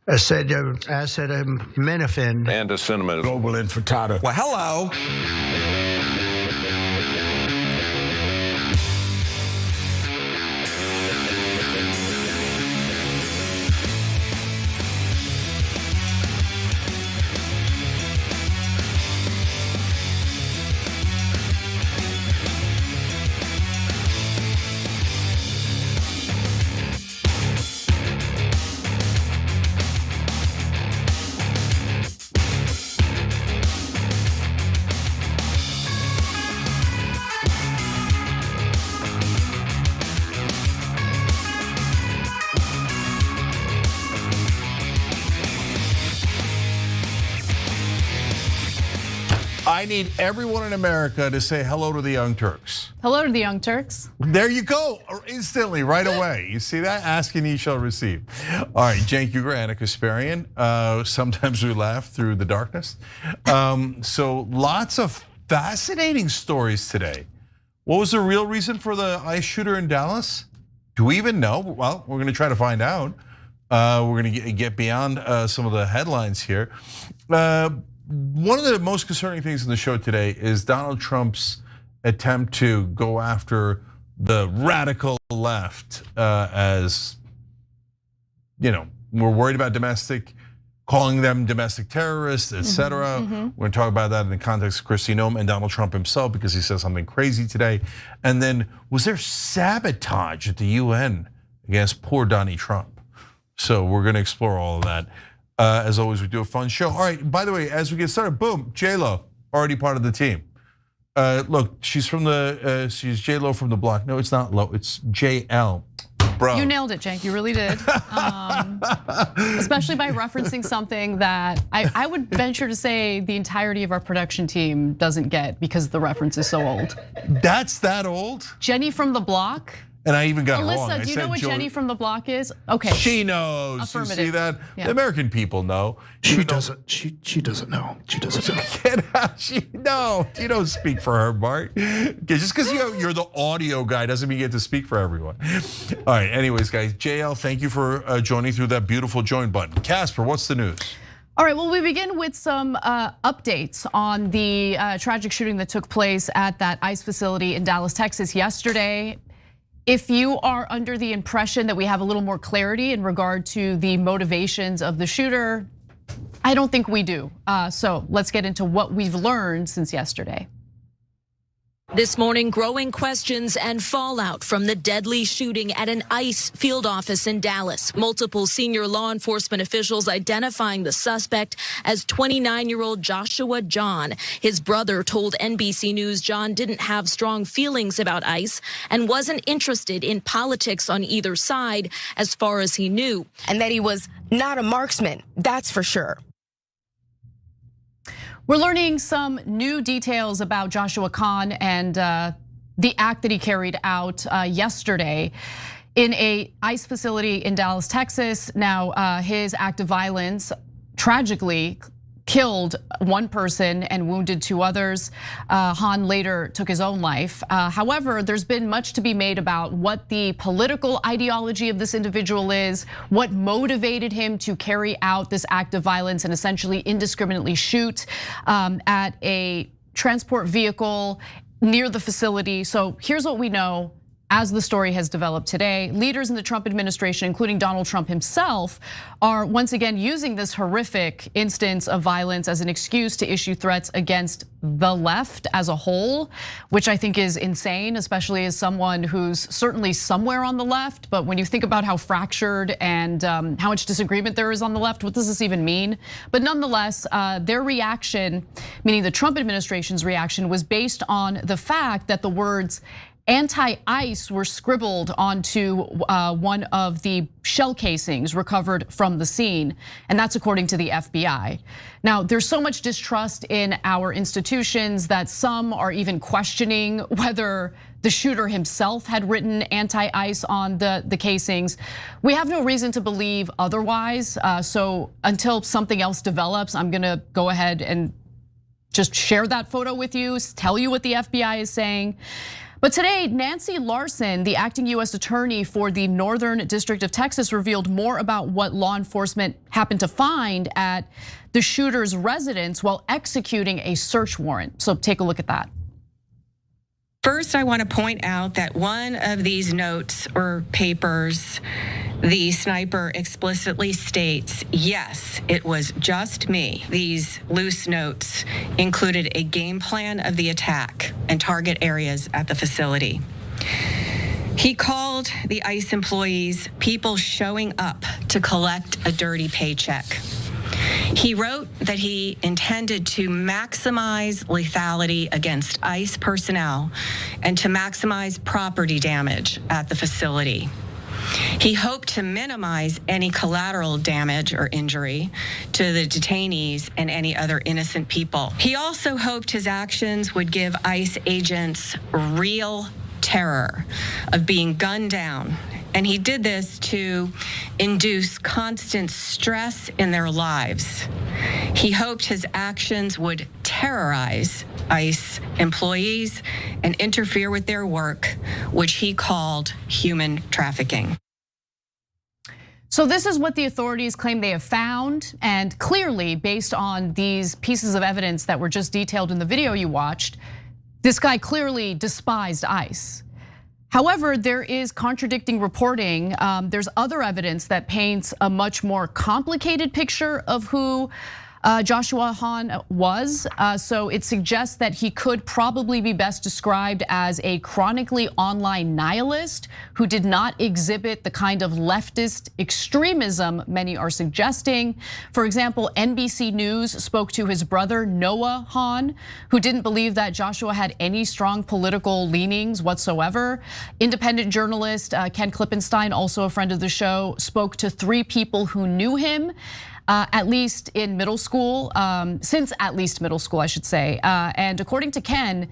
acetaminophen and acetaminophen. Global infiltrator. Well, hello. I need everyone in America to say hello to the Young Turks. Hello to the Young Turks. There you go, instantly, right away. You see that? Ask and ye shall receive. All right, Cenk Uygur, Anna Kasparian. Sometimes we laugh through the darkness. So lots of fascinating stories today. What was the real reason for the ICE shooter in Dallas? Do we even know? Well, we're gonna try to find out. We're gonna get beyond some of the headlines here. One of the most concerning things in the show today is Donald Trump's attempt to go after the radical left as, we're worried about calling them domestic terrorists, etc. We're gonna talk about that in the context of Kristi Noem and Donald Trump himself because he said something crazy today. And then was there sabotage at the UN against poor Donnie Trump? So we're gonna explore all of that. As always, we do a fun show. All right, by the way, as we get started, boom, J-Lo, already part of the team. Look, she's J-Lo from the block. No, it's not Lo, it's JL. Bro. You nailed it, Cenk, you really did. Especially by referencing something that I would venture to say the entirety of our production team doesn't get because the reference is so old. That's that old? Jenny from the block. And I even got it wrong. Alyssa, do you know what Jenny from the block is? Okay. She knows. Affirmative. You see that? Yeah. The American people know. She doesn't. She doesn't know. She doesn't know. Get out. You don't speak for her, Bart. Just because you're the audio guy doesn't mean you get to speak for everyone. All right. Anyways, guys, JL, thank you for joining through that beautiful join button. Casper, what's the news? All right, well, we begin with some updates on the tragic shooting that took place at that ICE facility in Dallas, Texas yesterday. If you are under the impression that we have a little more clarity in regard to the motivations of the shooter, I don't think we do. So let's get into what we've learned since yesterday. This morning, growing questions and fallout from the deadly shooting at an ICE field office in Dallas. Multiple senior law enforcement officials identifying the suspect as 29-year-old Joshua John. His brother told NBC News John didn't have strong feelings about ICE and wasn't interested in politics on either side as far as he knew. And that he was not a marksman, that's for sure. We're learning some new details about Joshua Kahn and the act that he carried out yesterday in a ICE facility in Dallas, Texas. Now, his act of violence tragically killed one person and wounded two others. Han later took his own life. However, there's been much to be made about what the political ideology of this individual is, what motivated him to carry out this act of violence and essentially indiscriminately shoot at a transport vehicle near the facility. So here's what we know. As the story has developed today, leaders in the Trump administration, including Donald Trump himself, are once again using this horrific instance of violence as an excuse to issue threats against the left as a whole, which I think is insane, especially as someone who's certainly somewhere on the left. But when you think about how fractured and how much disagreement there is on the left, what does this even mean? But nonetheless, their reaction, meaning the Trump administration's reaction, was based on the fact that the words anti-ICE were scribbled onto one of the shell casings recovered from the scene, and that's according to the FBI. Now, there's so much distrust in our institutions that some are even questioning whether the shooter himself had written anti-ICE on the casings. We have no reason to believe otherwise, so until something else develops, I'm gonna go ahead and just share that photo with you, tell you what the FBI is saying. But today, Nancy Larson, the acting US attorney for the Northern District of Texas, revealed more about what law enforcement happened to find at the shooter's residence while executing a search warrant. So take a look at that. First, I want to point out that one of these notes or papers, the sniper explicitly states, yes, it was just me. These loose notes included a game plan of the attack and target areas at the facility. He called the ICE employees people showing up to collect a dirty paycheck. He wrote that he intended to maximize lethality against ICE personnel and to maximize property damage at the facility. He hoped to minimize any collateral damage or injury to the detainees and any other innocent people. He also hoped his actions would give ICE agents real terror of being gunned down. And he did this to induce constant stress in their lives. He hoped his actions would terrorize ICE employees and interfere with their work, which he called human trafficking. So this is what the authorities claim they have found, and clearly, based on these pieces of evidence that were just detailed in the video you watched, this guy clearly despised ICE. However, there is contradicting reporting. There's other evidence that paints a much more complicated picture of who Joshua Hahn was. So it suggests that he could probably be best described as a chronically online nihilist who did not exhibit the kind of leftist extremism many are suggesting. For example, NBC News spoke to his brother, Noah Hahn, who didn't believe that Joshua had any strong political leanings whatsoever. Independent journalist Ken Klippenstein, also a friend of the show, spoke to 3 people who knew him. At least in middle school, since at least middle school, I should say. And according to Ken,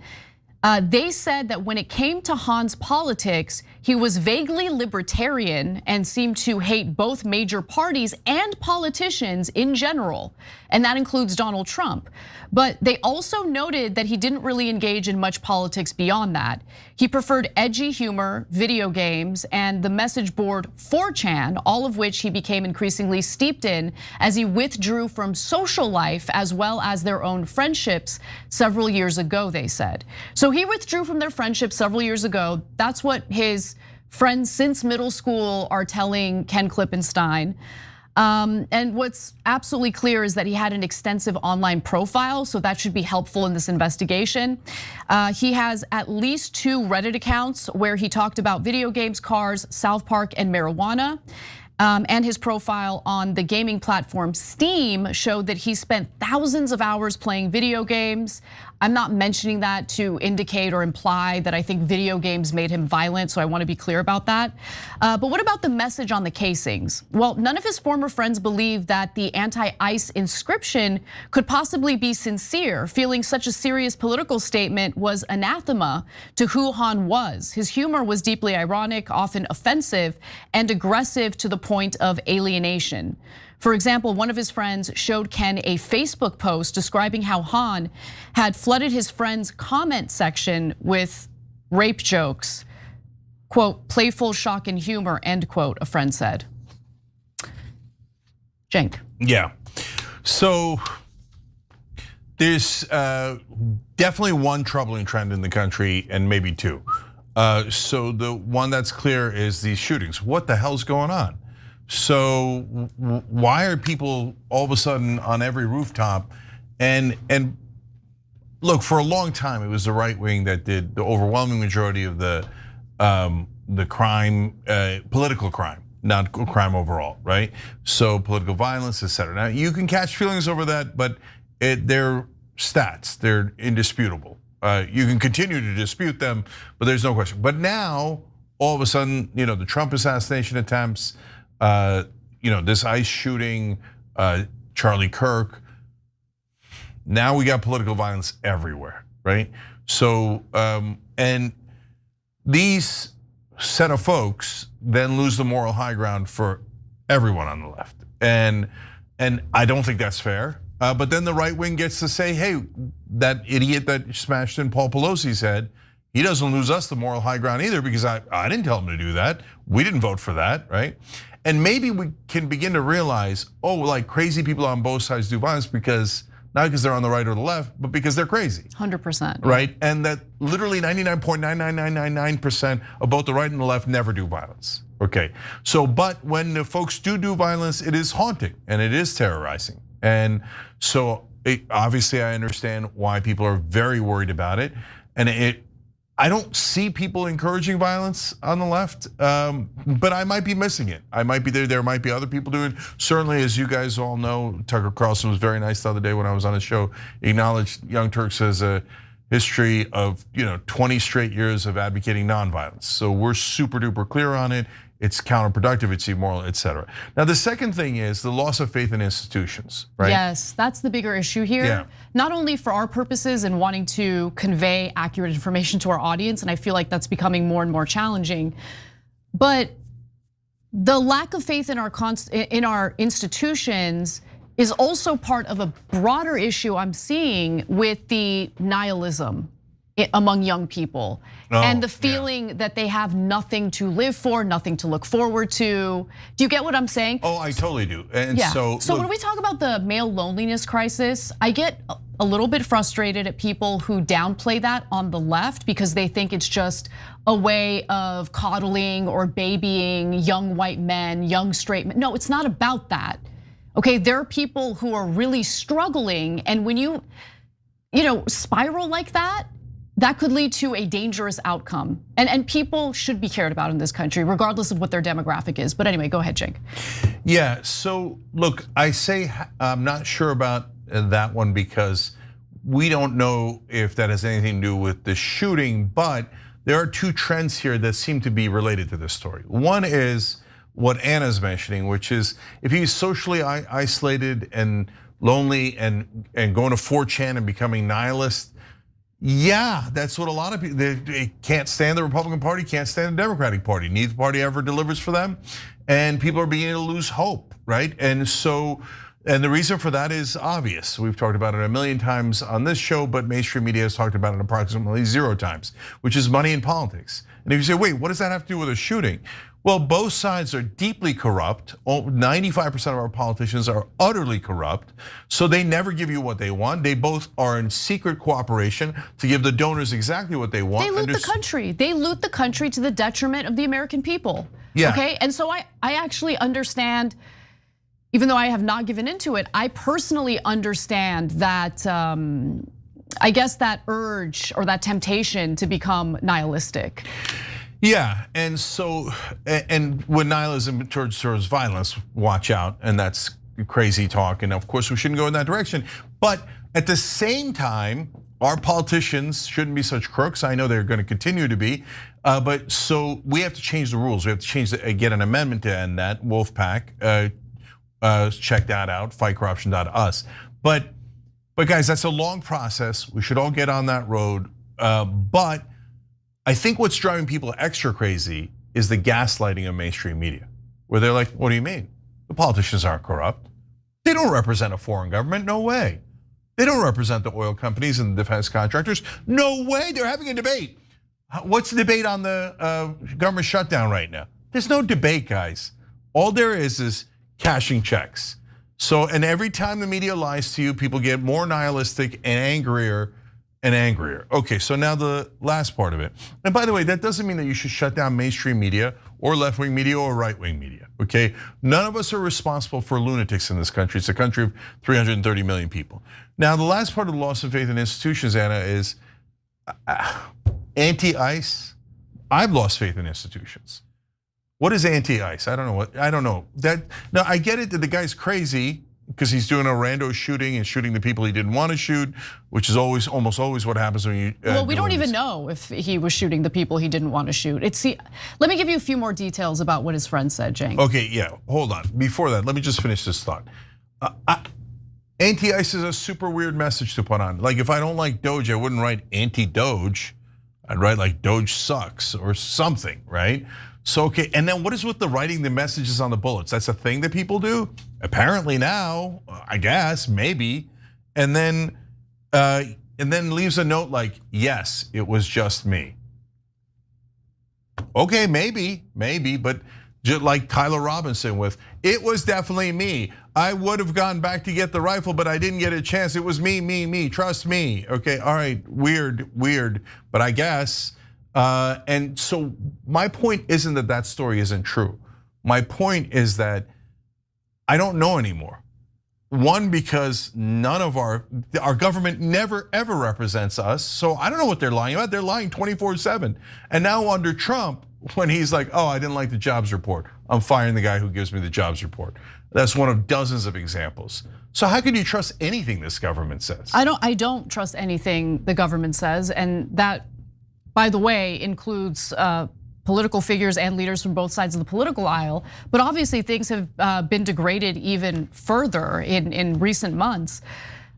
they said that when it came to Hahn's politics, he was vaguely libertarian and seemed to hate both major parties and politicians in general. And that includes Donald Trump. But they also noted that he didn't really engage in much politics beyond that. He preferred edgy humor, video games, and the message board 4chan, all of which he became increasingly steeped in as he withdrew from social life as well as their own friendships several years ago, they said. So he withdrew from their friendship several years ago. That's what his friends since middle school are telling Ken Klippenstein. And what's absolutely clear is that he had an extensive online profile, so that should be helpful in this investigation. He has at least 2 Reddit accounts where he talked about video games, cars, South Park, and marijuana. And his profile on the gaming platform Steam showed that he spent thousands of hours playing video games. I'm not mentioning that to indicate or imply that I think video games made him violent, so I want to be clear about that. But what about the message on the casings? Well, none of his former friends believe that the anti-ICE inscription could possibly be sincere, feeling such a serious political statement was anathema to who Hahn was. His humor was deeply ironic, often offensive, and aggressive to the point of alienation. For example, one of his friends showed Ken a Facebook post describing how Hahn had flooded his friend's comment section with rape jokes. Quote, playful shock and humor, end quote, a friend said. Cenk. Yeah, so there's definitely one troubling trend in the country and maybe 2. So the one that's clear is these shootings. What the hell's going on? So why are people all of a sudden on every rooftop? And look, for a long time it was the right wing that did the overwhelming majority of the crime, political crime, not crime overall, right? So political violence, etc. Now you can catch feelings over that, but they're stats, they're indisputable. You can continue to dispute them, but there's no question. But now all of a sudden, the Trump assassination attempts. This ICE shooting, Charlie Kirk. Now we got political violence everywhere, right? So, and these set of folks then lose the moral high ground for everyone on the left. And I don't think that's fair. But then the right wing gets to say, hey, that idiot that smashed in Paul Pelosi's head, he doesn't lose us the moral high ground either, because I didn't tell him to do that. We didn't vote for that, right? And maybe we can begin to realize, like crazy people on both sides do violence not because they're on the right or the left, but because they're crazy. 100%. Right, and that literally 99.99999% of both the right and the left never do violence. Okay, so but when the folks do violence, it is haunting and it is terrorizing. And so obviously I understand why people are very worried about it. And I don't see people encouraging violence on the left, but I might be missing it. I might be there. There might be other people doing it. Certainly, as you guys all know, Tucker Carlson was very nice the other day when I was on his show. He acknowledged Young Turks has a history of 20 straight years of advocating nonviolence. So we're super duper clear on it. It's counterproductive, it's immoral, et cetera. Now, the second thing is the loss of faith in institutions, right? Yes, that's the bigger issue here. Yeah. Not only for our purposes and wanting to convey accurate information to our audience, and I feel like that's becoming more and more challenging, but the lack of faith in our institutions is also part of a broader issue I'm seeing with the nihilism among young people, and the feeling that they have nothing to live for, nothing to look forward to. Do you get what I'm saying? Oh, I totally do. And yeah. so when we talk about the male loneliness crisis, I get a little bit frustrated at people who downplay that on the left because they think it's just a way of coddling or babying young white men, young straight men. No, it's not about that. Okay, there are people who are really struggling, and when you spiral like that, that could lead to a dangerous outcome. And people should be cared about in this country, regardless of what their demographic is. But anyway, go ahead, Jake. Yeah, so look, I say I'm not sure about that one because we don't know if that has anything to do with the shooting, but there are two trends here that seem to be related to this story. One is what Anna's mentioning, which is if he's socially isolated and lonely and going to 4chan and becoming nihilist, yeah, that's what a lot of people, they can't stand the Republican Party, can't stand the Democratic Party. Neither party ever delivers for them. And people are beginning to lose hope, right? And the reason for that is obvious. We've talked about it a million times on this show, but mainstream media has talked about it approximately 0 times, which is money in politics. And if you say, wait, what does that have to do with a shooting? Well, both sides are deeply corrupt. 95% of our politicians are utterly corrupt. So they never give you what they want. They both are in secret cooperation to give the donors exactly what they want. They loot the country. They loot the country to the detriment of the American people. Yeah. Okay, and so I actually understand, even though I have not given into it, I personally understand that, I guess that urge or that temptation to become nihilistic. Yeah, and so, and when nihilism towards violence, watch out, and that's crazy talk, and of course we shouldn't go in that direction. But at the same time, our politicians shouldn't be such crooks. I know they're going to continue to be, but so we have to change the rules. We have to get an amendment to end that. Wolfpack, check that out, fightcorruption.us. But guys, that's a long process. We should all get on that road, but I think what's driving people extra crazy is the gaslighting of mainstream media, where they're like, what do you mean? The politicians aren't corrupt. They don't represent a foreign government, no way. They don't represent the oil companies and the defense contractors, no way, they're having a debate. What's the debate on the government shutdown right now? There's no debate, guys. All there is cashing checks. So, and every time the media lies to you, people get more nihilistic and angrier. Okay, so now the last part of it. And by the way, that doesn't mean that you should shut down mainstream media or left-wing media or right-wing media, okay? None of us are responsible for lunatics in this country. It's a country of 330 million people. Now, the last part of the loss of faith in institutions, Anna, is anti-ICE. I've lost faith in institutions. What is anti-ICE? I don't know. Now, I get it that the guy's crazy because he's doing a rando shooting and shooting the people he didn't want to shoot, which is almost always what happens when you. Well, we don't even know if he was shooting the people he didn't want to shoot. Let me give you a few more details about what his friend said, Jane. Okay, yeah, hold on. Before that, let me just finish this thought. Anti-ICE is a super weird message to put on. Like if I don't like Doge, I wouldn't write anti-Doge. I'd write like Doge sucks or something, right? So, okay, and then what is with the writing the messages on the bullets? That's a thing that people do? Apparently now, I guess, maybe. And then leaves a note like, yes, it was just me. Okay, maybe, but just like Tyler Robinson with, it was definitely me. I would have gone back to get the rifle, but I didn't get a chance. It was me, trust me. Okay, all right, weird, but I guess. And so my point isn't that story isn't true. My point is that I don't know anymore. One, because none of our government never ever represents us. So I don't know what they're lying about. They're lying 24/7. And now under Trump, when he's like, oh, I didn't like the jobs report, I'm firing the guy who gives me the jobs report. That's one of dozens of examples. So how can you trust anything this government says? I don't trust anything the government says, and that, by the way, includes political figures and leaders from both sides of the political aisle. But obviously things have been degraded even further in recent months,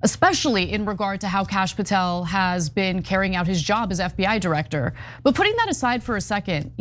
especially in regard to how Kash Patel has been carrying out his job as FBI director. But putting that aside for a second,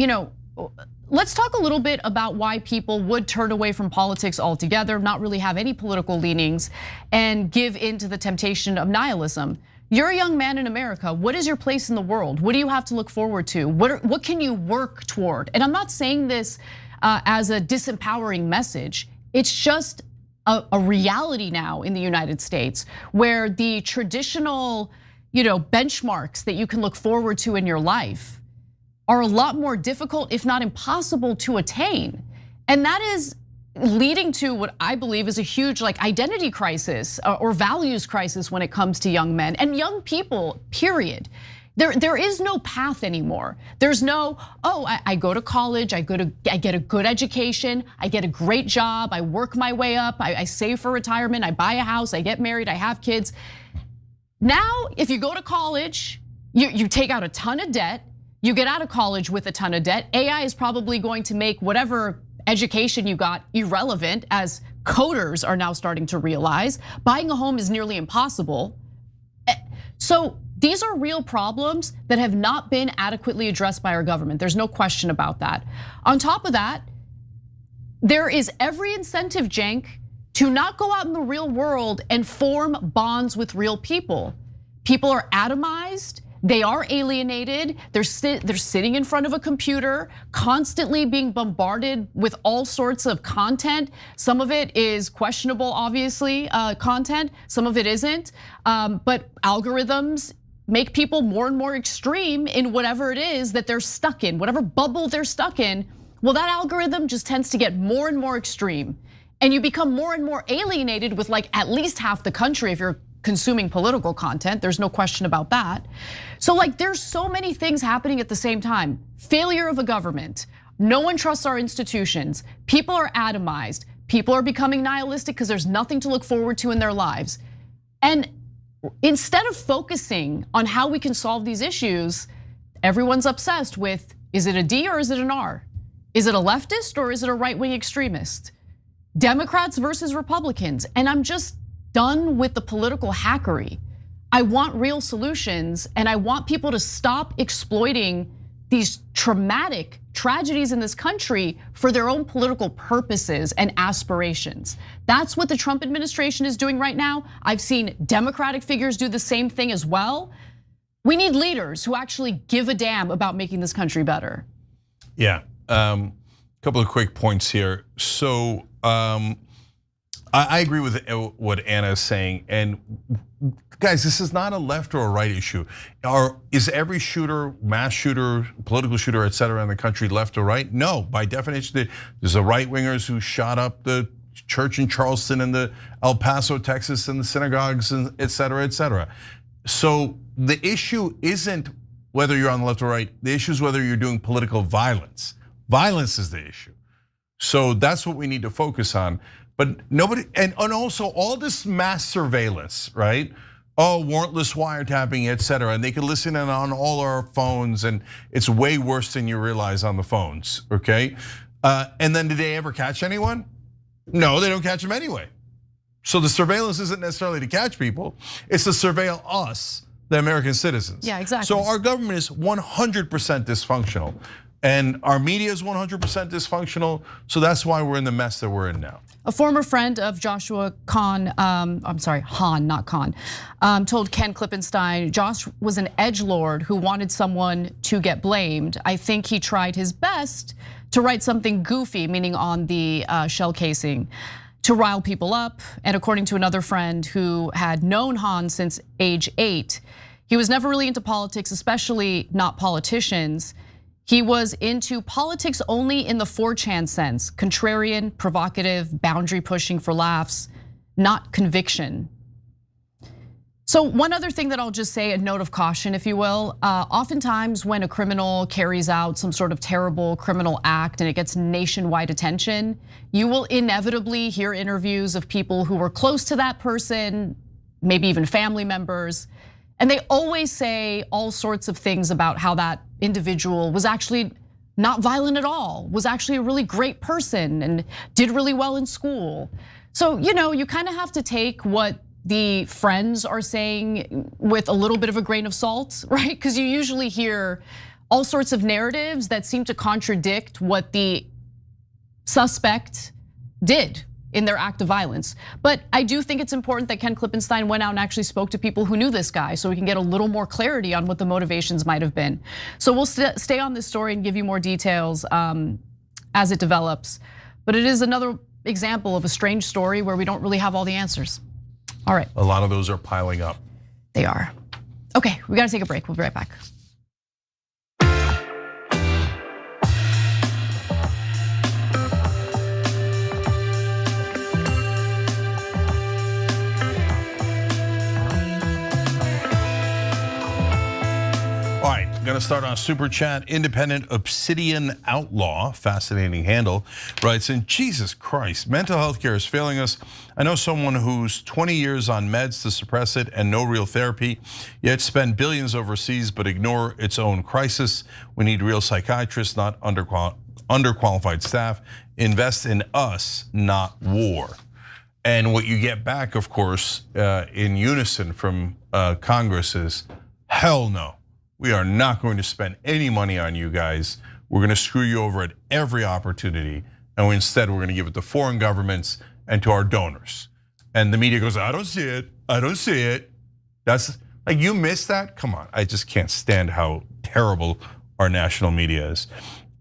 let's talk a little bit about why people would turn away from politics altogether, not really have any political leanings, and give in to the temptation of nihilism. You're a young man in America. What is your place in the world? What do you have to look forward to? What can you work toward? And I'm not saying this as a disempowering message. It's just a reality now in the United States, where the traditional, benchmarks that you can look forward to in your life are a lot more difficult, if not impossible, to attain. And that is leading to what I believe is a huge identity crisis or values crisis when it comes to young men and young people, period. There is no path anymore. There's no, I go to college, I get a good education, I get a great job, I work my way up, I save for retirement, I buy a house, I get married, I have kids. Now, if you go to college, you take out a ton of debt, you get out of college with a ton of debt. AI is probably going to make whatever education you got irrelevant, as coders are now starting to realize. Buying a home is nearly impossible. So these are real problems that have not been adequately addressed by our government. There's no question about that. On top of that, there is every incentive, Cenk, to not go out in the real world and form bonds with real people. People are atomized. They are alienated. They're sitting in front of a computer, constantly being bombarded with all sorts of content. Some of it is questionable, obviously, content. Some of it isn't. But algorithms make people more and more extreme in whatever it is that they're stuck in, whatever bubble they're stuck in. Well, that algorithm just tends to get more and more extreme. And you become more and more alienated with at least half the country if you're consuming political content. There's no question about that. So there's so many things happening at the same time. Failure of a government. No one trusts our institutions. People are atomized. People are becoming nihilistic because there's nothing to look forward to in their lives. And instead of focusing on how we can solve these issues, everyone's obsessed with, is it a D or is it an R? Is it a leftist or is it a right-wing extremist? Democrats versus Republicans. And I'm just done with the political hackery. I want real solutions, and I want people to stop exploiting these traumatic tragedies in this country for their own political purposes and aspirations. That's what the Trump administration is doing right now. I've seen Democratic figures do the same thing as well. We need leaders who actually give a damn about making this country better. Yeah, couple of quick points here. So I agree with what Anna is saying, and guys, this is not a left or a right issue. Is every shooter, mass shooter, political shooter, et cetera, in the country left or right? No, by definition, there's the right wingers who shot up the church in Charleston and the El Paso, Texas, and the synagogues, and et cetera, et cetera. So the issue isn't whether you're on the left or right. The issue is whether you're doing political violence. Violence is the issue. So that's what we need to focus on. But nobody, and also all this mass surveillance, right? Warrantless wiretapping, et cetera. And they can listen in on all our phones, and it's way worse than you realize on the phones, okay? And then did they ever catch anyone? No, they don't catch them anyway. So the surveillance isn't necessarily to catch people, it's to surveil us, the American citizens. Yeah, exactly. So our government is 100% dysfunctional. And our media is 100% dysfunctional, so that's why we're in the mess that we're in now. A former friend of Joshua Kahn, I'm sorry, Hahn, not Kahn, told Ken Klippenstein, Josh was an edgelord who wanted someone to get blamed. I think he tried his best to write something goofy, meaning on the shell casing, to rile people up. And according to another friend who had known Hahn since age 8, he was never really into politics, especially not politicians. He was into politics only in the 4chan sense, contrarian, provocative, boundary pushing for laughs, not conviction. So one other thing that I'll just say, a note of caution, if you will. Oftentimes when a criminal carries out some sort of terrible criminal act and it gets nationwide attention, you will inevitably hear interviews of people who were close to that person, maybe even family members. And they always say all sorts of things about how that individual was actually not violent at all, was actually a really great person and did really well in school. So, you kind of have to take what the friends are saying with a little bit of a grain of salt, right? Because you usually hear all sorts of narratives that seem to contradict what the suspect did in their act of violence. But I do think it's important that Ken Klippenstein went out and actually spoke to people who knew this guy so we can get a little more clarity on what the motivations might have been. So we'll stay on this story and give you more details as it develops. But it is another example of a strange story where we don't really have all the answers. All right. A lot of those are piling up. They are. Okay, we gotta take a break. We'll be right back. All right, gonna start on Super Chat. Independent Obsidian Outlaw, fascinating handle, writes in, Jesus Christ, mental health care is failing us. I know someone who's 20 years on meds to suppress it and no real therapy, yet spend billions overseas but ignore its own crisis. We need real psychiatrists, not underqualified staff. Invest in us, not war. And what you get back, of course, in unison from Congress is, hell no. We are not going to spend any money on you guys. We're going to screw you over at every opportunity. And instead, we're going to give it to foreign governments and to our donors. And the media goes, I don't see it. I don't see it. That's like, you missed that? Come on. I just can't stand how terrible our national media is.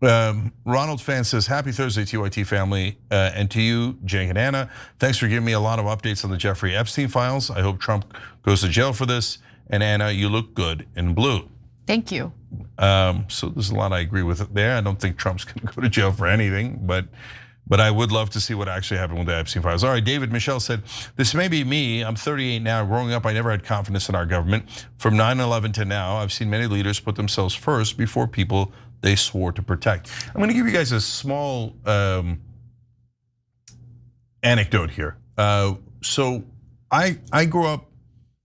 Ronald Fan says, happy Thursday, TYT family. And to you, Jake and Anna, thanks for giving me a lot of updates on the Jeffrey Epstein files. I hope Trump goes to jail for this. And Anna, you look good in blue. Thank you. So there's a lot I agree with there. I don't think Trump's gonna go to jail for anything, but I would love to see what actually happened with the Epstein files. All right, David Michelle said, this may be me, I'm 38 now. Growing up, I never had confidence in our government. From 9/11 to now, I've seen many leaders put themselves first before people they swore to protect. I'm gonna give you guys a small anecdote here. So I grew up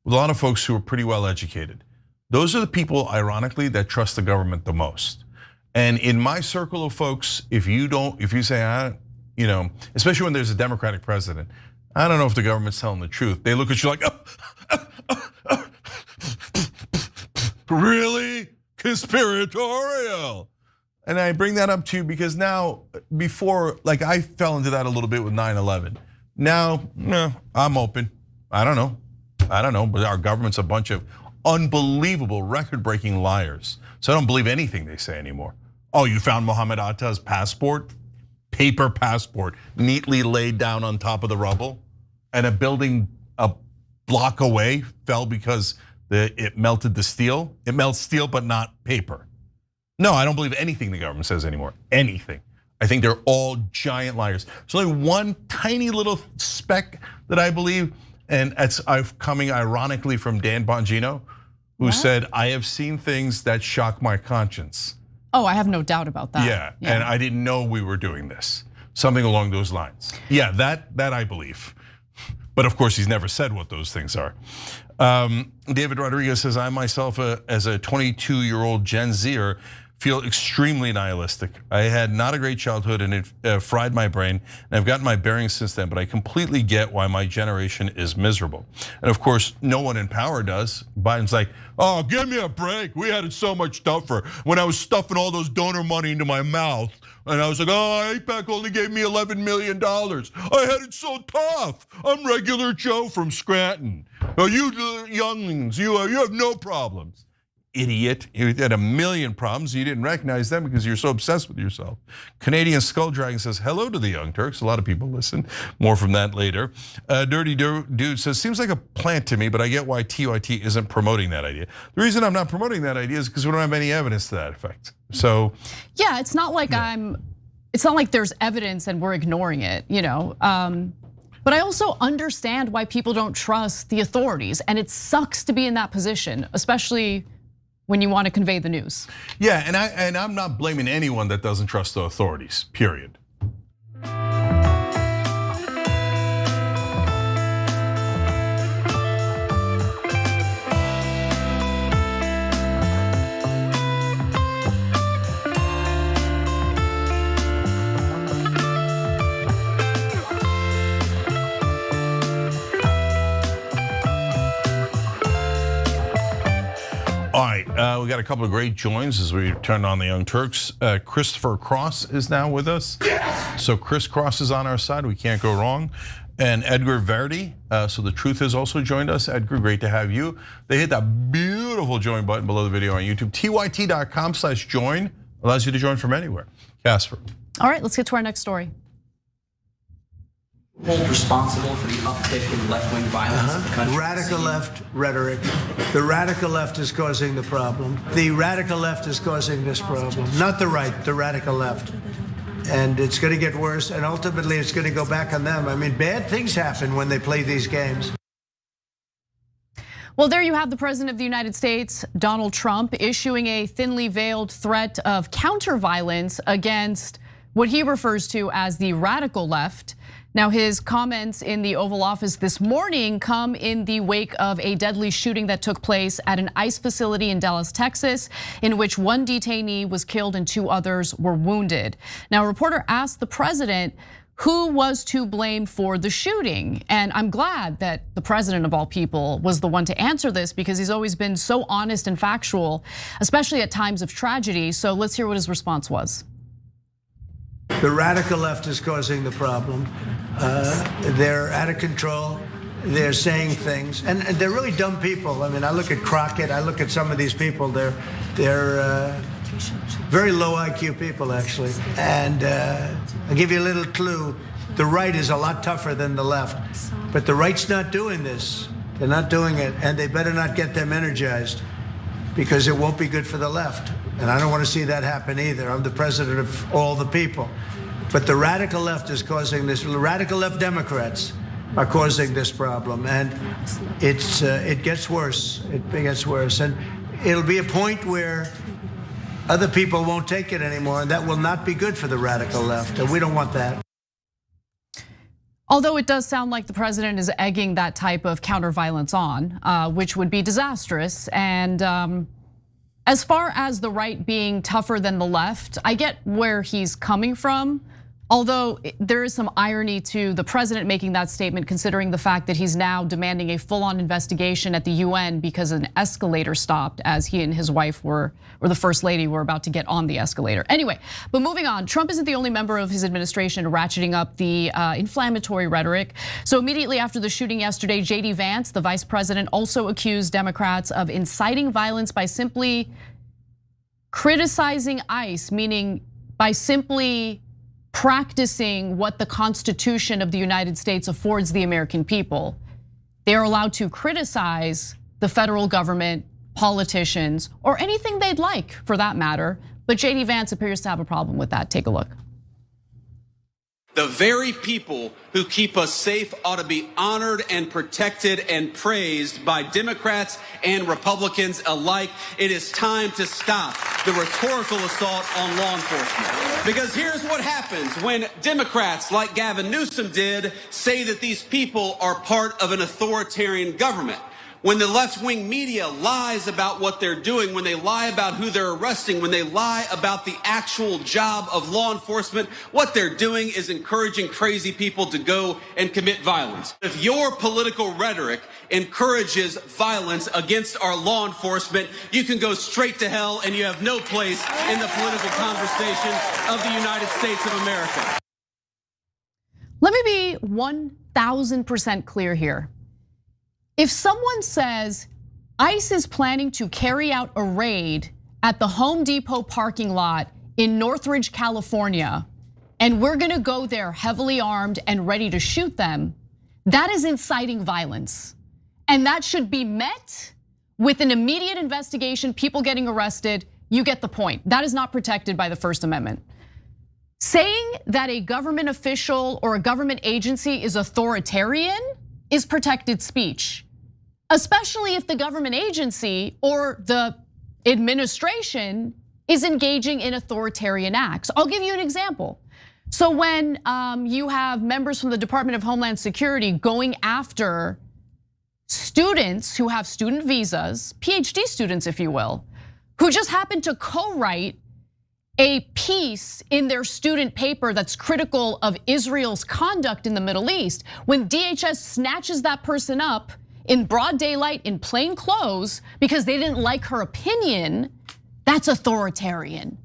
with a lot of folks who were pretty well educated. Those are the people, ironically, that trust the government the most. And in my circle of folks, if you say, especially when there's a Democratic president, I don't know if the government's telling the truth. They look at you like, really? Conspiratorial. And I bring that up to you because now, before, like I fell into that a little bit with 9/11. Now, I'm open. I don't know, but our government's a bunch of unbelievable, record-breaking liars. So I don't believe anything they say anymore. Oh, you found Mohammed Atta's passport? Paper passport, neatly laid down on top of the rubble. And a building a block away fell because it melted the steel. It melts steel, but not paper. No, I don't believe anything the government says anymore, anything. I think they're all giant liars. There's only one tiny little speck that I believe, and it's coming ironically from Dan Bongino, who said, I have seen things that shock my conscience. Oh, I have no doubt about that. Yeah, and I didn't know we were doing this. Something along those lines. Yeah, that I believe. But of course, he's never said what those things are. David Rodriguez says, I myself, as a 22-year-old Gen Zer, feel extremely nihilistic. I had not a great childhood and it fried my brain, and I've gotten my bearings since then, but I completely get why my generation is miserable. And of course, no one in power does. Biden's like, oh, give me a break. We had it so much tougher when I was stuffing all those donor money into my mouth. And I was like, oh, AIPAC only gave me $11 million. I had it so tough. I'm regular Joe from Scranton. Oh, you younglings, you have no problems. Idiot, you had a million problems. You didn't recognize them because you're so obsessed with yourself. Canadian Skull Dragon says hello to the Young Turks. A lot of people listen. More from that later. Dirty Dude says, seems like a plant to me, but I get why TYT isn't promoting that idea. The reason I'm not promoting that idea is because we don't have any evidence to that effect. So yeah, it's not like it's not like there's evidence and we're ignoring it, you know. But I also understand why people don't trust the authorities, and it sucks to be in that position, especially when you want to convey the news. Yeah, and I'm not blaming anyone that doesn't trust the authorities, period. All right, we got a couple of great joins as we turn on the Young Turks. Christopher Cross is now with us. So Chris Cross is on our side, we can't go wrong. And Edgar Verdi, so the truth has also joined us. Edgar, great to have you. They hit that beautiful join button below the video on YouTube. TYT.com/join allows you to join from anywhere. Casper. All right, let's get to our next story. Hold responsible for the uptick in left-wing violence in the country. Radical left rhetoric. The radical left is causing the problem. The radical left is causing this problem. Not the right, the radical left. And it's going to get worse, and ultimately it's going to go back on them. I mean, bad things happen when they play these games. Well, there you have the President of the United States, Donald Trump, issuing a thinly veiled threat of counter-violence against what he refers to as the radical left. Now, his comments in the Oval Office this morning come in the wake of a deadly shooting that took place at an ICE facility in Dallas, Texas, in which one detainee was killed and 2 others were wounded. Now, a reporter asked the president who was to blame for the shooting. And I'm glad that the president of all people was the one to answer this, because he's always been so honest and factual, especially at times of tragedy. So let's hear what his response was. The radical left is causing the problem. They're out of control. They're saying things, and they're really dumb people. I mean, I look at Crockett. I look at some of these people. They're very low IQ people, actually. And I'll give you a little clue. The right is a lot tougher than the left, but the right's not doing this. They're not doing it, and they better not get them energized, because it won't be good for the left. And I don't want to see that happen either. I'm the president of all the people. But the radical left is causing this. Radical left Democrats are causing this problem, and it gets worse. It gets worse, and it'll be a point where other people won't take it anymore, and that will not be good for the radical left, and we don't want that. Although it does sound like the president is egging that type of counter-violence on, which would be disastrous. And as far as the right being tougher than the left, I get where he's coming from. Although there is some irony to the president making that statement, considering the fact that he's now demanding a full-on investigation at the UN because an escalator stopped as he and his wife or the first lady were about to get on the escalator. Anyway, but moving on, Trump isn't the only member of his administration ratcheting up the inflammatory rhetoric. So immediately after the shooting yesterday, JD Vance, the vice president, also accused Democrats of inciting violence by simply criticizing ICE, meaning by simply practicing what the Constitution of the United States affords the American people. They are allowed to criticize the federal government, politicians, or anything they'd like for that matter. But JD Vance appears to have a problem with that. Take a look. The very people who keep us safe ought to be honored and protected and praised by Democrats and Republicans alike. It is time to stop the rhetorical assault on law enforcement. Because here's what happens when Democrats, like Gavin Newsom did, say that these people are part of an authoritarian government. When the left-wing media lies about what they're doing, when they lie about who they're arresting, when they lie about the actual job of law enforcement, what they're doing is encouraging crazy people to go and commit violence. If your political rhetoric encourages violence against our law enforcement, you can go straight to hell and you have no place in the political conversation of the United States of America. Let me be 1000% clear here. If someone says ICE is planning to carry out a raid at the Home Depot parking lot in Northridge, California, and we're gonna go there heavily armed and ready to shoot them, that is inciting violence. And that should be met with an immediate investigation, people getting arrested. You get the point. That is not protected by the First Amendment. Saying that a government official or a government agency is authoritarian is protected speech, especially if the government agency or the administration is engaging in authoritarian acts. I'll give you an example. So when you have members from the Department of Homeland Security going after students who have student visas, PhD students, if you will, who just happen to co-write a piece in their student paper that's critical of Israel's conduct in the Middle East, when DHS snatches that person up in broad daylight in plain clothes because they didn't like her opinion, that's authoritarian.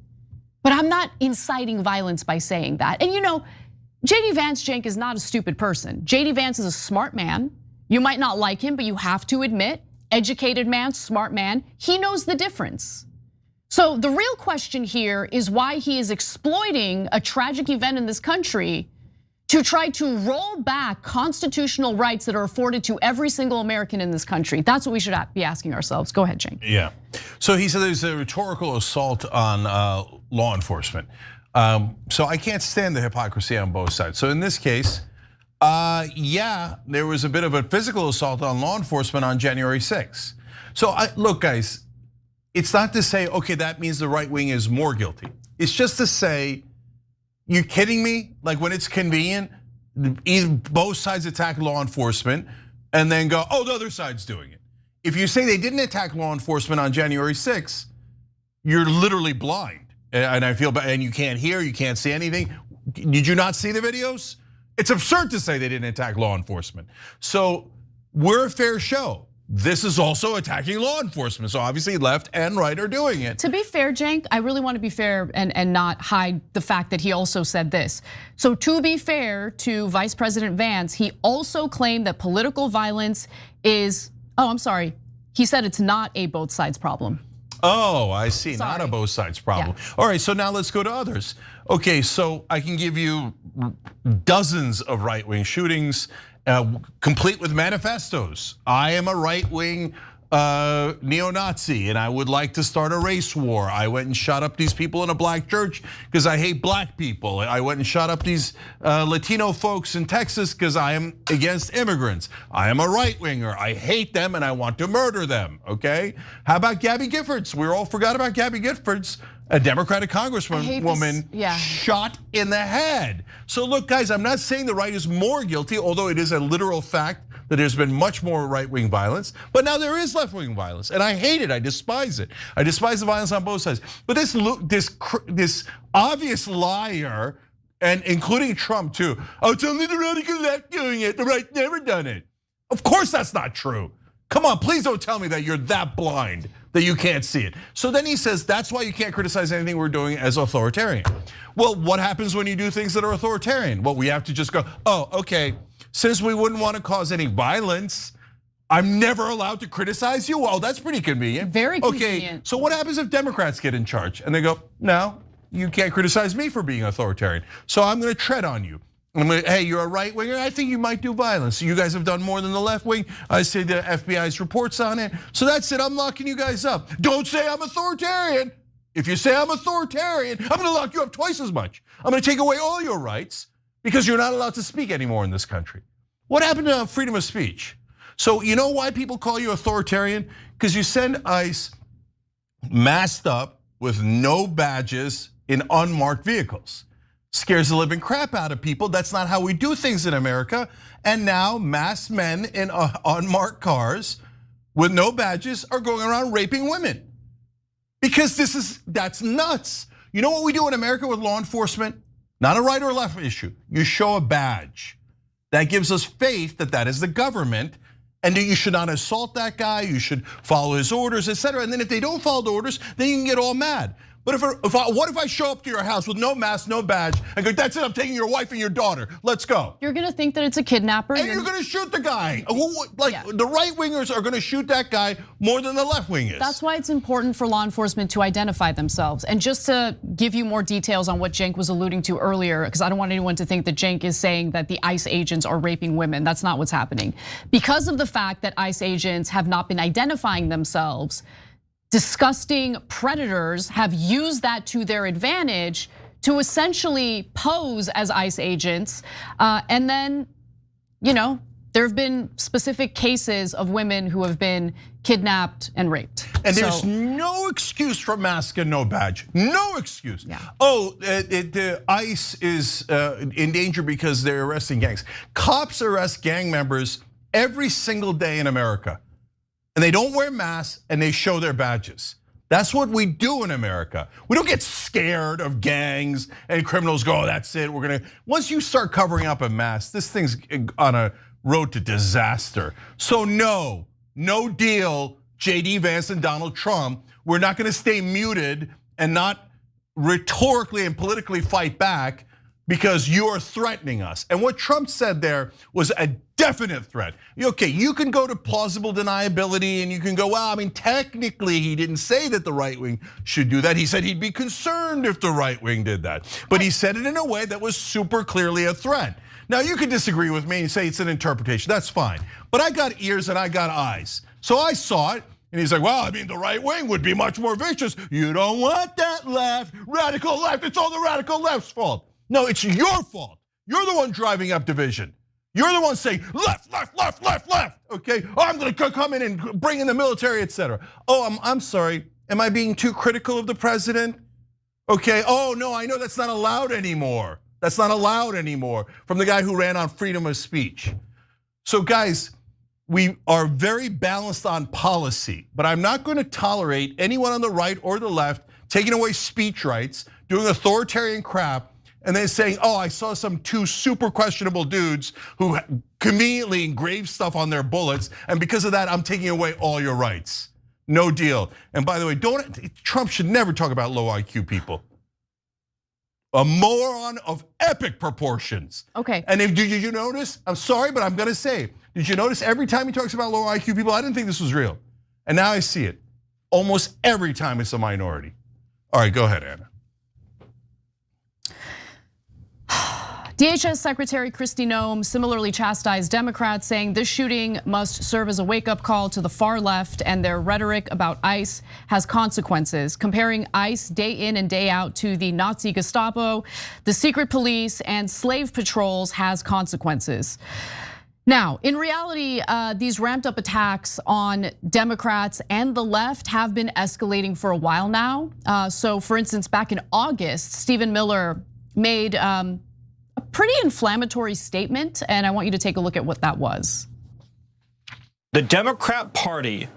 But I'm not inciting violence by saying that. And JD Vance, Cenk, is not a stupid person. JD Vance is a smart man. You might not like him, but you have to admit, educated man, smart man, he knows the difference. So the real question here is why he is exploiting a tragic event in this country to try to roll back constitutional rights that are afforded to every single American in this country. That's what we should be asking ourselves. Go ahead, Cenk. Yeah, so he said there's a rhetorical assault on law enforcement. So I can't stand the hypocrisy on both sides. So in this case, yeah, there was a bit of a physical assault on law enforcement on January 6th. So look, guys, it's not to say, okay, that means the right wing is more guilty. It's just to say, you kidding me? Like when it's convenient, both sides attack law enforcement and then go, oh, the other side's doing it. If you say they didn't attack law enforcement on January 6th, you're literally blind. And I feel bad, and you can't hear, you can't see anything. Did you not see the videos? It's absurd to say they didn't attack law enforcement. So we're a fair show. This is also attacking law enforcement. So obviously left and right are doing it. To be fair, Cenk, I really want to be fair and not hide the fact that he also said this. So to be fair to Vice President Vance, he also claimed that political violence is, I'm sorry, he said it's not a both sides problem. Oh, I see, Sorry. not a both sides problem. Yeah. All right, so now let's go to others. Okay, so I can give you dozens of right-wing shootings, complete with manifestos. I am a right-wing neo-Nazi and I would like to start a race war. I went and shot up these people in a black church because I hate black people. I went and shot up these Latino folks in Texas because I am against immigrants. I am a right-winger. I hate them and I want to murder them, okay? How about Gabby Giffords? We all forgot about Gabby Giffords. A Democratic congresswoman shot in the head. So look, guys, I'm not saying the right is more guilty, although it is a literal fact that there's been much more right-wing violence, but now there is left-wing violence, and I hate it, I despise it. I despise the violence on both sides. But this obvious liar, and including Trump too, it's only the radical left doing it, the right never done it. Of course that's not true. Come on, please don't tell me that you're that blind that you can't see it. So then he says, that's why you can't criticize anything we're doing as authoritarian. Well, what happens when you do things that are authoritarian? Well, we have to just go, okay, since we wouldn't want to cause any violence, I'm never allowed to criticize you? Well, that's pretty convenient. Very convenient. Okay, so what happens if Democrats get in charge and they go, no, you can't criticize me for being authoritarian. So I'm gonna tread on you. I'm like, hey, you're a right winger. I think you might do violence. You guys have done more than the left wing. I see the FBI's reports on it. So that's it, I'm locking you guys up. Don't say I'm authoritarian. If you say I'm authoritarian, I'm gonna lock you up twice as much. I'm gonna take away all your rights because you're not allowed to speak anymore in this country. What happened to freedom of speech? So you know why people call you authoritarian? Because you send ICE masked up with no badges in unmarked vehicles. Scares the living crap out of people. That's not how we do things in America. And now masked men in unmarked cars with no badges are going around raping women. Because that's nuts. You know what we do in America with law enforcement? Not a right or left issue. You show a badge. That gives us faith that that is the government, and that you should not assault that guy, you should follow his orders, etc. And then if they don't follow the orders, then you can get all mad. But what if I show up to your house with no mask, no badge, and go, that's it, I'm taking your wife and your daughter, let's go. You're gonna think that it's a kidnapper. And you're gonna shoot the guy. The right wingers are gonna shoot that guy more than the left wingers. That's why it's important for law enforcement to identify themselves. And just to give you more details on what Cenk was alluding to earlier, because I don't want anyone to think that Cenk is saying that the ICE agents are raping women. That's not what's happening. Because of the fact that ICE agents have not been identifying themselves, disgusting predators have used that to their advantage to essentially pose as ICE agents. And then, there have been specific cases of women who have been kidnapped and raped. And there's no excuse for mask and no badge. No excuse. Yeah. The ICE is in danger because they're arresting gangs. Cops arrest gang members every single day in America. And they don't wear masks and they show their badges. That's what we do in America. We don't get scared of gangs and criminals go, oh, that's it, once you start covering up a mask, this thing's on a road to disaster. So no deal, JD Vance and Donald Trump. We're not gonna stay muted and not rhetorically and politically fight back because you are threatening us. And what Trump said there was a definite threat. Okay, you can go to plausible deniability and you can go, well, I mean, technically he didn't say that the right wing should do that. He said he'd be concerned if the right wing did that. But he said it in a way that was super clearly a threat. Now you can disagree with me and say it's an interpretation, that's fine. But I got ears and I got eyes. So I saw it. And he's like, well, I mean, the right wing would be much more vicious. You don't want that left, radical left, it's all the radical left's fault. No, it's your fault. You're the one driving up division. You're the one saying left, left, left, left, left. Okay, I'm gonna come in and bring in the military, etc. Oh, I'm sorry. Am I being too critical of the president? Okay. Oh no, I know that's not allowed anymore. That's not allowed anymore from the guy who ran on freedom of speech. So guys, we are very balanced on policy, but I'm not going to tolerate anyone on the right or the left taking away speech rights, doing authoritarian crap, and then saying, oh, I saw some two super questionable dudes who conveniently engraved stuff on their bullets, and because of that, I'm taking away all your rights. No deal. And by the way, Trump should never talk about low IQ people. A moron of epic proportions. Okay. And did you notice? I'm sorry, but I'm gonna say, did you notice every time he talks about low IQ people, I didn't think this was real. And now I see it. Almost every time it's a minority. All right, go ahead, Anna. DHS Secretary Kristi Noem similarly chastised Democrats, saying this shooting must serve as a wake-up call to the far left, and their rhetoric about ICE has consequences, comparing ICE day in and day out to the Nazi Gestapo, the secret police, and slave patrols has consequences. Now, in reality, these ramped up attacks on Democrats and the left have been escalating for a while now. So for instance, back in August, Stephen Miller made a pretty inflammatory statement, and I want you to take a look at what that was. The Democrat Party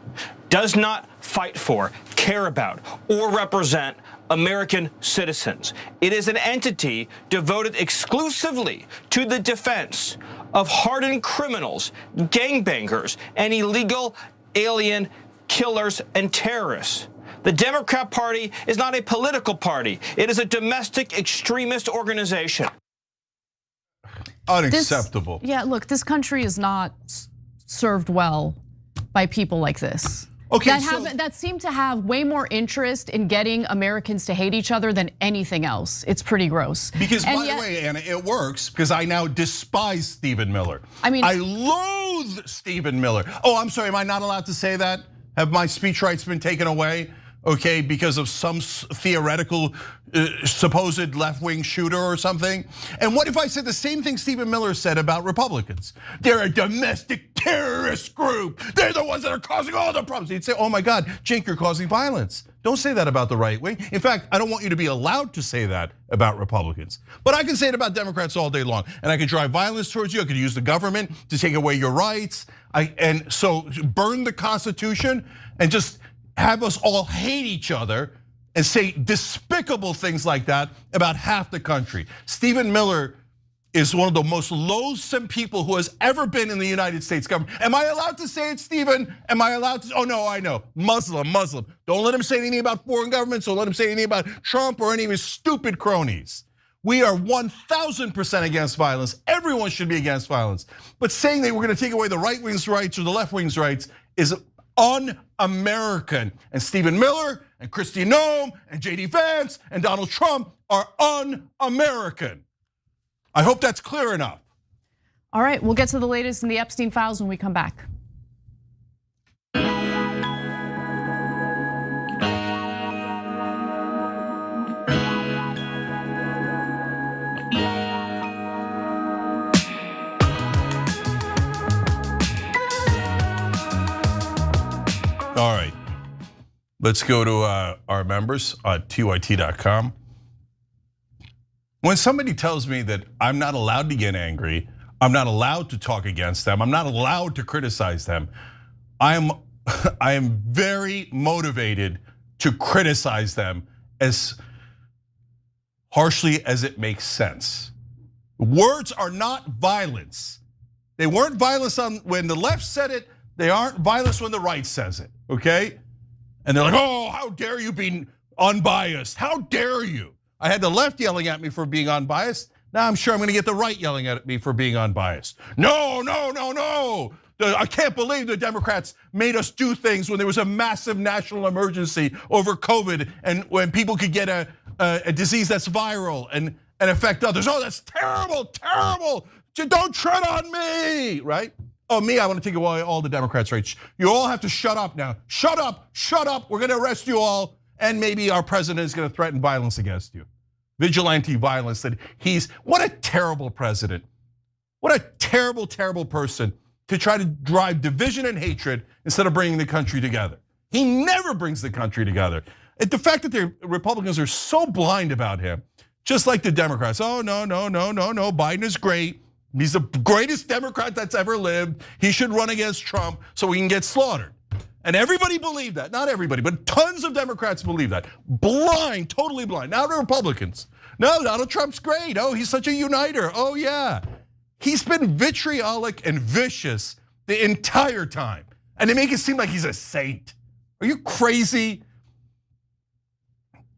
does not fight for, care about, or represent American citizens. It is an entity devoted exclusively to the defense of hardened criminals, gangbangers, and illegal alien killers and terrorists. The Democrat Party is not a political party. It is a domestic extremist organization. Unacceptable. Look, this country is not served well by people like this. Okay, that seem to have way more interest in getting Americans to hate each other than anything else. It's pretty gross. Because by the way, Anna, it works because I now despise Stephen Miller. I mean, I loathe Stephen Miller. Oh, I'm sorry, am I not allowed to say that? Have my speech rights been taken away? Okay, because of some theoretical supposed left-wing shooter or something? And what if I said the same thing Stephen Miller said about Republicans? They're a domestic terrorist group. They're the ones that are causing all the problems. He'd say, oh my God, Cenk, you're causing violence. Don't say that about the right wing. In fact, I don't want you to be allowed to say that about Republicans. But I can say it about Democrats all day long. And I could drive violence towards you. I could use the government to take away your rights. And so burn the Constitution and just have us all hate each other and say despicable things like that about half the country. Stephen Miller is one of the most loathsome people who has ever been in the United States government. Am I allowed to say it, Stephen? Am I allowed to? Oh no, I know. Muslim. Don't let him say anything about foreign governments. Don't let him say anything about Trump or any of his stupid cronies. We are 1000% against violence. Everyone should be against violence. But saying that we're going to take away the right wing's rights or the left wing's rights is un-American. And Stephen Miller and Kristi Noem and JD Vance and Donald Trump are un-American. I hope that's clear enough. All right, we'll get to the latest in the Epstein files when we come back. All right, let's go to our members at tyt.com. When somebody tells me that I'm not allowed to get angry, I'm not allowed to talk against them, I'm not allowed to criticize them, I am very motivated to criticize them as harshly as it makes sense. Words are not violence. They weren't violence when the left said it, they aren't violence when the right says it, okay? And they're like, oh, how dare you be unbiased? How dare you? I had the left yelling at me for being unbiased. Now I'm sure I'm gonna get the right yelling at me for being unbiased. No. I can't believe the Democrats made us do things when there was a massive national emergency over COVID and when people could get a disease that's viral and affect others. Oh, that's terrible. Don't tread on me, right? Oh, me, I want to take away all the Democrats' rights. You all have to shut up now. Shut up. We're gonna arrest you all. And maybe our president is going to threaten violence against you. Vigilante violence what a terrible president. What a terrible person to try to drive division and hatred instead of bringing the country together. He never brings the country together. The fact that the Republicans are so blind about him, just like the Democrats. Oh, no, Biden is great. He's the greatest Democrat that's ever lived. He should run against Trump so we can get slaughtered. And everybody believed that, not everybody, but tons of Democrats believe that. Blind, totally blind. Now the Republicans. No, Donald Trump's great. Oh, he's such a uniter. Oh yeah. He's been vitriolic and vicious the entire time. And they make it seem like he's a saint. Are you crazy?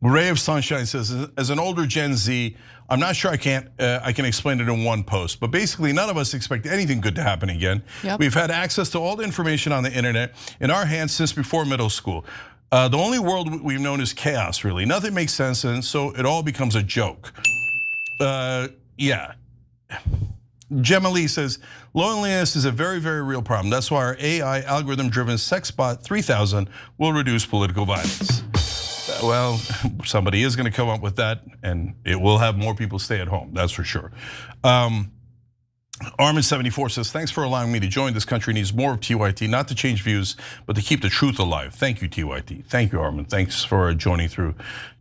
Ray of Sunshine says, as an older Gen Z, I'm not sure I can explain it in one post, but basically none of us expect anything good to happen again. Yep. We've had access to all the information on the internet in our hands since before middle school. The only world we've known is chaos, really. Nothing makes sense, and so it all becomes a joke. Yeah. Gemma Lee says, loneliness is a very, very real problem. That's why our AI algorithm-driven sex bot 3000 will reduce political violence. Well, somebody is going to come up with that, and it will have more people stay at home. That's for sure. Armin74 says, thanks for allowing me to join. This country needs more of TYT, not to change views, but to keep the truth alive. Thank you, TYT. Thank you, Armin. Thanks for joining through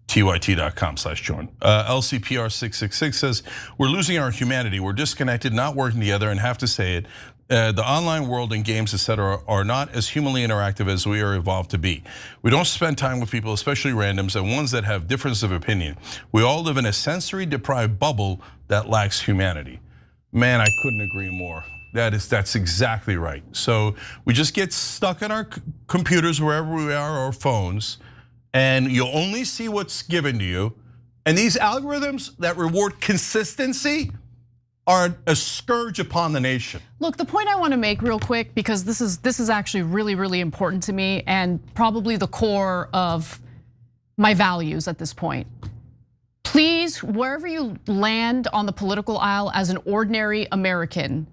tyt.com/join. LCPR666 says, we're losing our humanity. We're disconnected, not working together, and have to say it. The online world and games, etc., are not as humanly interactive as we are evolved to be. We don't spend time with people, especially randoms, and ones that have difference of opinion. We all live in a sensory-deprived bubble that lacks humanity. Man, I couldn't agree more. That's exactly right. So we just get stuck in our computers wherever we are, or phones, and you only see what's given to you. And these algorithms that reward consistency are a scourge upon the nation. Look, the point I want to make real quick, because this is actually really, really important to me and probably the core of my values at this point. Please, wherever you land on the political aisle as an ordinary American,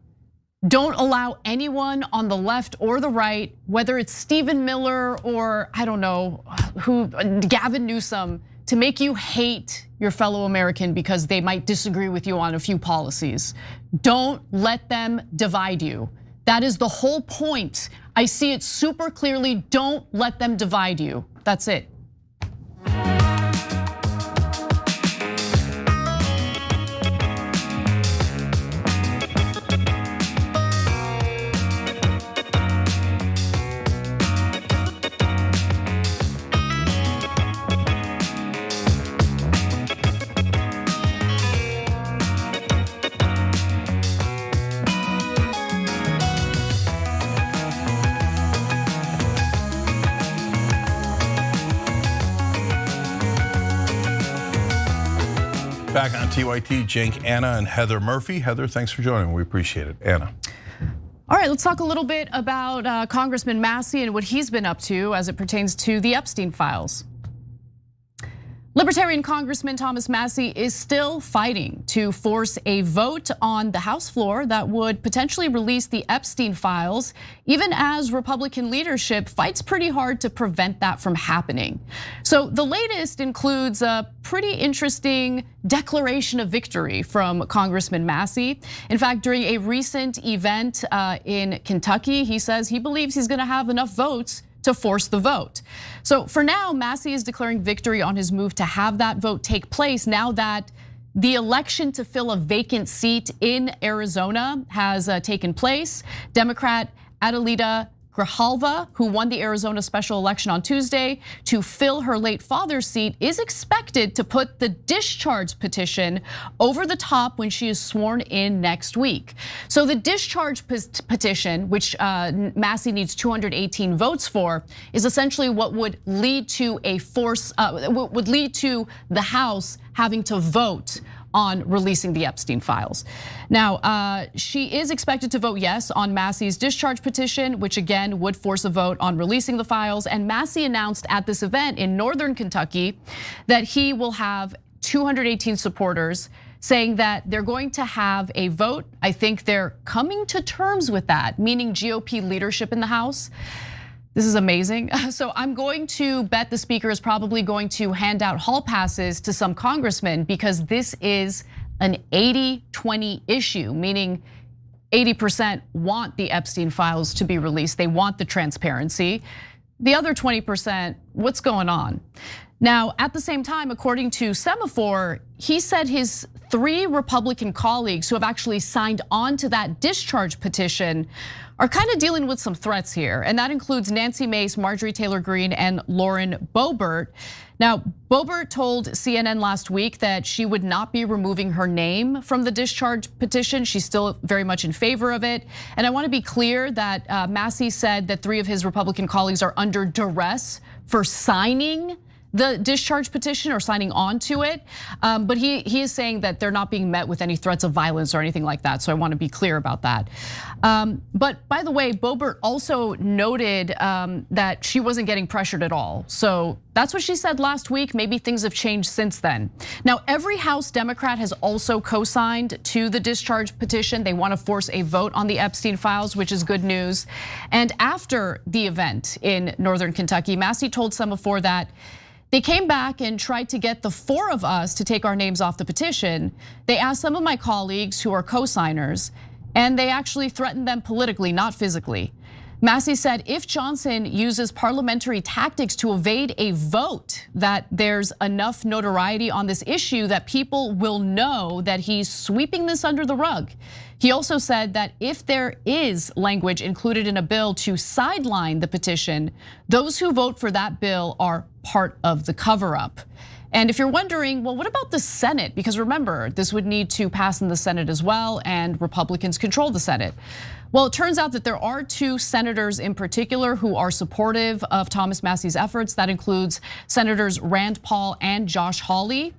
don't allow anyone on the left or the right, whether it's Stephen Miller or I don't know who, Gavin Newsom, to make you hate your fellow American because they might disagree with you on a few policies. Don't let them divide you. That is the whole point. I see it super clearly. Don't let them divide you. That's it. Back on TYT, Cenk, Anna, and Heather Murphy. Heather, thanks for joining. We appreciate it. Anna. All right, let's talk a little bit about Congressman Massey and what he's been up to as it pertains to the Epstein files. Libertarian Congressman Thomas Massey is still fighting to force a vote on the House floor that would potentially release the Epstein files, even as Republican leadership fights pretty hard to prevent that from happening. So the latest includes a pretty interesting declaration of victory from Congressman Massey. In fact, during a recent event in Kentucky, he says he believes he's gonna have enough votes to force the vote. So for now, Massey is declaring victory on his move to have that vote take place now that the election to fill a vacant seat in Arizona has taken place. Democrat Adelita Grijalva, who won the Arizona special election on Tuesday to fill her late father's seat, is expected to put the discharge petition over the top when she is sworn in next week. So the discharge petition, which Massey needs 218 votes for, is essentially what would lead to would lead to the House having to vote on releasing the Epstein files. Now, she is expected to vote yes on Massey's discharge petition, which again would force a vote on releasing the files. And Massey announced at this event in Northern Kentucky that he will have 218 supporters, saying that they're going to have a vote. I think they're coming to terms with that, meaning GOP leadership in the House. This is amazing. So I'm going to bet the speaker is probably going to hand out hall passes to some congressmen because this is an 80-20 issue, meaning 80% want the Epstein files to be released. They want the transparency. The other 20%, what's going on? Now, at the same time, according to Semaphore, he said his 3 Republican colleagues who have actually signed on to that discharge petition are kind of dealing with some threats here. And that includes Nancy Mace, Marjorie Taylor Greene, and Lauren Boebert. Now, Boebert told CNN last week that she would not be removing her name from the discharge petition. She's still very much in favor of it. And I want to be clear that Massey said that 3 of his Republican colleagues are under duress for signing the discharge petition or signing on to it. But he is saying that they're not being met with any threats of violence or anything like that. So I want to be clear about that. But by the way, Boebert also noted that she wasn't getting pressured at all. So that's what she said last week. Maybe things have changed since then. Now, every House Democrat has also co-signed to the discharge petition. They want to force a vote on the Epstein files, which is good news. And after the event in Northern Kentucky, Massey told Semaphore that they came back and tried to get the 4 of us to take our names off the petition. They asked some of my colleagues who are co-signers, and they actually threatened them politically, not physically. Massey said if Johnson uses parliamentary tactics to evade a vote, that there's enough notoriety on this issue that people will know that he's sweeping this under the rug. He also said that if there is language included in a bill to sideline the petition, those who vote for that bill are part of the cover-up. And if you're wondering, well, what about the Senate? Because remember, this would need to pass in the Senate as well, and Republicans control the Senate. Well, it turns out that there are 2 senators in particular who are supportive of Thomas Massey's efforts. That includes Senators Rand Paul and Josh Hawley.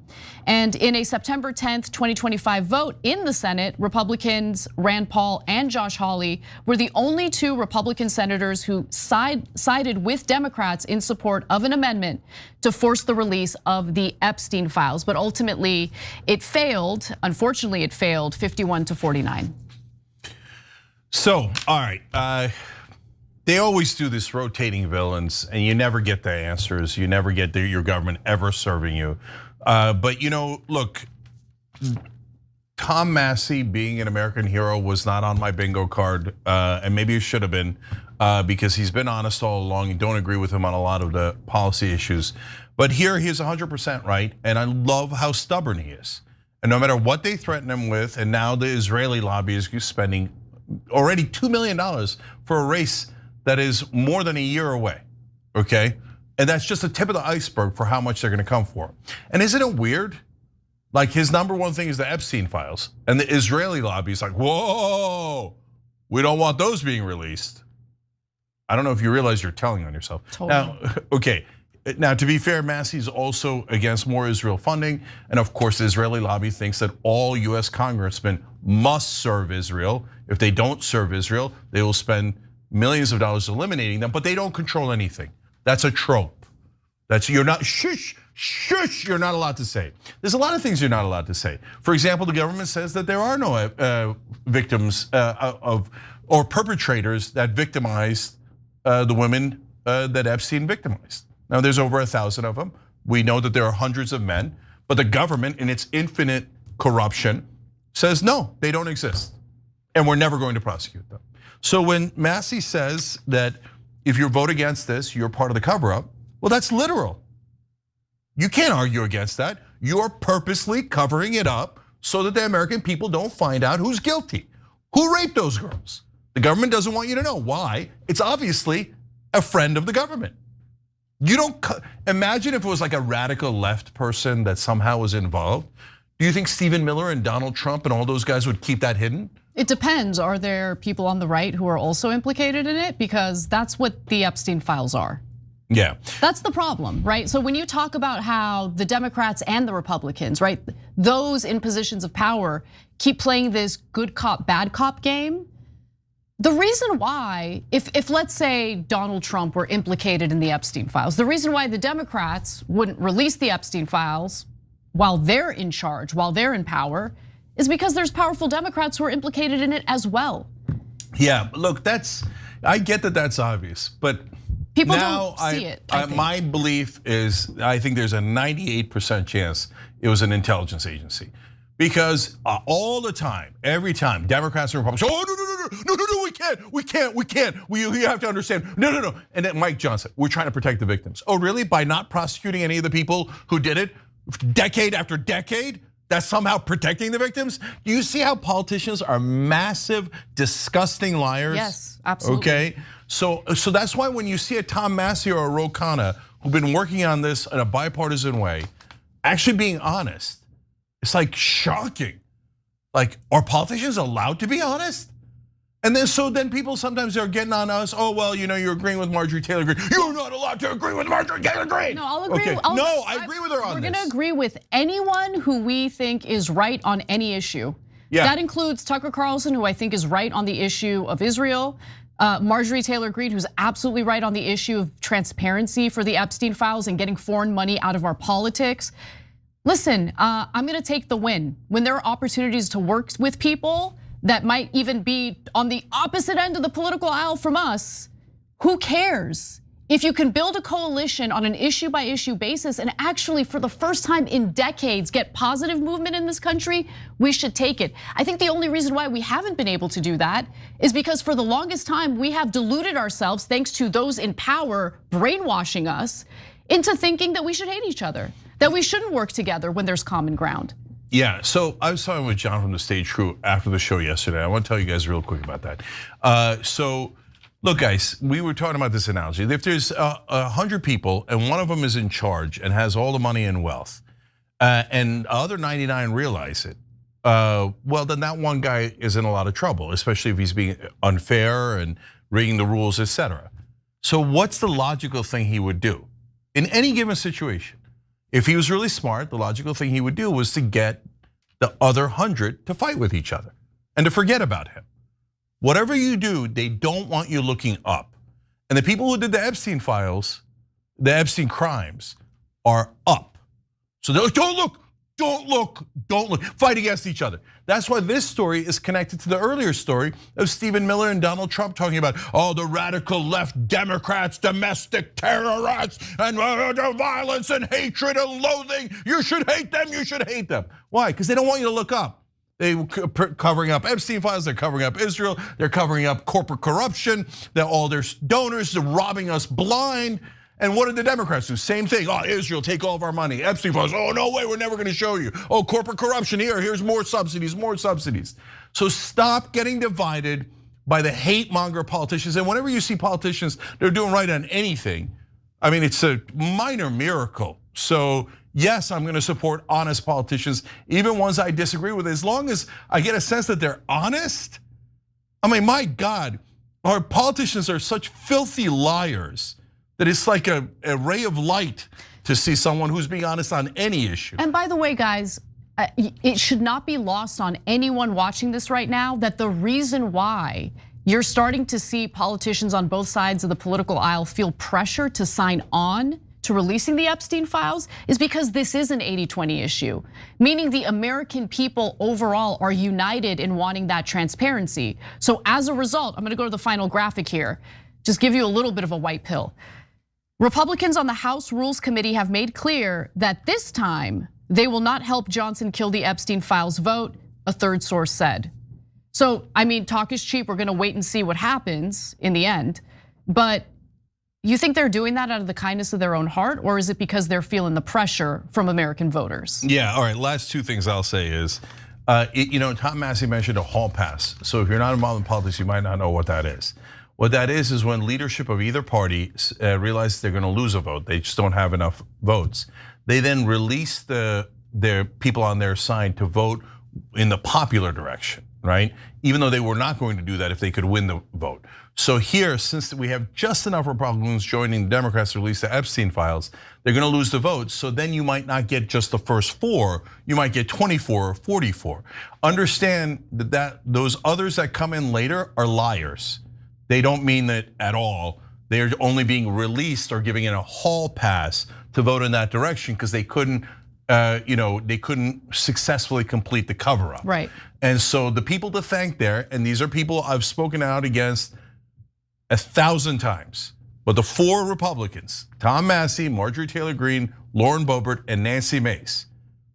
And in a September 10th, 2025 vote in the Senate, Republicans Rand Paul and Josh Hawley were the only 2 Republican senators who sided with Democrats in support of an amendment to force the release of the Epstein files. But ultimately, it failed. Unfortunately, it failed 51-49. So, all right, they always do this rotating villains, and you never get the answers. You never get your government ever serving you. But look, Tom Massey being an American hero was not on my bingo card, and maybe it should have been, because he's been honest all along. You don't agree with him on a lot of the policy issues, but here he is 100% right, and I love how stubborn he is. And no matter what they threaten him with, and now the Israeli lobby is spending already $2 million for a race that is more than a year away, okay? And that's just the tip of the iceberg for how much they're gonna come for. And isn't it weird? Like his number 1 thing is the Epstein files, and the Israeli lobby is like, whoa, we don't want those being released. I don't know if you realize you're telling on yourself. Totally. Now, okay, Now, to be fair, Massey's also against more Israel funding. And of course, the Israeli lobby thinks that all US congressmen must serve Israel. If they don't serve Israel, they will spend millions of dollars eliminating them, but they don't control anything. That's a trope. You're not, shush, you're not allowed to say. There's a lot of things you're not allowed to say. For example, the government says that there are no victims or perpetrators that victimized the women that Epstein victimized. Now, there's over 1,000 of them. We know that there are hundreds of men, but the government, in its infinite corruption, says no, they don't exist, and we're never going to prosecute them. So when Massey says that if you vote against this, you're part of the cover-up, well, that's literal. You can't argue against that. You're purposely covering it up so that the American people don't find out who's guilty, who raped those girls. The government doesn't want you to know. Why? It's obviously a friend of the government. You don't imagine if it was like a radical left person that somehow was involved. Do you think Stephen Miller and Donald Trump and all those guys would keep that hidden? It depends. Are there people on the right who are also implicated in it? Because that's what the Epstein files are. Yeah. That's the problem, right? So when you talk about how the Democrats and the Republicans, right, those in positions of power keep playing this good cop, bad cop game, the reason why, if let's say Donald Trump were implicated in the Epstein files, the reason why the Democrats wouldn't release the Epstein files while they're in charge, while they're in power, is because there's powerful Democrats who are implicated in it as well. Yeah, look, I get that that's obvious, but people now don't see it. My belief is I think there's a 98% chance it was an intelligence agency. Because all the time, every time, Democrats and Republicans, no, we can't. We have to understand, no. And then Mike Johnson, we're trying to protect the victims. Oh, really? By not prosecuting any of the people who did it, decade after decade, that's somehow protecting the victims? Do you see how politicians are massive, disgusting liars? Yes, absolutely. Okay, so that's why when you see a Tom Massey or a Ro Khanna who've been working on this in a bipartisan way, actually being honest, it's like shocking. Like, are politicians allowed to be honest? And then people sometimes are getting on us. Oh, well, you're agreeing with Marjorie Taylor Greene. You're not allowed to agree with Marjorie Taylor Greene. No, I'll agree. Okay. I agree with her on this. We're gonna agree with anyone who we think is right on any issue. Yeah. That includes Tucker Carlson, who I think is right on the issue of Israel. Marjorie Taylor Greene, who's absolutely right on the issue of transparency for the Epstein files and getting foreign money out of our politics. Listen, I'm gonna take the win. When there are opportunities to work with people that might even be on the opposite end of the political aisle from us, who cares? If you can build a coalition on an issue by issue basis and actually for the first time in decades get positive movement in this country, we should take it. I think the only reason why we haven't been able to do that is because for the longest time we have deluded ourselves, thanks to those in power brainwashing us into thinking that we should hate each other, that we shouldn't work together when there's common ground. Yeah, so I was talking with John from the Stage Crew after the show yesterday. I want to tell you guys real quick about that. So look, guys, we were talking about this analogy. If there's 100 people and one of them is in charge and has all the money and wealth, and the other 99 realize it, well, then that one guy is in a lot of trouble, especially if he's being unfair and rigging the rules, etc. So what's the logical thing he would do in any given situation? If he was really smart, the logical thing he would do was to get the other 100 to fight with each other and to forget about him. Whatever you do, they don't want you looking up. And the people who did the Epstein files, the Epstein crimes, are up. So they're like, don't look, fight against each other. That's why this story is connected to the earlier story of Stephen Miller and Donald Trump talking about, the radical left Democrats, domestic terrorists, and the violence and hatred and loathing. You should hate them, you should hate them. Why? Because they don't want you to look up. They're covering up Epstein files, they're covering up Israel, they're covering up corporate corruption, they're all their donors, they're robbing us blind. And what did the Democrats do? Same thing. Israel, take all of our money. Epstein files, no way, we're never gonna show you. Corporate corruption, here's more subsidies, more subsidies. So stop getting divided by the hate monger politicians. And whenever you see politicians, they're doing right on anything, I mean, it's a minor miracle. So yes, I'm gonna support honest politicians, even ones I disagree with, as long as I get a sense that they're honest. I mean, my God, our politicians are such filthy liars that it's like a ray of light to see someone who's being honest on any issue. And by the way, guys, it should not be lost on anyone watching this right now that the reason why you're starting to see politicians on both sides of the political aisle feel pressure to sign on to releasing the Epstein files is because this is an 80-20 issue, meaning the American people overall are united in wanting that transparency. So as a result, I'm gonna go to the final graphic here, just give you a little bit of a white pill. Republicans on the House Rules Committee have made clear that this time they will not help Johnson kill the Epstein files vote, a third source said. So, I mean, talk is cheap. We're gonna wait and see what happens in the end. But you think they're doing that out of the kindness of their own heart, or is it because they're feeling the pressure from American voters? Yeah, all right, last two things I'll say is, Tom Massey mentioned a hall pass. So if you're not involved in politics, you might not know what that is. What that is when leadership of either party realizes they're gonna lose a vote, they just don't have enough votes. They then release their people on their side to vote in the popular direction, right? Even though they were not going to do that if they could win the vote. So here, since we have just enough Republicans joining the Democrats to release the Epstein files, they're gonna lose the vote. So then you might not get just the first 4, you might get 24 or 44. Understand that those others that come in later are liars. They don't mean that at all. They're only being released or giving it a hall pass to vote in that direction because they couldn't, they couldn't successfully complete the cover-up. Right. And so the people to thank there, and these are people I've spoken out against 1,000 times, but the 4 Republicans, Tom Massey, Marjorie Taylor Greene, Lauren Boebert, and Nancy Mace.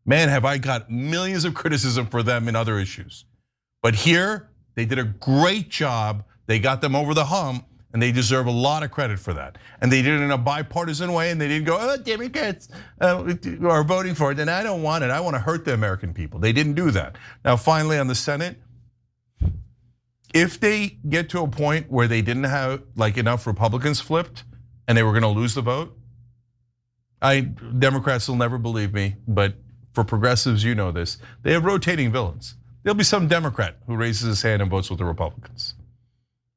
Man, have I got millions of criticism for them in other issues. But here, they did a great job. They got them over the hump, and they deserve a lot of credit for that. And they did it in a bipartisan way, and they didn't go, oh, Democrats are voting for it, and I don't want it. I want to hurt the American people. They didn't do that. Now, finally, on the Senate, if they get to a point where they didn't have enough Republicans flipped, and they were going to lose the vote, Democrats will never believe me, but for progressives, you know this, they have rotating villains. There'll be some Democrat who raises his hand and votes with the Republicans.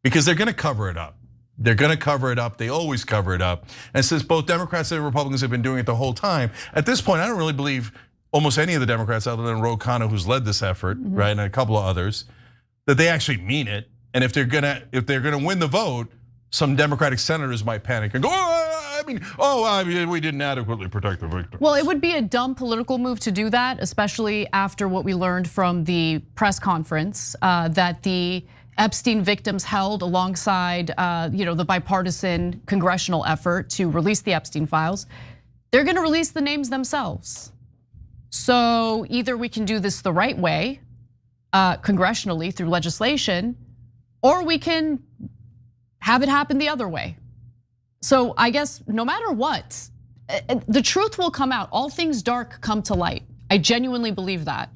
Because they're gonna cover it up. They're gonna cover it up, they always cover it up. And since both Democrats and Republicans have been doing it the whole time, at this point, I don't really believe almost any of the Democrats other than Ro Khanna, who's led this effort, right, and a couple of others, that they actually mean it. And if they're gonna win the vote, some Democratic senators might panic and go, we didn't adequately protect the victims. Well, it would be a dumb political move to do that, especially after what we learned from the press conference, that the Epstein victims held alongside the bipartisan congressional effort to release the Epstein files. They're gonna release the names themselves. So either we can do this the right way, congressionally through legislation, or we can have it happen the other way. So I guess no matter what, the truth will come out. All things dark come to light. I genuinely believe that.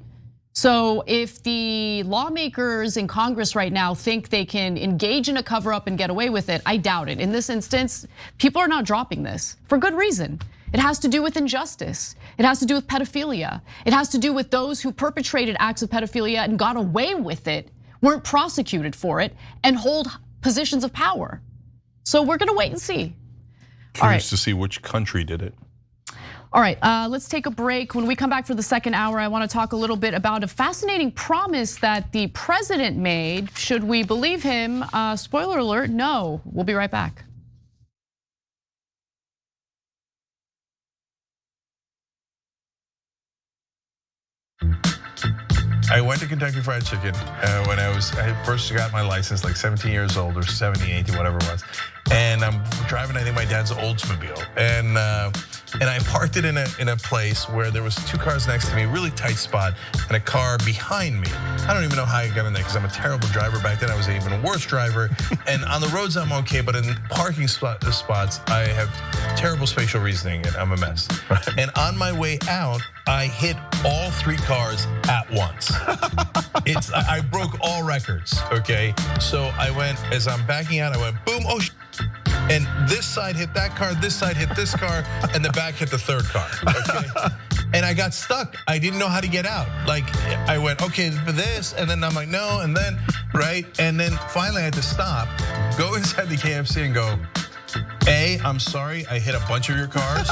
So if the lawmakers in Congress right now think they can engage in a cover up and get away with it, I doubt it. In this instance, people are not dropping this for good reason. It has to do with injustice. It has to do with pedophilia. It has to do with those who perpetrated acts of pedophilia and got away with it, weren't prosecuted for it, and hold positions of power. So we're gonna wait and see. Curious to see which country did it. All right, let's take a break. When we come back for the second hour, I want to talk a little bit about a fascinating promise that the president made. Should we believe him? Spoiler alert, no. We'll be right back. I went to Kentucky Fried Chicken when I first got my license, like 17 years old or 17, 18, whatever it was. And I'm driving, I think my dad's Oldsmobile, and I parked it in a place where there was 2 cars next to me, really tight spot, and a car behind me. I don't even know how I got in there because I'm a terrible driver. Back then I was an even worse driver. And on the roads I'm okay, but in parking spots I have terrible spatial reasoning and I'm a mess. And on my way out, I hit all 3 cars at once. I broke all records, okay? So I went, as I'm backing out, I went boom, oh and this side hit that car, this side hit this car, and the back hit the 3rd car, okay? And I got stuck. I didn't know how to get out. Like, I went, okay, for this, and then I'm like, no, and then, right? And then finally I had to stop, go inside the KFC and go, A, I'm sorry, I hit a bunch of your cars.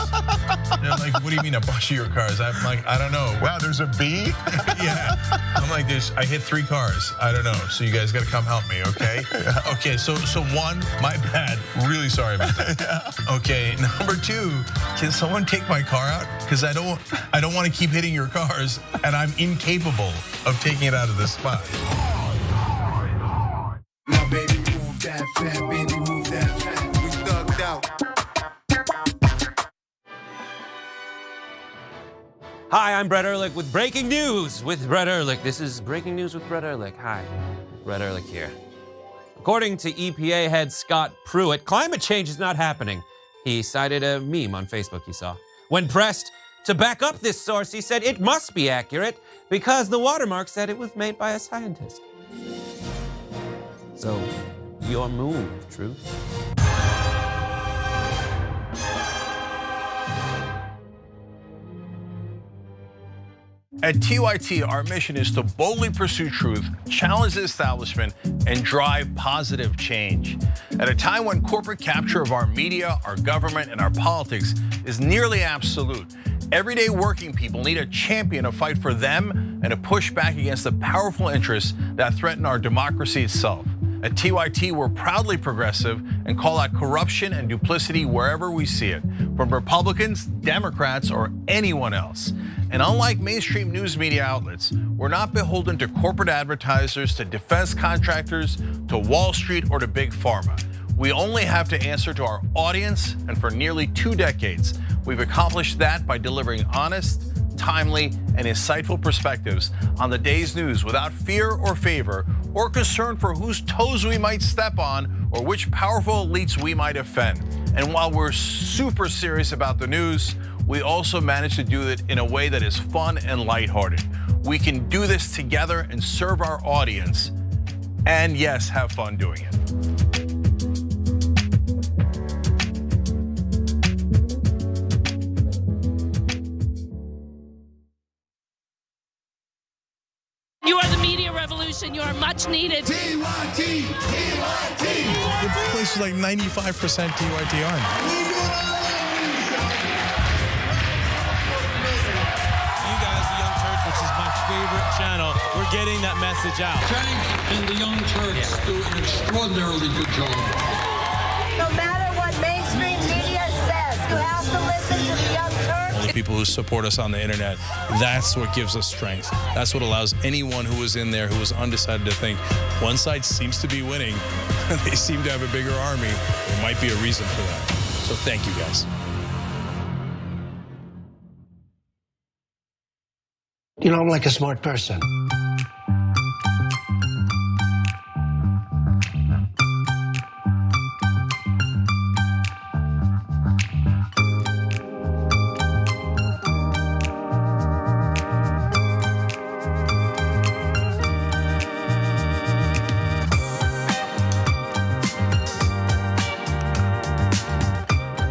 They're like, what do you mean a bunch of your cars? I'm like, I don't know. Wow, there's a B? Yeah, I'm like, I hit 3 cars. I don't know, so you guys gotta come help me, okay? Okay, so 1, my bad, really sorry about that. Okay, number 2, can someone take my car out? Because I don't wanna keep hitting your cars, and I'm incapable of taking it out of this spot. Now baby, move that fat, baby, move that fat. We thugged out. Hi, I'm Brett Ehrlich with Breaking News with Brett Ehrlich. This is Breaking News with Brett Ehrlich. Hi, Brett Ehrlich here. According to EPA head Scott Pruitt, climate change is not happening. He cited a meme on Facebook he saw. When pressed to back up this source, he said it must be accurate because the watermark said it was made by a scientist. So, your move, Truth. At TYT, our mission is to boldly pursue truth, challenge the establishment, and drive positive change. At a time when corporate capture of our media, our government, and our politics is nearly absolute, everyday working people need a champion to fight for them and to push back against the powerful interests that threaten our democracy itself. At TYT, we're proudly progressive and call out corruption and duplicity wherever we see it, from Republicans, Democrats, or anyone else. And unlike mainstream news media outlets, we're not beholden to corporate advertisers, to defense contractors, to Wall Street, or to Big Pharma. We only have to answer to our audience, and for nearly 2 decades, we've accomplished that by delivering honest, timely, and insightful perspectives on the day's news without fear or favor or concern for whose toes we might step on or which powerful elites we might offend. And while we're super serious about the news, we also manage to do it in a way that is fun and lighthearted. We can do this together and serve our audience, and yes, have fun doing it. You are the media revolution. You are much needed. TYT, TYT. The place is like 95% TYT on. You guys, the Young Turks, which is my favorite channel, we're getting that message out. Tank and the Young Turks do an extraordinarily good job. No matter what mainstream media says, you have to listen to the Young Turks. The people who support us on the internet, that's what gives us strength. That's what allows anyone who was in there who was undecided to think one side seems to be winning, they seem to have a bigger army. There might be a reason for that. So thank you guys. You know, I'm like a smart person.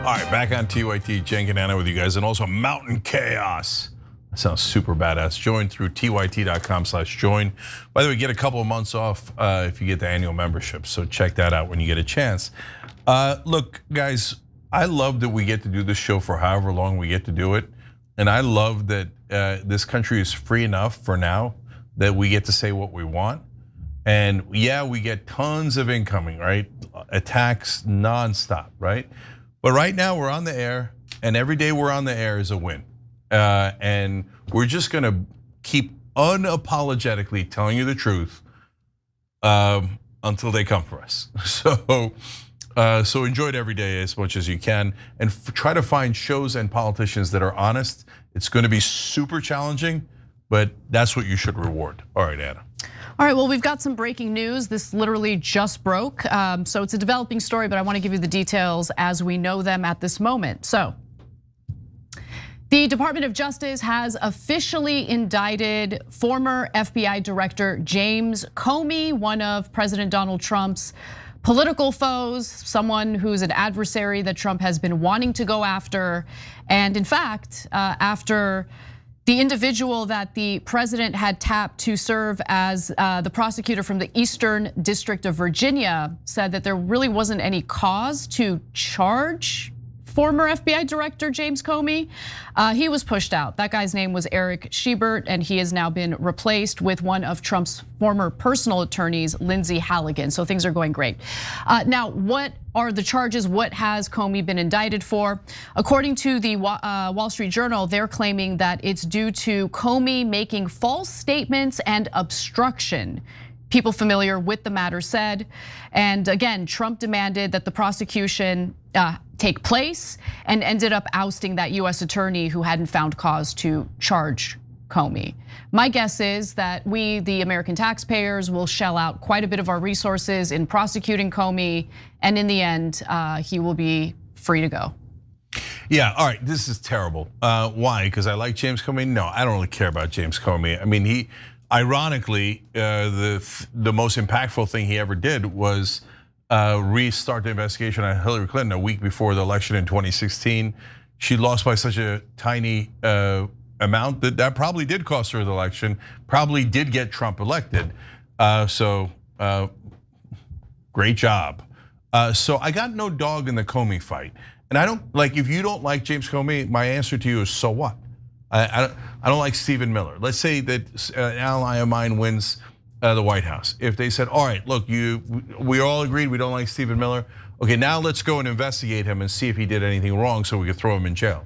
All right, back on TYT, Jen and Anna with you guys, and also Mountain Chaos. That sounds super badass. Join through tyt.com/join. By the way, get a couple of months off if you get the annual membership, so check that out when you get a chance. Look, guys, I love that we get to do this show for however long we get to do it, and I love that this country is free enough for now that we get to say what we want. And yeah, we get tons of incoming, right? Attacks nonstop, right? But right now we're on the air, and every day we're on the air is a win. And we're just gonna keep unapologetically telling you the truth until they come for us. So enjoy it every day as much as you can, and try to find shows and politicians that are honest. It's gonna be super challenging, but that's what you should reward. All right, Anna. All right, well, we've got some breaking news. This literally just broke. So it's a developing story, but I want to give you the details as we know them at this moment. So the Department of Justice has officially indicted former FBI Director James Comey, one of President Donald Trump's political foes, someone who's an adversary that Trump has been wanting to go after. And in fact, after The individual that the president had tapped to serve as the prosecutor from the Eastern District of Virginia said that there really wasn't any cause to charge former FBI Director James Comey. He was pushed out. That guy's name was Eric Schubert, and he has now been replaced with one of Trump's former personal attorneys, Lindsay Halligan. So things are going great. Now, what are the charges? What has Comey been indicted for? According to the Wall Street Journal, they're claiming that it's due to Comey making false statements and obstruction. People familiar with the matter said. And again, Trump demanded that the prosecution take place and ended up ousting that US attorney who hadn't found cause to charge Comey. My guess is that we, the American taxpayers, will shell out quite a bit of our resources in prosecuting Comey, and in the end, he will be free to go. Yeah, all right, this is terrible. Why? Because I like James Comey? No, I don't really care about James Comey. I mean, ironically, the most impactful thing he ever did was restart the investigation on Hillary Clinton a week before the election in 2016. She lost by such a tiny amount that probably did cost her the election, probably did get Trump elected. So great job. So I got no dog in the Comey fight. And I don't, like, if you don't like James Comey, my answer to you is, so what? I don't like Stephen Miller. Let's say that an ally of mine wins the White House. If they said, all right, look, we all agreed we don't like Stephen Miller. Okay, now let's go and investigate him and see if he did anything wrong so we could throw him in jail.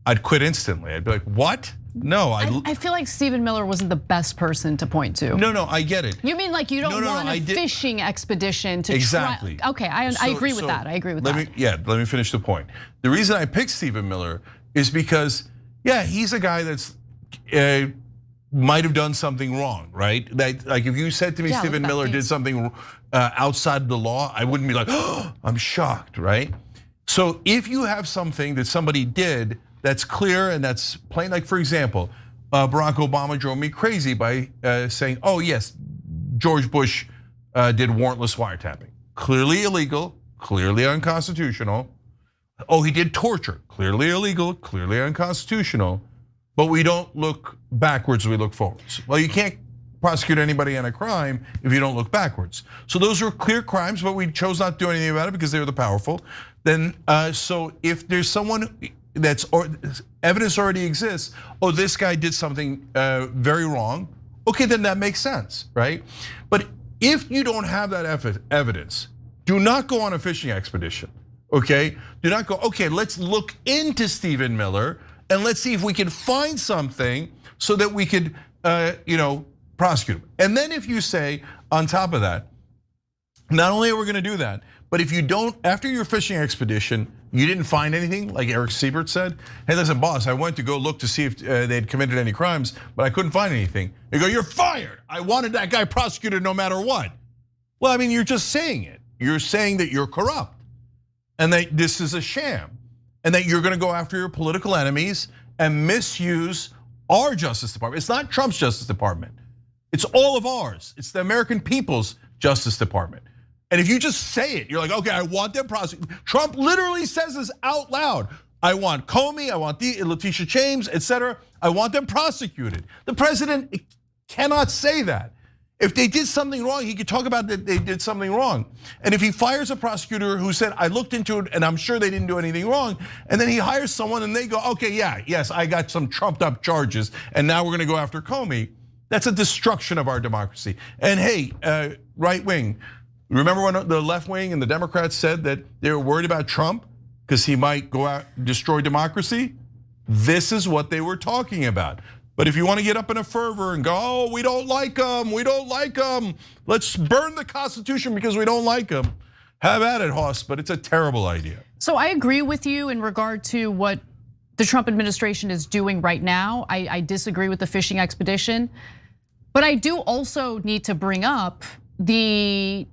I'd quit instantly. I'd be like, what? No, I feel like Stephen Miller wasn't the best person to point to. No, I get it. You mean like you don't want a fishing expedition to exactly. try? Okay, I agree with that. I agree with that. Let me finish the point. The reason I picked Stephen Miller is because, yeah, he's a guy that's might have done something wrong, right? Like if you said to me Stephen Miller did something outside the law, I wouldn't be like, oh, I'm shocked, right? So if you have something that somebody did that's clear and that's plain, like for example, Barack Obama drove me crazy by saying, oh yes, George Bush did warrantless wiretapping. Clearly illegal, clearly unconstitutional. Oh, he did torture, clearly illegal, clearly unconstitutional. But we don't look backwards, we look forwards. Well, you can't prosecute anybody on a crime if you don't look backwards. So those are clear crimes, but we chose not to do anything about it because they were the powerful. Then, so if there's someone or evidence already exists, oh, this guy did something very wrong, okay, then that makes sense, right? But if you don't have that evidence, do not go on a fishing expedition, okay? Do not go, okay, let's look into Stephen Miller and let's see if we can find something so that we could, prosecute him. And then if you say, on top of that, not only are we gonna do that, but if you don't, after your fishing expedition, you didn't find anything, like Eric Schubert said, hey, listen, boss, I went to go look to see if they'd committed any crimes, but I couldn't find anything. You go, you're fired. I wanted that guy prosecuted no matter what. Well, I mean, you're just saying it. You're saying that you're corrupt and that this is a sham and that you're gonna go after your political enemies and misuse our Justice Department. It's not Trump's Justice Department. It's all of ours. It's the American people's Justice Department. And if you just say it, you're like, okay, I want them prosecuted. Trump literally says this out loud. I want Comey, I want Letitia James, etc. I want them prosecuted. The president cannot say that. If they did something wrong, he could talk about that they did something wrong. And if he fires a prosecutor who said, I looked into it and I'm sure they didn't do anything wrong, and then he hires someone and they go, okay, yes, I got some trumped up charges and now we're gonna go after Comey, that's a destruction of our democracy. And hey, right wing, remember when the left wing and the Democrats said that they were worried about Trump because he might go out and destroy democracy? This is what they were talking about. But if you want to get up in a fervor and go, oh, we don't like him, let's burn the Constitution because we don't like him. Have at it, Hoss, but it's a terrible idea. So I agree with you in regard to what the Trump administration is doing right now. I disagree with the fishing expedition. But I do also need to bring up the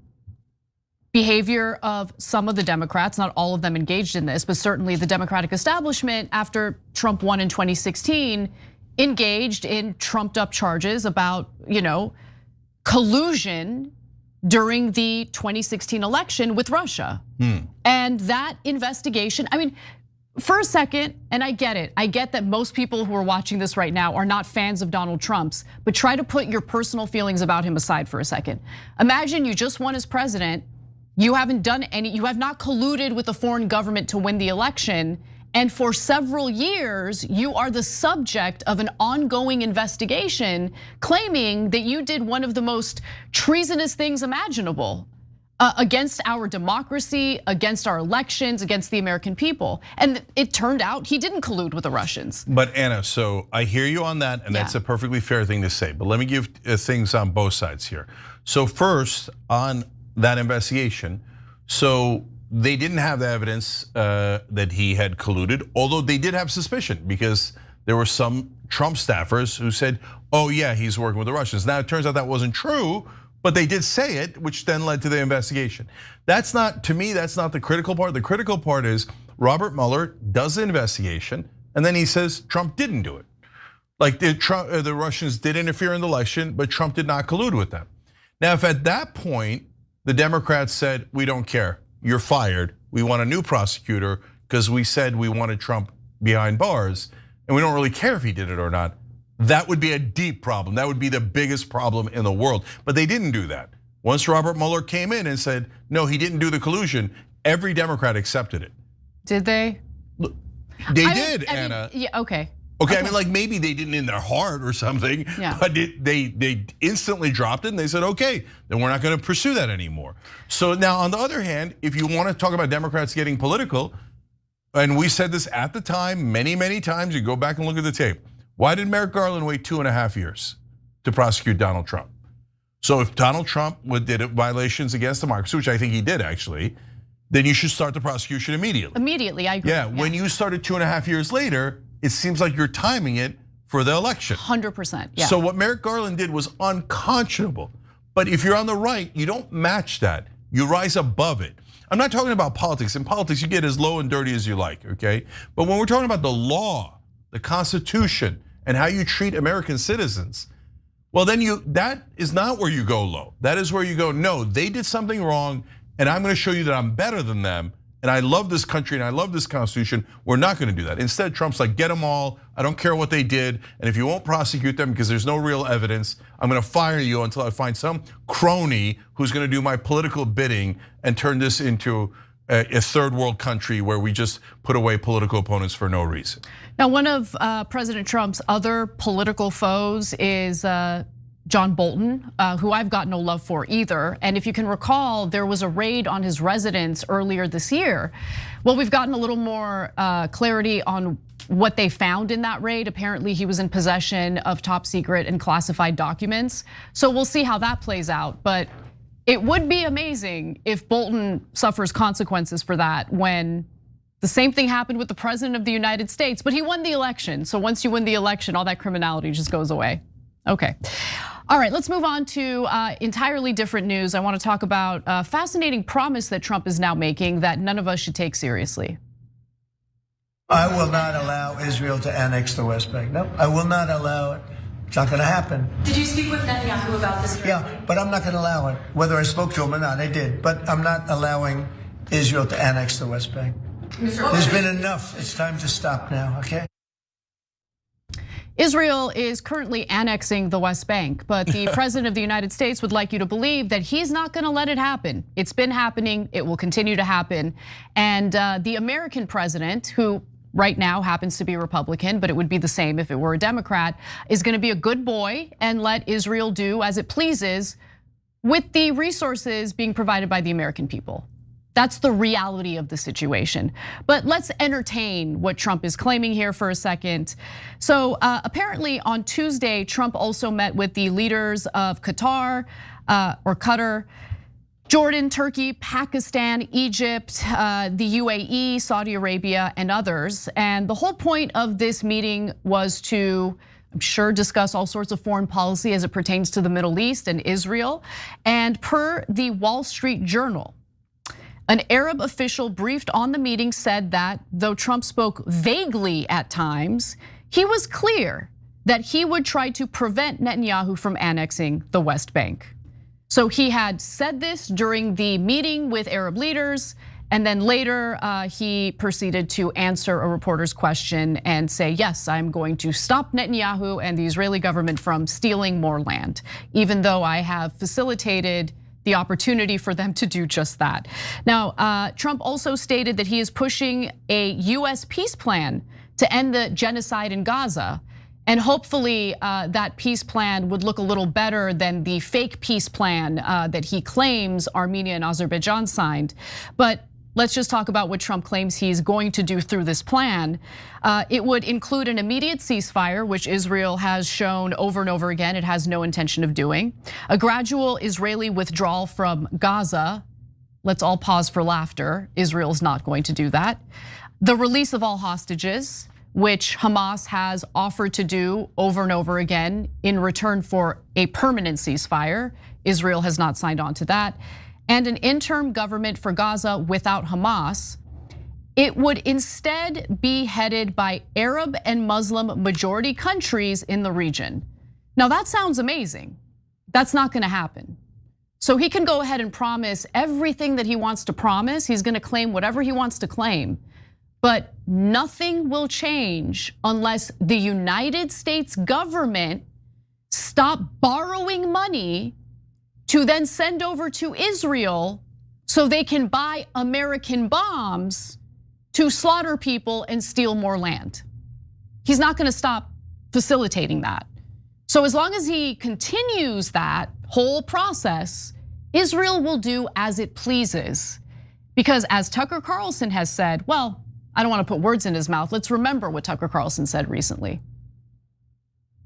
behavior of some of the Democrats, not all of them engaged in this, but certainly the Democratic establishment after Trump won in 2016, engaged in trumped up charges about, collusion during the 2016 election with Russia. And that investigation, I mean, For a second, and I get it. I get that most people who are watching this right now are not fans of Donald Trump's, but try to put your personal feelings about him aside for a second. Imagine you just won as president. You haven't done you have not colluded with a foreign government to win the election. And for several years, you are the subject of an ongoing investigation claiming that you did one of the most treasonous things imaginable against our democracy, against our elections, against the American people. And it turned out he didn't collude with the Russians. But Anna, so I hear you on that, and that's a perfectly fair thing to say. But let me give things on both sides here. So first, on that investigation, so they didn't have the evidence that he had colluded, although they did have suspicion because there were some Trump staffers who said, oh yeah, he's working with the Russians. Now it turns out that wasn't true, but they did say it, which then led to the investigation. That's not, to me, that's not the critical part. The critical part is Robert Mueller does the investigation, and then he says Trump didn't do it. Like the Russians did interfere in the election, but Trump did not collude with them. Now, if at that point, the Democrats said, we don't care, you're fired, we want a new prosecutor because we said we wanted Trump behind bars, and we don't really care if he did it or not, that would be a deep problem. That would be the biggest problem in the world. But they didn't do that. Once Robert Mueller came in and said, no, he didn't do the collusion, every Democrat accepted it. Did they? They did, Anna. Yeah, okay. Okay, I mean, like maybe they didn't in their heart or something, but they instantly dropped it and they said, okay, then we're not gonna pursue that anymore. So now on the other hand, if you wanna talk about Democrats getting political, and we said this at the time, many times, you go back and look at the tape. Why did Merrick Garland wait 2.5 years to prosecute Donald Trump? So if Donald Trump did violations against democracy, which I think he did actually, then you should start the prosecution immediately. Immediately, I agree. Yeah, when you started 2.5 years later, it seems like you're timing it for the election. 100%, yeah. So what Merrick Garland did was unconscionable. But if you're on the right, you don't match that. You rise above it. I'm not talking about politics. In politics, you get as low and dirty as you like, okay? But when we're talking about the law, the Constitution, and how you treat American citizens, well then that is not where you go low. That is where you go, no, they did something wrong, and I'm gonna show you that I'm better than them, and I love this country and I love this Constitution. We're not gonna do that. Instead, Trump's like, get them all, I don't care what they did, and if you won't prosecute them because there's no real evidence, I'm gonna fire you until I find some crony who's gonna do my political bidding and turn this into a third world country where we just put away political opponents for no reason. Now, one of President Trump's other political foes is John Bolton, who I've got no love for either. And if you can recall, there was a raid on his residence earlier this year. Well, we've gotten a little more clarity on what they found in that raid. Apparently, he was in possession of top secret and classified documents. So we'll see how that plays out. But it would be amazing if Bolton suffers consequences for that when the same thing happened with the president of the United States, but he won the election. So once you win the election, all that criminality just goes away. Okay. All right, let's move on to entirely different news. I want to talk about a fascinating promise that Trump is now making that none of us should take seriously. I will not allow Israel to annex the West Bank. No, I will not allow it. It's not going to happen. Did you speak with Netanyahu about this? Yeah, but I'm not going to allow it. Whether I spoke to him or not, I did. But I'm not allowing Israel to annex the West Bank. There's been enough. It's time to stop now, okay? Israel is currently annexing the West Bank, but the president of the United States would like you to believe that he's not gonna let it happen. It's been happening, it will continue to happen. And the American president, who right now happens to be a Republican, but it would be the same if it were a Democrat, is gonna be a good boy and let Israel do as it pleases with the resources being provided by the American people. That's the reality of the situation. But let's entertain what Trump is claiming here for a second. So apparently on Tuesday, Trump also met with the leaders of Qatar, Jordan, Turkey, Pakistan, Egypt, the UAE, Saudi Arabia, and others. And the whole point of this meeting was to, I'm sure, discuss all sorts of foreign policy as it pertains to the Middle East and Israel. And per the Wall Street Journal, an Arab official briefed on the meeting said that though Trump spoke vaguely at times, he was clear that he would try to prevent Netanyahu from annexing the West Bank. So he had said this during the meeting with Arab leaders, And then later, he proceeded to answer a reporter's question and say, yes, I'm going to stop Netanyahu and the Israeli government from stealing more land, even though I have facilitated the opportunity for them to do just that. Now, Trump also stated that he is pushing a US peace plan to end the genocide in Gaza. And hopefully that peace plan would look a little better than the fake peace plan that he claims Armenia and Azerbaijan signed. But let's just talk about what Trump claims he's going to do through this plan. It would include an immediate ceasefire, which Israel has shown over and over again it has no intention of doing. A gradual Israeli withdrawal from Gaza. Let's all pause for laughter. Israel's not going to do that. The release of all hostages, which Hamas has offered to do over and over again in return for a permanent ceasefire. Israel has not signed on to that. And an interim government for Gaza without Hamas. It would instead be headed by Arab and Muslim majority countries in the region. Now that sounds amazing. That's not gonna happen. So he can go ahead and promise everything that he wants to promise. He's gonna claim whatever he wants to claim. But nothing will change unless the United States government stop borrowing money to then send over to Israel so they can buy American bombs to slaughter people and steal more land. He's not gonna stop facilitating that. So as long as he continues that whole process, Israel will do as it pleases. Because as Tucker Carlson has said, well, I don't want to put words in his mouth. Let's remember what Tucker Carlson said recently.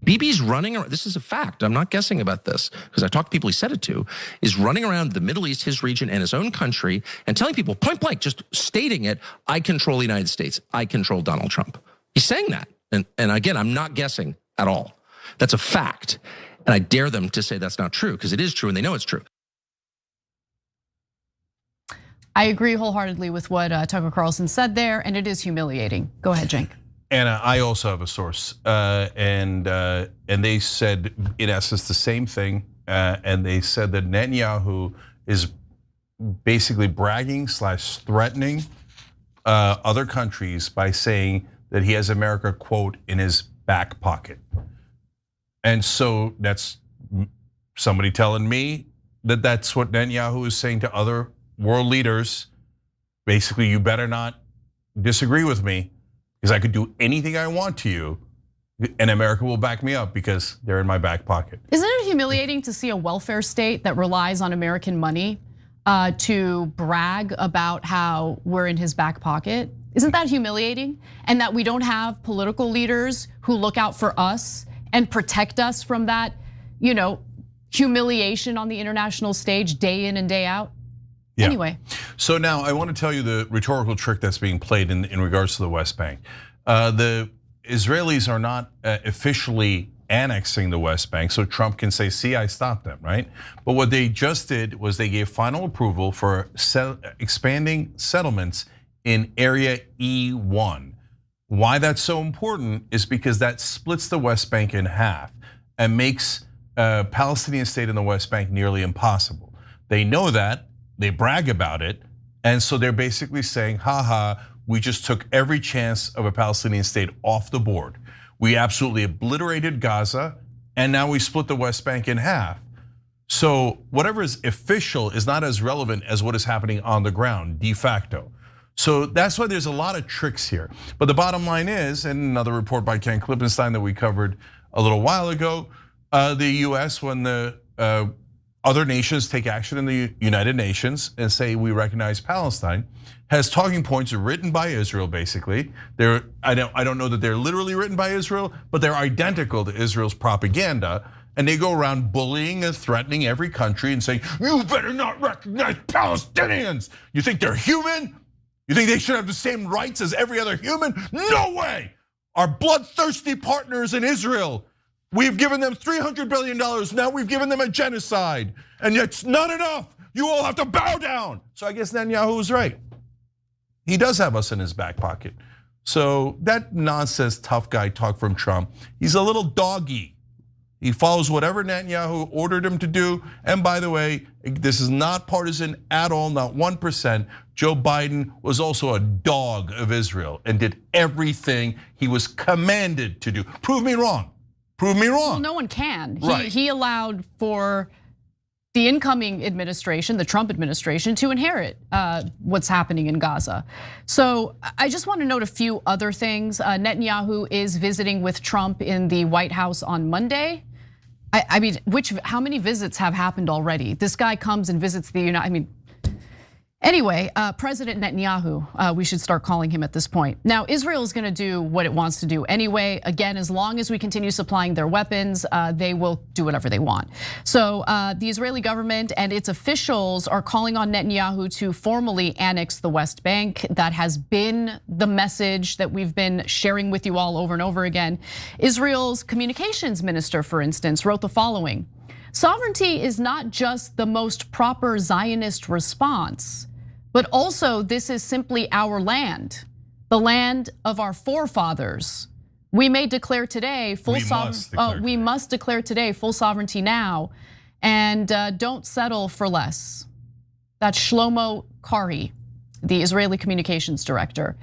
Bibi's running around, this is a fact, I'm not guessing about this, because I talked to people he said it to, is running around the Middle East, his region, and his own country, and telling people point blank, just stating it, I control the United States, I control Donald Trump. He's saying that, and again, I'm not guessing at all. That's a fact, and I dare them to say that's not true, because it is true, and they know it's true. I agree wholeheartedly with what Tucker Carlson said there, and it is humiliating. Go ahead, Cenk. Anna, I also have a source, and they said in essence the same thing, and they said that Netanyahu is basically bragging / threatening other countries by saying that he has America, quote, in his back pocket. And so that's somebody telling me that that's what Netanyahu is saying to other world leaders. Basically, you better not disagree with me, because I could do anything I want to you, and America will back me up because they're in my back pocket. Isn't it humiliating to see a welfare state that relies on American money to brag about how we're in his back pocket? Isn't that humiliating? And that we don't have political leaders who look out for us and protect us from that, humiliation on the international stage day in and day out? Yeah. Anyway. So now I want to tell you the rhetorical trick that's being played in regards to the West Bank. The Israelis are not officially annexing the West Bank, so Trump can say, see, I stopped them, right? But what they just did was they gave final approval for expanding settlements in Area E1. Why that's so important is because that splits the West Bank in half and makes a Palestinian state in the West Bank nearly impossible. They know that. They brag about it, and so they're basically saying, haha, we just took every chance of a Palestinian state off the board. We absolutely obliterated Gaza, and now we split the West Bank in half. So whatever is official is not as relevant as what is happening on the ground, de facto. So that's why there's a lot of tricks here. But the bottom line is, and another report by Ken Klippenstein that we covered a little while ago, the US, when the other nations take action in the United Nations and say we recognize Palestine, has talking points written by Israel. Basically, I don't know that they're literally written by Israel, but they're identical to Israel's propaganda, and they go around bullying and threatening every country and saying, you better not recognize Palestinians. You think they're human? You think they should have the same rights as every other human? No way. Our bloodthirsty partners in Israel, we've given them $300 billion, now we've given them a genocide, and it's not enough. You all have to bow down. So I guess Netanyahu is right. He does have us in his back pocket. So that nonsense tough guy talk from Trump, he's a little doggy. He follows whatever Netanyahu ordered him to do. And by the way, this is not partisan at all, not 1%. Joe Biden was also a dog of Israel and did everything he was commanded to do. Prove me wrong. Prove me wrong. Well, no one can. Right. He allowed for the incoming administration, the Trump administration, to inherit what's happening in Gaza. So I just want to note a few other things. Netanyahu is visiting with Trump in the White House on Monday. I mean, how many visits have happened already? This guy comes and visits the Anyway, President Netanyahu, we should start calling him at this point. Now, Israel is gonna do what it wants to do anyway. Again, as long as we continue supplying their weapons, they will do whatever they want. So the Israeli government and its officials are calling on Netanyahu to formally annex the West Bank. That has been the message that we've been sharing with you all over and over again. Israel's communications minister, for instance, wrote the following: sovereignty is not just the most proper Zionist response, but also this is simply our land, the land of our forefathers. We may declare today full sovereignty. We must declare today full sovereignty now, and don't settle for less. That's Shlomo Karhi, the Israeli communications director,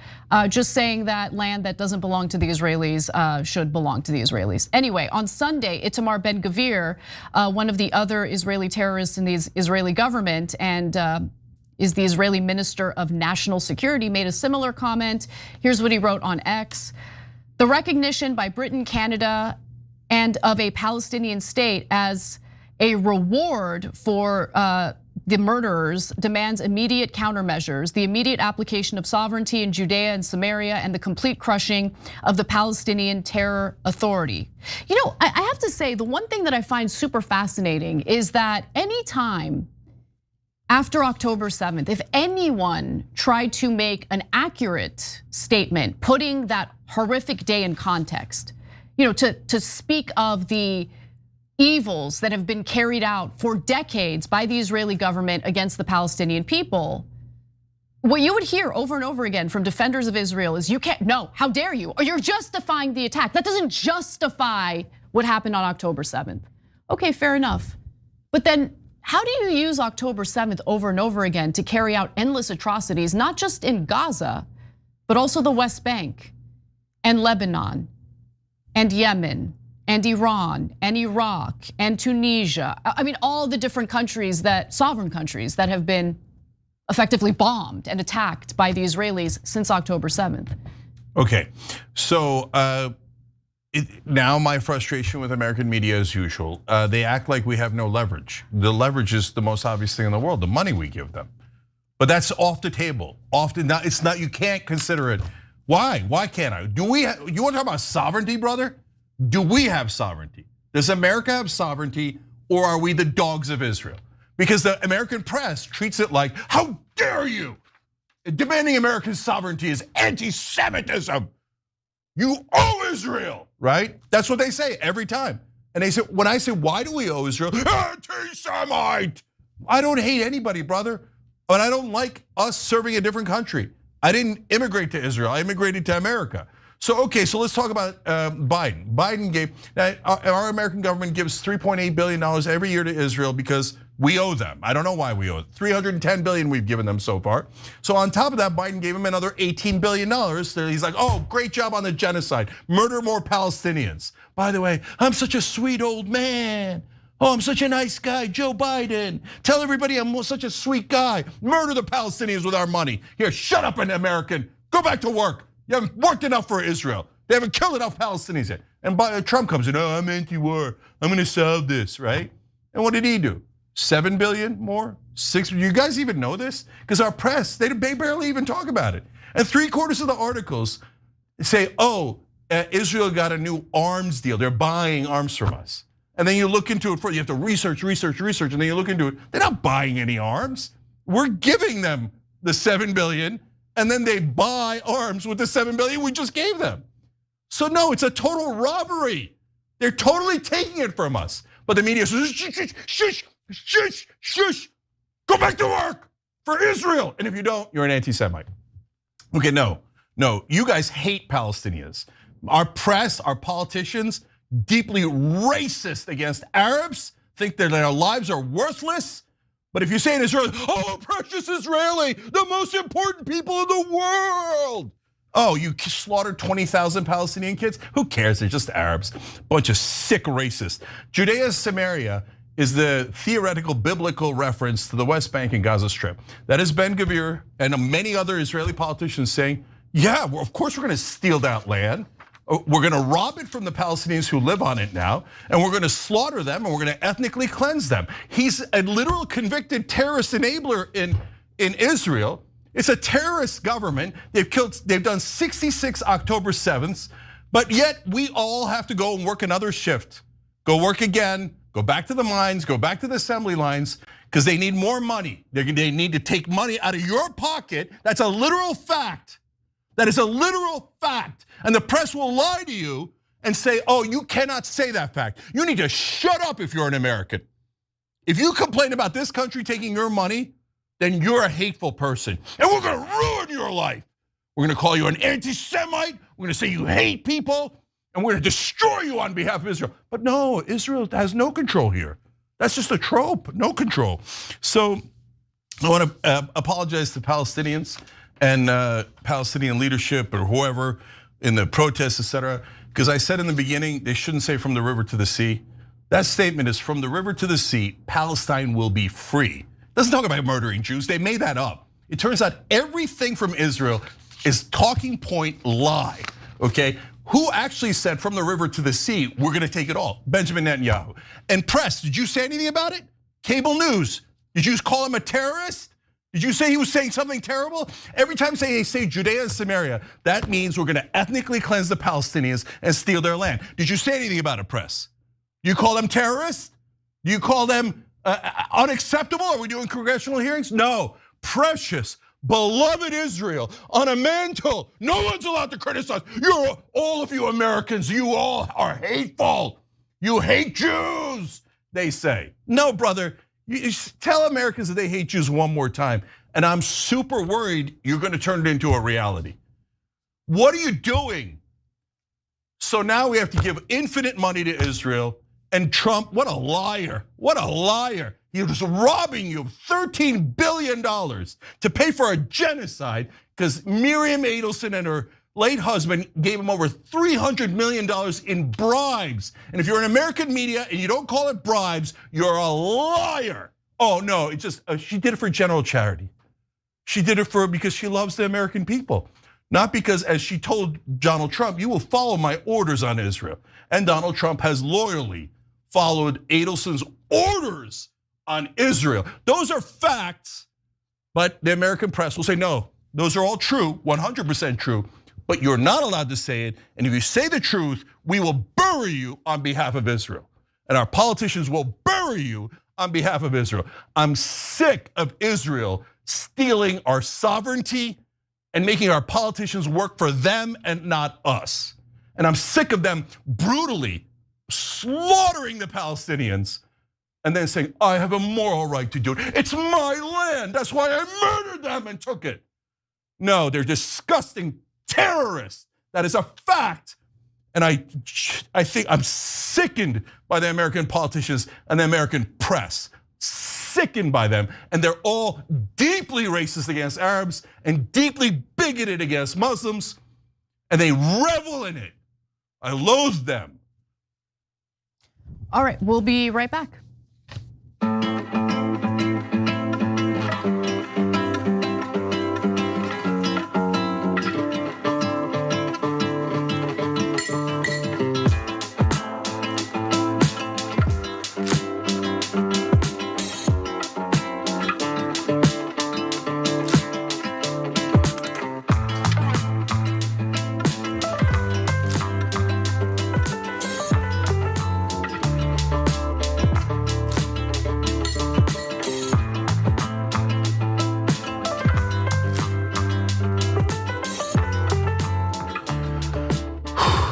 just saying that land that doesn't belong to the Israelis should belong to the Israelis. Anyway, on Sunday, Itamar Ben-Gvir, one of the other Israeli terrorists in the Israeli government and is the Israeli Minister of National Security, made a similar comment. Here's what he wrote on X: the recognition by Britain, Canada, and of a Palestinian state as a reward for the murderers demands immediate countermeasures, the immediate application of sovereignty in Judea and Samaria, and the complete crushing of the Palestinian Terror Authority. You know, I have to say, the one thing that I find super fascinating is that any time after October 7th, if anyone tried to make an accurate statement, putting that horrific day in context, to speak of the evils that have been carried out for decades by the Israeli government against the Palestinian people, what you would hear over and over again from defenders of Israel is, you can't, no, how dare you? Or you're justifying the attack. That doesn't justify what happened on October 7th. Okay, fair enough. But then how do you use October 7th over and over again to carry out endless atrocities, not just in Gaza, but also the West Bank and Lebanon and Yemen and Iran and Iraq and Tunisia? I mean, all the different countries sovereign countries that have been effectively bombed and attacked by the Israelis since October 7th. Okay, so now my frustration with American media as usual. They act like we have no leverage. The leverage is the most obvious thing in the world, the money we give them. But that's off the table. Often, it's not, you can't consider it. Why? Why can't I? You want to talk about sovereignty, brother? Do we have sovereignty? Does America have sovereignty, or are we the dogs of Israel? Because the American press treats it like, how dare you? Demanding American sovereignty is anti-Semitism. You owe Israel, right? That's what they say every time. And they say, when I say, why do we owe Israel? Anti-Semite. I don't hate anybody, brother. But I don't like us serving a different country. I didn't immigrate to Israel, I immigrated to America. So, okay, so let's talk about Biden. Biden gave, our American government gives $3.8 billion every year to Israel because we owe them. I don't know why we owe it. $310 billion we've given them so far. So on top of that, Biden gave him another $18 billion. He's like, oh, great job on the genocide. Murder more Palestinians. By the way, I'm such a sweet old man. Oh, I'm such a nice guy, Joe Biden. Tell everybody I'm such a sweet guy. Murder the Palestinians with our money. Here, shut up, an American. Go back to work. You haven't worked enough for Israel. They haven't killed enough Palestinians yet. And Trump comes in, oh, I'm anti-war. I'm gonna solve this, right? And what did he do? 7 billion more? 6, you guys even know this? Because our press, they barely even talk about it. And 3/4 of the articles say, oh, Israel got a new arms deal. They're buying arms from us. And then you look into it, you have to research, and then you look into it. They're not buying any arms. We're giving them the 7 billion, and then they buy arms with the 7 billion we just gave them. So no, it's a total robbery. They're totally taking it from us. But the media says, shush, go back to work for Israel. And if you don't, you're an anti-Semite. Okay, no, you guys hate Palestinians. Our press, our politicians deeply racist against Arabs, think that their lives are worthless. But if you say in Israel, oh, precious Israeli, the most important people in the world. Oh, you slaughtered 20,000 Palestinian kids? Who cares? They're just Arabs. Bunch of sick racists. Judea Samaria is the theoretical biblical reference to the West Bank and Gaza Strip. That is Ben-Gvir and many other Israeli politicians saying, yeah, well, of course we're gonna steal that land. We're gonna rob it from the Palestinians who live on it now, and we're gonna slaughter them, and we're gonna ethnically cleanse them. He's a literal convicted terrorist enabler in Israel. It's a terrorist government. They've done 66 October 7ths, but yet we all have to go and work another shift. Go work again, go back to the mines, go back to the assembly lines, because they need more money. They need to take money out of your pocket. That's a literal fact. That is a literal fact. And the press will lie to you and say, oh, you cannot say that fact. You need to shut up if you're an American. If you complain about this country taking your money, then you're a hateful person. And we're gonna ruin your life. We're gonna call you an anti-Semite. We're gonna say you hate people. And we're gonna destroy you on behalf of Israel. But no, Israel has no control here. That's just a trope, no control. So I wanna apologize to Palestinians and Palestinian leadership or whoever in the protests, etc. Because I said in the beginning, they shouldn't say from the river to the sea. That statement is from the river to the sea, Palestine will be free. Doesn't talk about murdering Jews, they made that up. It turns out everything from Israel is talking point lie, okay? Who actually said from the river to the sea, we're gonna take it all? Benjamin Netanyahu. And press, did you say anything about it? Cable news, did you call him a terrorist? Did you say he was saying something terrible? Every time they say Judea and Samaria, that means we're gonna ethnically cleanse the Palestinians and steal their land. Did you say anything about it, press? Do you call them terrorists? Do you call them unacceptable? Are we doing congressional hearings? No, precious, beloved Israel on a mantle. No one's allowed to criticize. You're all of you Americans, you all are hateful. You hate Jews, they say. No, brother. You tell Americans that they hate Jews one more time, and I'm super worried you're gonna turn it into a reality. What are you doing? So now we have to give infinite money to Israel, and Trump, what a liar, what a liar. He was robbing you of $13 billion to pay for a genocide because Miriam Adelson and her late husband gave him over $300 million in bribes. And if you're in American media and you don't call it bribes, you're a liar. Oh no, it's just, she did it for general charity. She did it because she loves the American people. Not because, as she told Donald Trump, you will follow my orders on Israel. And Donald Trump has loyally followed Adelson's orders on Israel. Those are facts, but the American press will say, no, those are all true, 100% true. But you're not allowed to say it, and if you say the truth, we will bury you on behalf of Israel. And our politicians will bury you on behalf of Israel. I'm sick of Israel stealing our sovereignty and making our politicians work for them and not us. And I'm sick of them brutally slaughtering the Palestinians and then saying, I have a moral right to do it. It's my land, that's why I murdered them and took it. No, they're disgusting terrorists. That is a fact. And I think I'm sickened by the American politicians and the American press. Sickened by them. And they're all deeply racist against Arabs and deeply bigoted against Muslims. And they revel in it. I loathe them. All right, we'll be right back.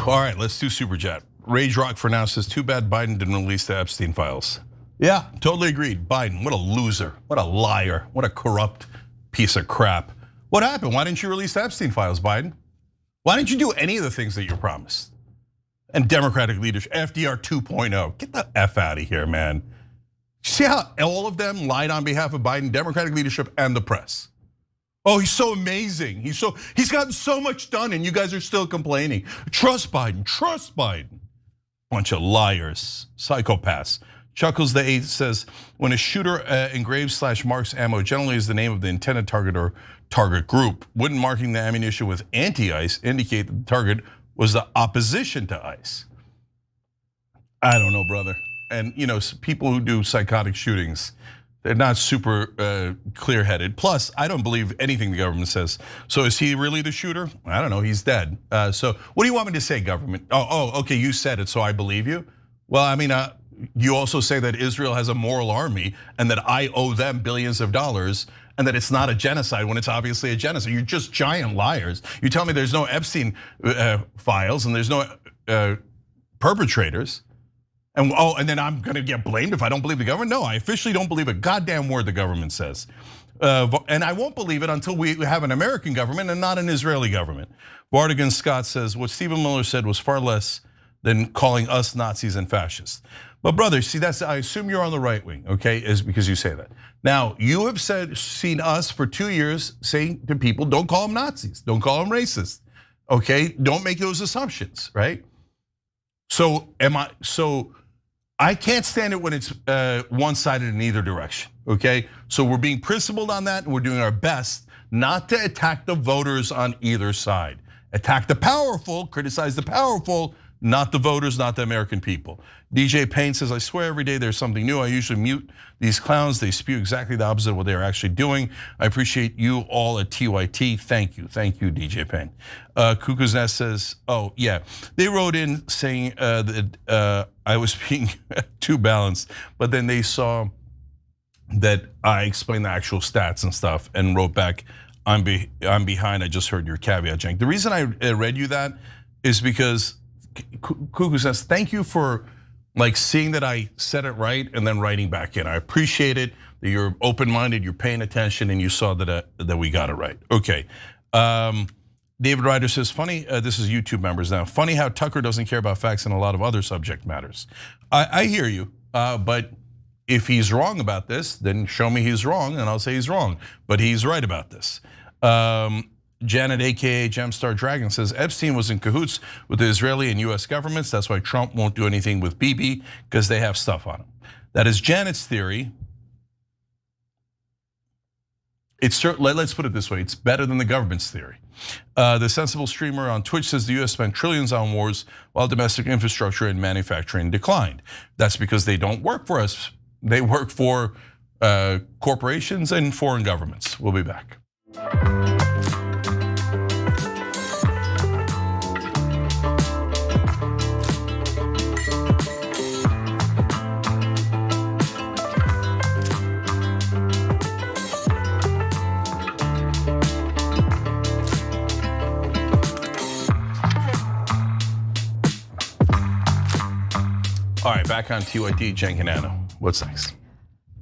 All right, let's do Super Chat. Rage Rock for now says, too bad Biden didn't release the Epstein files. Yeah, totally agreed. Biden, what a loser, what a liar, what a corrupt piece of crap. What happened? Why didn't you release the Epstein files, Biden? Why didn't you do any of the things that you promised? And Democratic leadership, FDR 2.0. Get the F out of here, man. See how all of them lied on behalf of Biden, Democratic leadership and the press. Oh, he's so amazing. He's gotten so much done and you guys are still complaining. Trust Biden, trust Biden. Bunch of liars, psychopaths. Chuckles the 8th says, when a shooter engraves /marks ammo generally is the name of the intended target or target group, wouldn't marking the ammunition with anti-ICE indicate that the target was the opposition to ICE? I don't know, brother. And people who do psychotic shootings, they're not super clear-headed. Plus, I don't believe anything the government says. So is he really the shooter? I don't know, he's dead. So what do you want me to say, government? Oh, okay, you said it, so I believe you? Well, I mean, you also say that Israel has a moral army and that I owe them billions of dollars and that it's not a genocide when it's obviously a genocide. You're just giant liars. You tell me there's no Epstein files and there's no perpetrators. And then I'm gonna get blamed if I don't believe the government? No, I officially don't believe a goddamn word the government says. And I won't believe it until we have an American government and not an Israeli government. Vardigan Scott says, what Stephen Miller said was far less than calling us Nazis and fascists. But brother, see, I assume you're on the right wing, okay, is because you say that. Now, you have seen us for 2 years saying to people, don't call them Nazis, don't call them racist, okay? Don't make those assumptions, right? So I can't stand it when it's one-sided in either direction, okay? So we're being principled on that and we're doing our best not to attack the voters on either side. Attack the powerful, criticize the powerful, not the voters, not the American people. DJ Payne says, I swear every day there's something new. I usually mute these clowns. They spew exactly the opposite of what they're actually doing. I appreciate you all at TYT. Thank you, DJ Payne. Cuckoo's Nest says, oh yeah. They wrote in saying that I was being too balanced, but then they saw that I explained the actual stats and stuff and wrote back, I'm behind, I just heard your caveat, Cenk. The reason I read you that is because Cuckoo says, thank you for seeing that I said it right and then writing back in. I appreciate it, that you're open-minded, you're paying attention, and you saw that we got it right. Okay, David Ryder says, funny, this is YouTube members now. Funny how Tucker doesn't care about facts and a lot of other subject matters. I hear you, but if he's wrong about this, then show me he's wrong and I'll say he's wrong, but he's right about this. Janet, AKA Gemstar Dragon says, Epstein was in cahoots with the Israeli and US governments. That's why Trump won't do anything with Bibi because they have stuff on him. That is Janet's theory. Let's put it this way, it's better than the government's theory. The sensible streamer on Twitch says the US spent trillions on wars while domestic infrastructure and manufacturing declined. That's because they don't work for us. They work for corporations and foreign governments. We'll be back. All right, back on TYT, Cenk and Anna. What's next?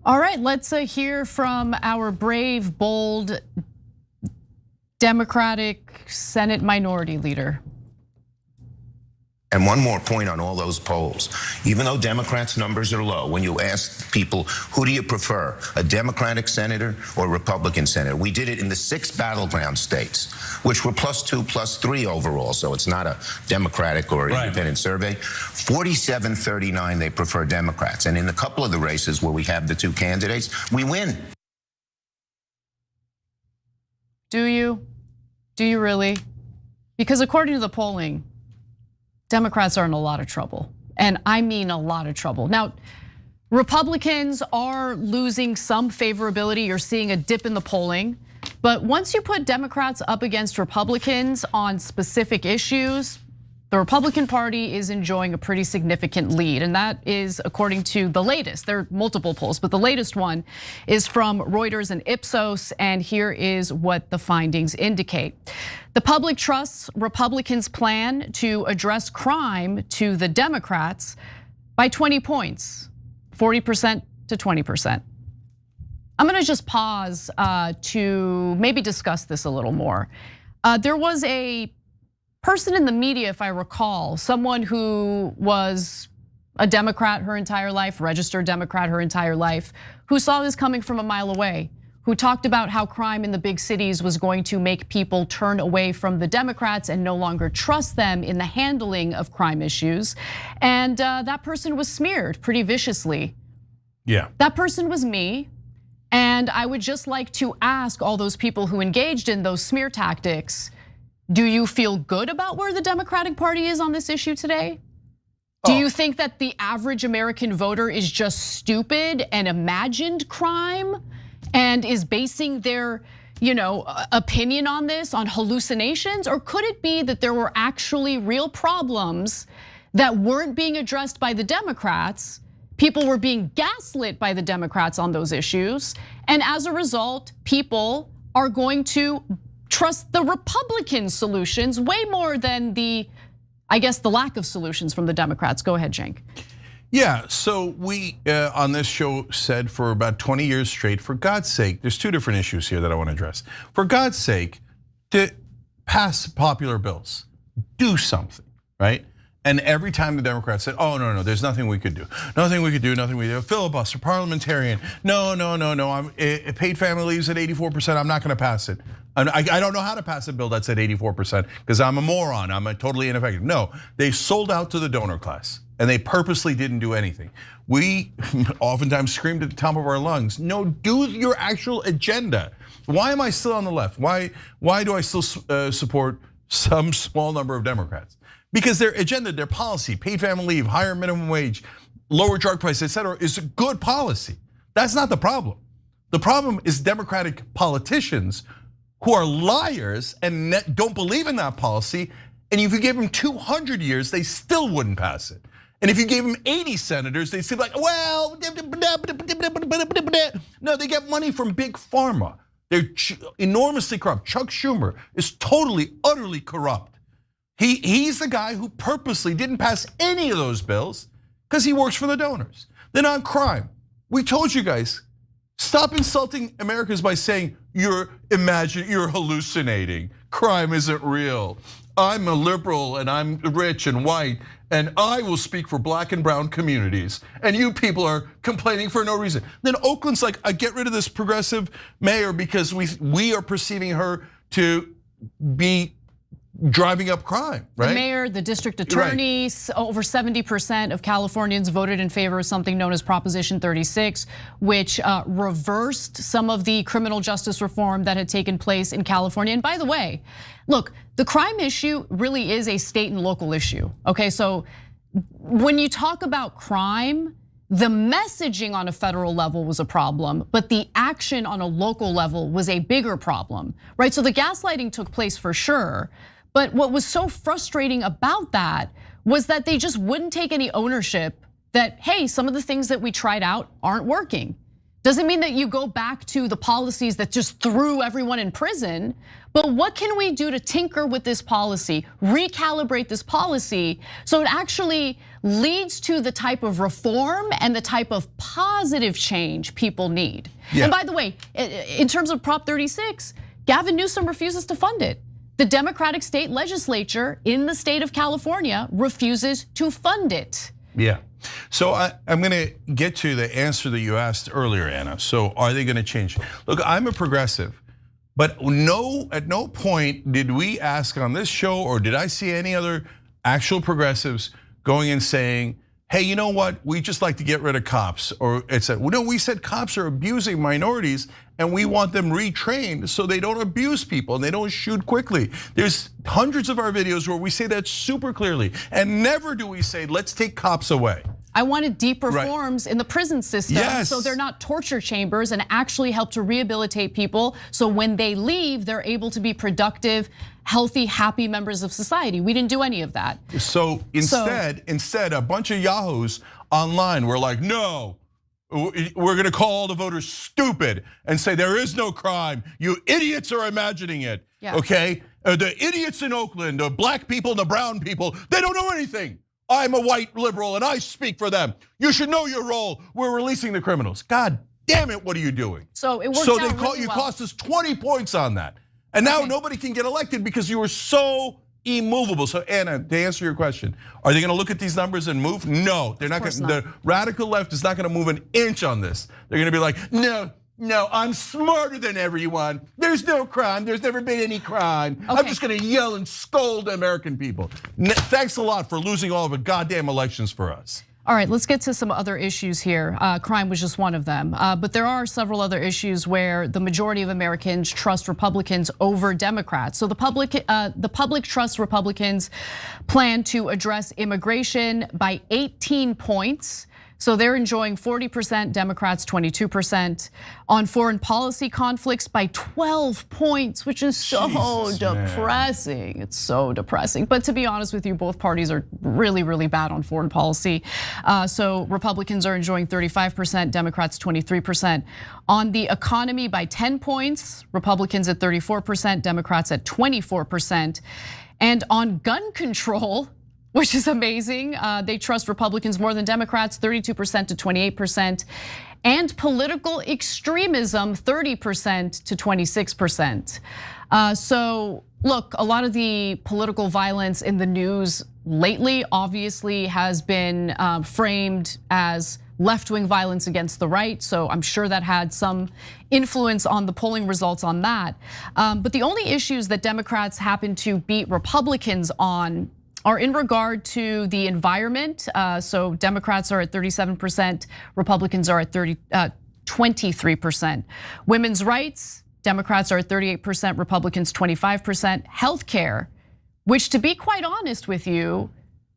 All right, let's hear from our brave, bold Democratic Senate Minority Leader. And one more point on all those polls. Even though Democrats' numbers are low, when you ask people, who do you prefer, a Democratic senator or a Republican senator? We did it in the 6 battleground states, which were +2, +3 overall, so it's not a Democratic or independent survey. 47-39, they prefer Democrats. And in a couple of the races where we have the 2 candidates, we win. Do you? Do you really? Because according to the polling, Democrats are in a lot of trouble, and I mean a lot of trouble. Now, Republicans are losing some favorability. You're seeing a dip in the polling, but once you put Democrats up against Republicans on specific issues, the Republican Party is enjoying a pretty significant lead, and that is according to the latest. There are multiple polls, but the latest one is from Reuters and Ipsos, and here is what the findings indicate. The public trusts Republicans' plan to address crime to the Democrats by 20 points, 40% to 20%. I'm gonna just pause to maybe discuss this a little more. There was a person in the media, if I recall, someone who was a Democrat her entire life, registered Democrat her entire life, who saw this coming from a mile away, who talked about how crime in the big cities was going to make people turn away from the Democrats and no longer trust them in the handling of crime issues. And that person was smeared pretty viciously. Yeah. That person was me. And I would just like to ask all those people who engaged in those smear tactics, do you feel good about where the Democratic Party is on this issue today? Do you think that the average American voter is just stupid and imagined crime and is basing their, opinion on this on hallucinations? Or could it be that there were actually real problems that weren't being addressed by the Democrats? People were being gaslit by the Democrats on those issues. And as a result, people are going to trust the Republican solutions way more than the lack of solutions from the Democrats. Go ahead, Cenk. Yeah, so we on this show said for about 20 years straight, for God's sake, there's two different issues here that I want to address. For God's sake, to pass popular bills, do something, right? And every time the Democrats said, oh, no, there's nothing we could do. Nothing we could do, nothing we do. Filibuster, parliamentarian. No, I'm paid family leaves at 84%, I'm not gonna pass it. I don't know how to pass a bill that's at 84% because I'm a moron, I'm totally ineffective. No, they sold out to the donor class and they purposely didn't do anything. We oftentimes screamed at the top of our lungs, no, do your actual agenda. Why am I still on the left? Why do I still support some small number of Democrats? Because their agenda, their policy, paid family leave, higher minimum wage, lower drug prices, etc., is a good policy. That's not the problem. The problem is Democratic politicians who are liars and don't believe in that policy. And if you gave them 200 years, they still wouldn't pass it. And if you gave them 80 senators, they'd say like, well, no, they get money from big pharma. They're enormously corrupt. Chuck Schumer is totally, utterly corrupt. He's the guy who purposely didn't pass any of those bills because he works for the donors. Then on crime, we told you guys, stop insulting Americans by saying you're hallucinating. Crime isn't real. I'm a liberal and I'm rich and white and I will speak for black and brown communities. And you people are complaining for no reason. Then Oakland's like, I get rid of this progressive mayor because we are perceiving her to be driving up crime, right? The mayor, the district attorney, right. Over 70% of Californians voted in favor of something known as Proposition 36, which reversed some of the criminal justice reform that had taken place in California. And by the way, look, the crime issue really is a state and local issue, okay? So when you talk about crime, the messaging on a federal level was a problem, but the action on a local level was a bigger problem, right? So the gaslighting took place for sure. But what was so frustrating about that was that they just wouldn't take any ownership that, hey, some of the things that we tried out aren't working. Doesn't mean that you go back to the policies that just threw everyone in prison, but what can we do to tinker with this policy, recalibrate this policy so it actually leads to the type of reform and the type of positive change people need? Yeah. And by the way, in terms of Prop 36, Gavin Newsom refuses to fund it. The Democratic state legislature in the state of California refuses to fund it. Yeah, so I'm gonna get to the answer that you asked earlier, Anna. So are they gonna change? Look, I'm a progressive, but at no point did we ask on this show or did I see any other actual progressives going and saying, hey, you know what? We just like to get rid of cops. Or no, we said cops are abusing minorities and we want them retrained so they don't abuse people and they don't shoot quickly. There's hundreds of our videos where we say that super clearly. And never do we say, let's take cops away. I wanted deep reforms in the prison system so they're not torture chambers and actually help to rehabilitate people so when they leave, they're able to be productive, healthy, happy members of society. We didn't do any of that. So instead, a bunch of yahoos online were like, no, we're gonna call all the voters stupid and say there is no crime. You idiots are imagining it, okay? The idiots in Oakland, the black people and the brown people, they don't know anything. I'm a white liberal and I speak for them. You should know your role. We're releasing the criminals. God damn it, what are you doing? So it worked out you cost us 20 points on that. And now nobody can get elected because you were so immovable. So Anna, to answer your question, are they going to look at these numbers and move? No, they're not going to. The radical left is not going to move an inch on this. They're going to be like, no, I'm smarter than everyone. There's no crime. There's never been any crime. Okay. I'm just going to yell and scold the American people. Thanks a lot for losing all of the goddamn elections for us. All right, let's get to some other issues here. Crime was just one of them, but there are several other issues where the majority of Americans trust Republicans over Democrats. So the public trusts Republicans plan to address immigration by 18 points. So they're enjoying 40%, Democrats 22%. On foreign policy conflicts by 12 points, which is so depressing. Man. It's so depressing. But to be honest with you, both parties are really, really bad on foreign policy. So Republicans are enjoying 35%, Democrats 23%. On the economy by 10 points, Republicans at 34%, Democrats at 24%. And on gun control, which is amazing. They trust Republicans more than Democrats, 32% to 28%. And political extremism, 30% to 26%. So look, a lot of the political violence in the news lately obviously has been framed as left-wing violence against the right. So I'm sure that had some influence on the polling results on that. But the only issues that Democrats happen to beat Republicans on are in regard to the environment. So Democrats are at 37%, Republicans are at 23%. Women's rights, Democrats are at 38%, Republicans 25%. Healthcare, which to be quite honest with you,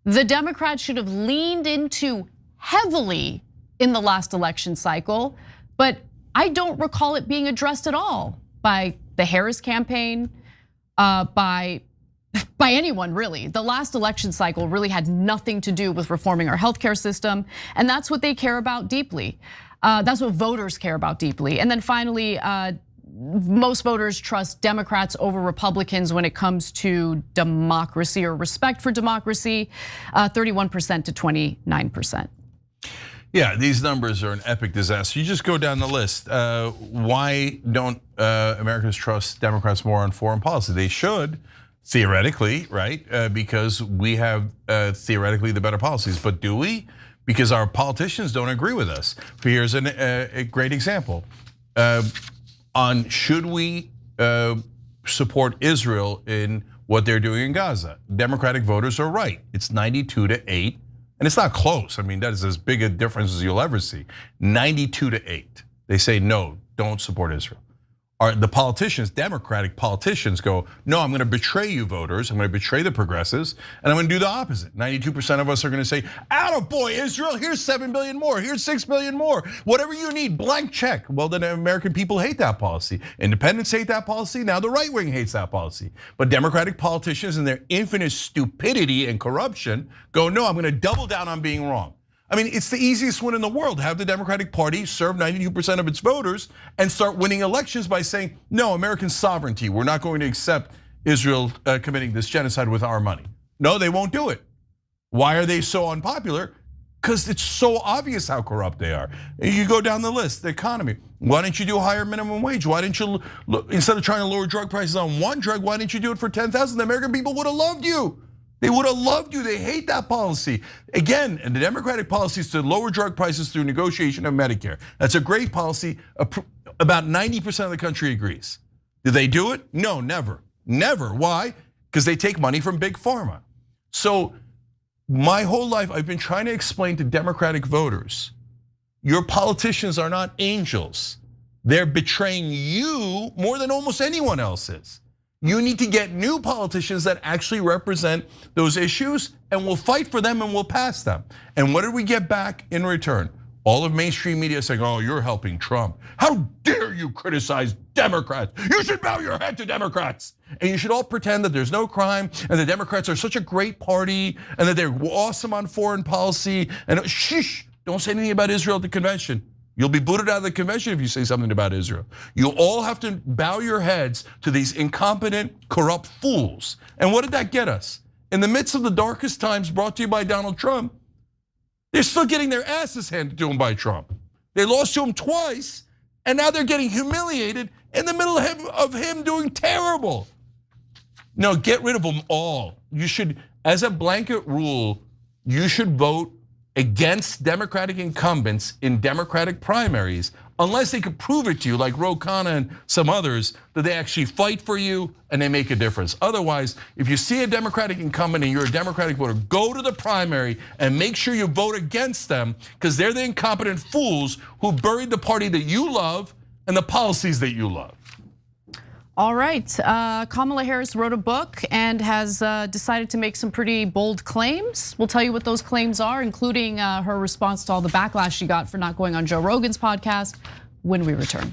the Democrats should have leaned into heavily in the last election cycle, but I don't recall it being addressed at all by the Harris campaign, by anyone really. The last election cycle really had nothing to do with reforming our healthcare system, and that's what they care about deeply. That's what voters care about deeply. And then finally, most voters trust Democrats over Republicans when it comes to democracy or respect for democracy, 31% to 29%. Yeah, these numbers are an epic disaster. You just go down the list. Why don't Americans trust Democrats more on foreign policy? They should. Theoretically, right? Because we have theoretically the better policies, but do we? Because our politicians don't agree with us. Here's a great example on should we support Israel in what they're doing in Gaza. Democratic voters are right. It's 92-8, and it's not close. I mean, that is as big a difference as you'll ever see. 92-8. They say no, don't support Israel. The politicians, Democratic politicians go, no, I'm going to betray you voters. I'm going to betray the progressives, and I'm going to do the opposite. 92% of us are going to say, attaboy, Israel, here's 7 billion more, here's 6 billion more, whatever you need, blank check. Well, then American people hate that policy. Independents hate that policy, now the right wing hates that policy. But Democratic politicians in their infinite stupidity and corruption go, no, I'm going to double down on being wrong. I mean, it's the easiest win in the world. Have the Democratic Party serve 92% of its voters and start winning elections by saying, no, American sovereignty, we're not going to accept Israel committing this genocide with our money. No, they won't do it. Why are they so unpopular? Because it's so obvious how corrupt they are. You go down the list, the economy. Why didn't you do a higher minimum wage? Why didn't you, instead of trying to lower drug prices on one drug, why didn't you do it for 10,000? The American people would have loved you. They would have loved you. They hate that policy. Again, and the Democratic policy is to lower drug prices through negotiation of Medicare. That's a great policy. About 90% of the country agrees. Did they do it? No, never. Never. Why? Because they take money from big pharma. So my whole life, I've been trying to explain to Democratic voters, your politicians are not angels. They're betraying you more than almost anyone else is. You need to get new politicians that actually represent those issues, and we'll fight for them and we'll pass them. And what did we get back in return? All of mainstream media saying, oh, you're helping Trump. How dare you criticize Democrats? You should bow your head to Democrats. And you should all pretend that there's no crime and the Democrats are such a great party and that they're awesome on foreign policy. And shh, don't say anything about Israel at the convention. You'll be booted out of the convention if you say something about Israel. You all have to bow your heads to these incompetent, corrupt fools. And what did that get us? In the midst of the darkest times brought to you by Donald Trump, they're still getting their asses handed to them by Trump. They lost to him twice, and now they're getting humiliated in the middle of him doing terrible. No, get rid of them all. You should, as a blanket rule, you should vote against Democratic incumbents in Democratic primaries, unless they could prove it to you, like Ro Khanna and some others, that they actually fight for you and they make a difference. Otherwise, if you see a Democratic incumbent and you're a Democratic voter, go to the primary and make sure you vote against them, because they're the incompetent fools who buried the party that you love and the policies that you love. All right, Kamala Harris wrote a book and has decided to make some pretty bold claims. We'll tell you what those claims are, including her response to all the backlash she got for not going on Joe Rogan's podcast, when we return.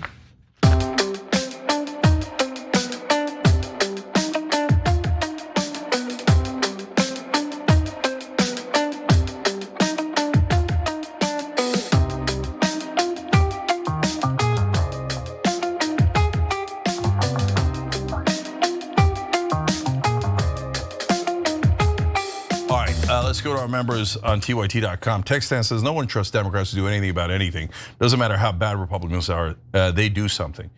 Let's go to our members on TYT.com. Textan says, no one trusts Democrats to do anything about anything. Doesn't matter how bad Republicans are, they do something.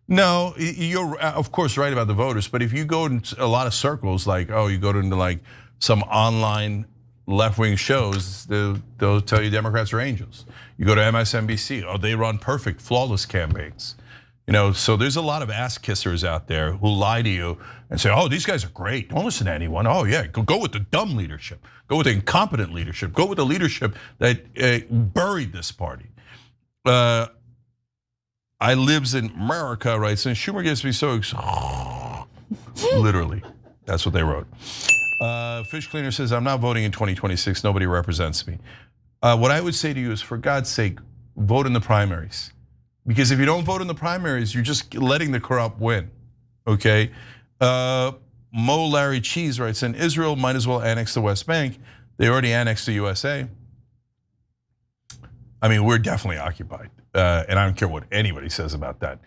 No, you're of course right about the voters, but if you go into a lot of circles, like, you go into like some online left-wing shows, they'll tell you Democrats are angels. You go to MSNBC, they run perfect, flawless campaigns. So there's a lot of ass kissers out there who lie to you and say, these guys are great. Don't listen to anyone. Oh yeah, go with the dumb leadership. Go with the incompetent leadership. Go with the leadership that buried this party. I lives in America, right? Since Schumer gets me so literally, that's what they wrote. Fish Cleaner says, I'm not voting in 2026. Nobody represents me. What I would say to you is, for God's sake, vote in the primaries. Because if you don't vote in the primaries, you're just letting the corrupt win, okay? Mo Larry Cheese writes, in Israel might as well annex the West Bank. They already annexed the USA. I mean, we're definitely occupied. And I don't care what anybody says about that.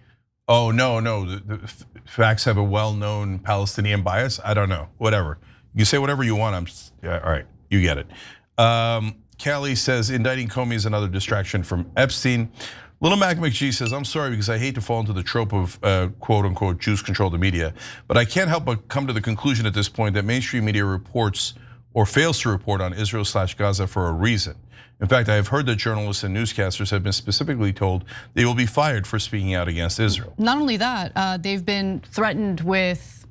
Oh, no, the facts have a well-known Palestinian bias. I don't know, whatever. You say whatever you want, all right, you get it. Callie says, indicting Comey is another distraction from Epstein. Little Mac McGee says, I'm sorry because I hate to fall into the trope of quote unquote Jews control the media, but I can't help but come to the conclusion at this point that mainstream media reports or fails to report on Israel/Gaza for a reason. In fact, I have heard that journalists and newscasters have been specifically told they will be fired for speaking out against Israel. Not only that, they've been threatened with,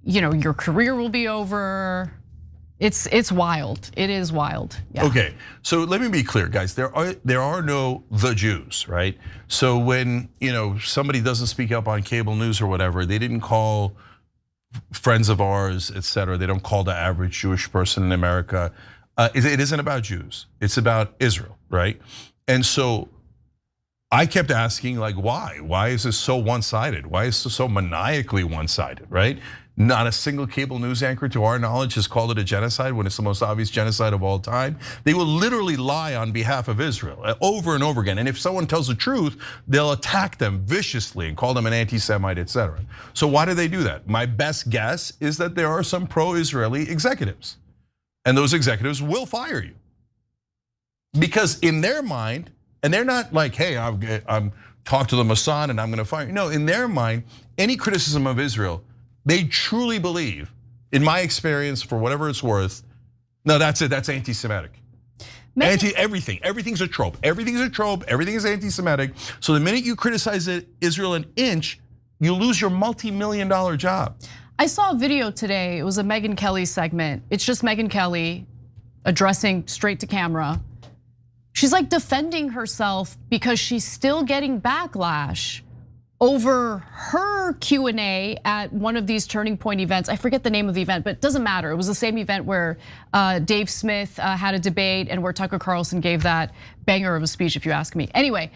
your career will be over. It's wild. It is wild. Yeah. Okay, so let me be clear, guys. There are no the Jews, right? So when somebody doesn't speak up on cable news or whatever, they didn't call friends of ours, etc. They don't call the average Jewish person in America. It isn't about Jews. It's about Israel, right? And so I kept asking, like, why? Why is this so one-sided? Why is this so maniacally one-sided, right? Not a single cable news anchor, to our knowledge, has called it a genocide when it's the most obvious genocide of all time. They will literally lie on behalf of Israel over and over again. And if someone tells the truth, they'll attack them viciously and call them an anti-Semite, etc. So why do they do that? My best guess is that there are some pro-Israeli executives. And those executives will fire you. Because in their mind, and they're not like, hey, I'm talked to the Mossad and I'm gonna fire you. No, in their mind, any criticism of Israel, they truly believe, in my experience, for whatever it's worth, no, that's it, that's anti-Semitic. Everything's a trope. Everything's a trope, everything is anti-Semitic. So the minute you criticize Israel an inch, you lose your multi-million-dollar job. I saw a video today, it was a Megyn Kelly segment. It's just Megyn Kelly addressing straight to camera. She's like defending herself because she's still getting backlash over her Q&A at one of these Turning Point events. I forget the name of the event, but it doesn't matter. It was the same event where Dave Smith had a debate and where Tucker Carlson gave that banger of a speech, if you ask me. Anyway,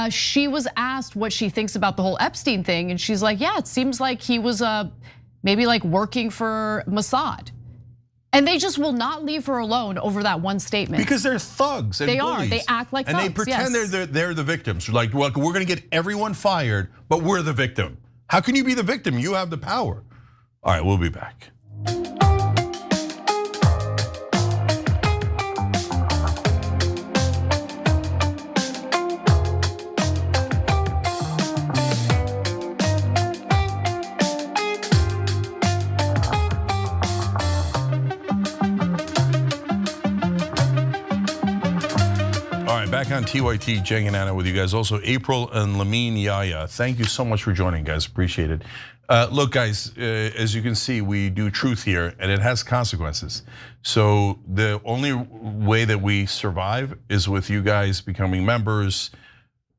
she was asked what she thinks about the whole Epstein thing, and she's like, yeah, it seems like he was maybe like working for Mossad. And they just will not leave her alone over that one statement. Because they're thugs and bullies. They act like thugs, and they pretend they're the victims. Like, well, we're gonna get everyone fired, but we're the victim. How can you be the victim? You have the power. All right, we'll be back. back on TYT, Jeng and Anna with you guys. Also, April and Lamine Yaya. Thank you so much for joining, guys. Appreciate it. Look, guys, as you can see, we do truth here, and it has consequences. So the only way that we survive is with you guys becoming members,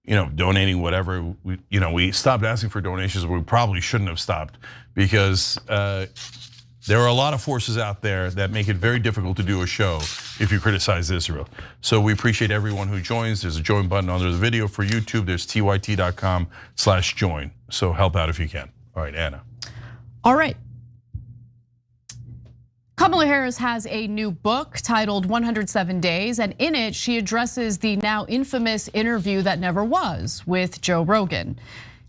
donating whatever. We stopped asking for donations, but we probably shouldn't have stopped, because there are a lot of forces out there that make it very difficult to do a show if you criticize Israel. So we appreciate everyone who joins. There's a join button under the video for YouTube. There's tyt.com/join. So help out if you can. All right, Anna. All right. Kamala Harris has a new book titled 107 Days, and in it, she addresses the now infamous interview that never was with Joe Rogan.